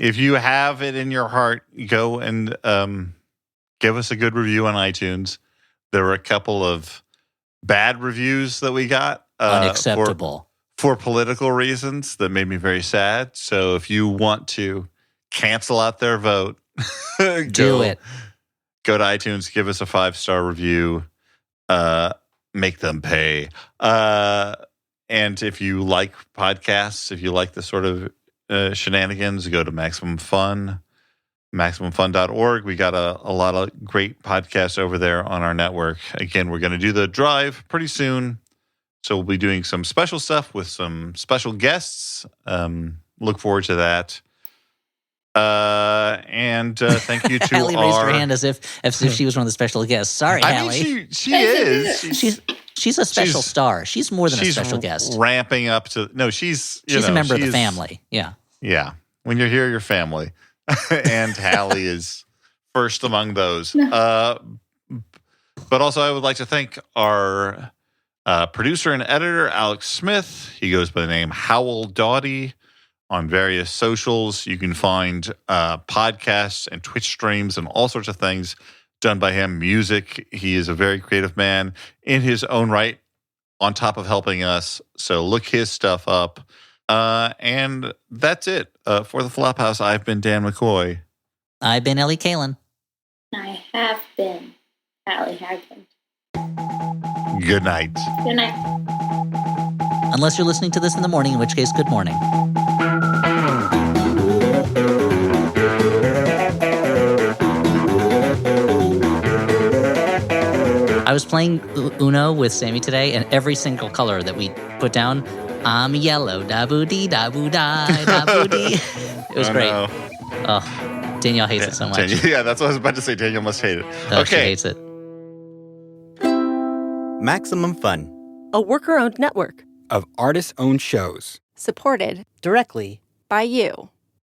If you have it in your heart, go and give us a good review on iTunes. There were a couple of bad reviews that we got.
Unacceptable.
For political reasons that made me very sad. So if you want to cancel out their vote,
do it.
Go to iTunes, give us a 5-star review, make them pay. And if you like podcasts, if you like the sort of shenanigans, go to Maximum Fun, MaximumFun.org. We got a lot of great podcasts over there on our network. Again, we're going to do the drive pretty soon. So we'll be doing some special stuff with some special guests. Look forward to that. And thank you to
Hallie raised her hand as if she was one of the special guests. Sorry, Hallie.
Mean, she is.
She's a special star. She's more than a special guest.
Ramping up to she's
a member of the family. Yeah.
Yeah. When you're here, you're family. And Hallie is first among those. But also, I would like to thank our producer and editor, Alex Smith. He goes by the name Howell Doughty on various socials. You can find podcasts and Twitch streams and all sorts of things done by him. Music. He is a very creative man in his own right, on top of helping us. So look his stuff up. And that's it. For the Flophouse, I've been Dan McCoy.
I've been Ellie Kalin.
I have been Hallie Haglund.
Good night.
Good night.
Unless you're listening to this in the morning, in which case, good morning. I was playing Uno with Sammy today, and every single color that we put down, I'm yellow, da-boo-dee, da-boo-die, da-boo-dee. It was great.
No.
Oh, Danielle hates it so much.
Yeah, that's what I was about to say. Danielle must hate it.
Oh, she hates it.
Maximum Fun.
A worker-owned network
of artist-owned shows.
Supported
Directly
by you.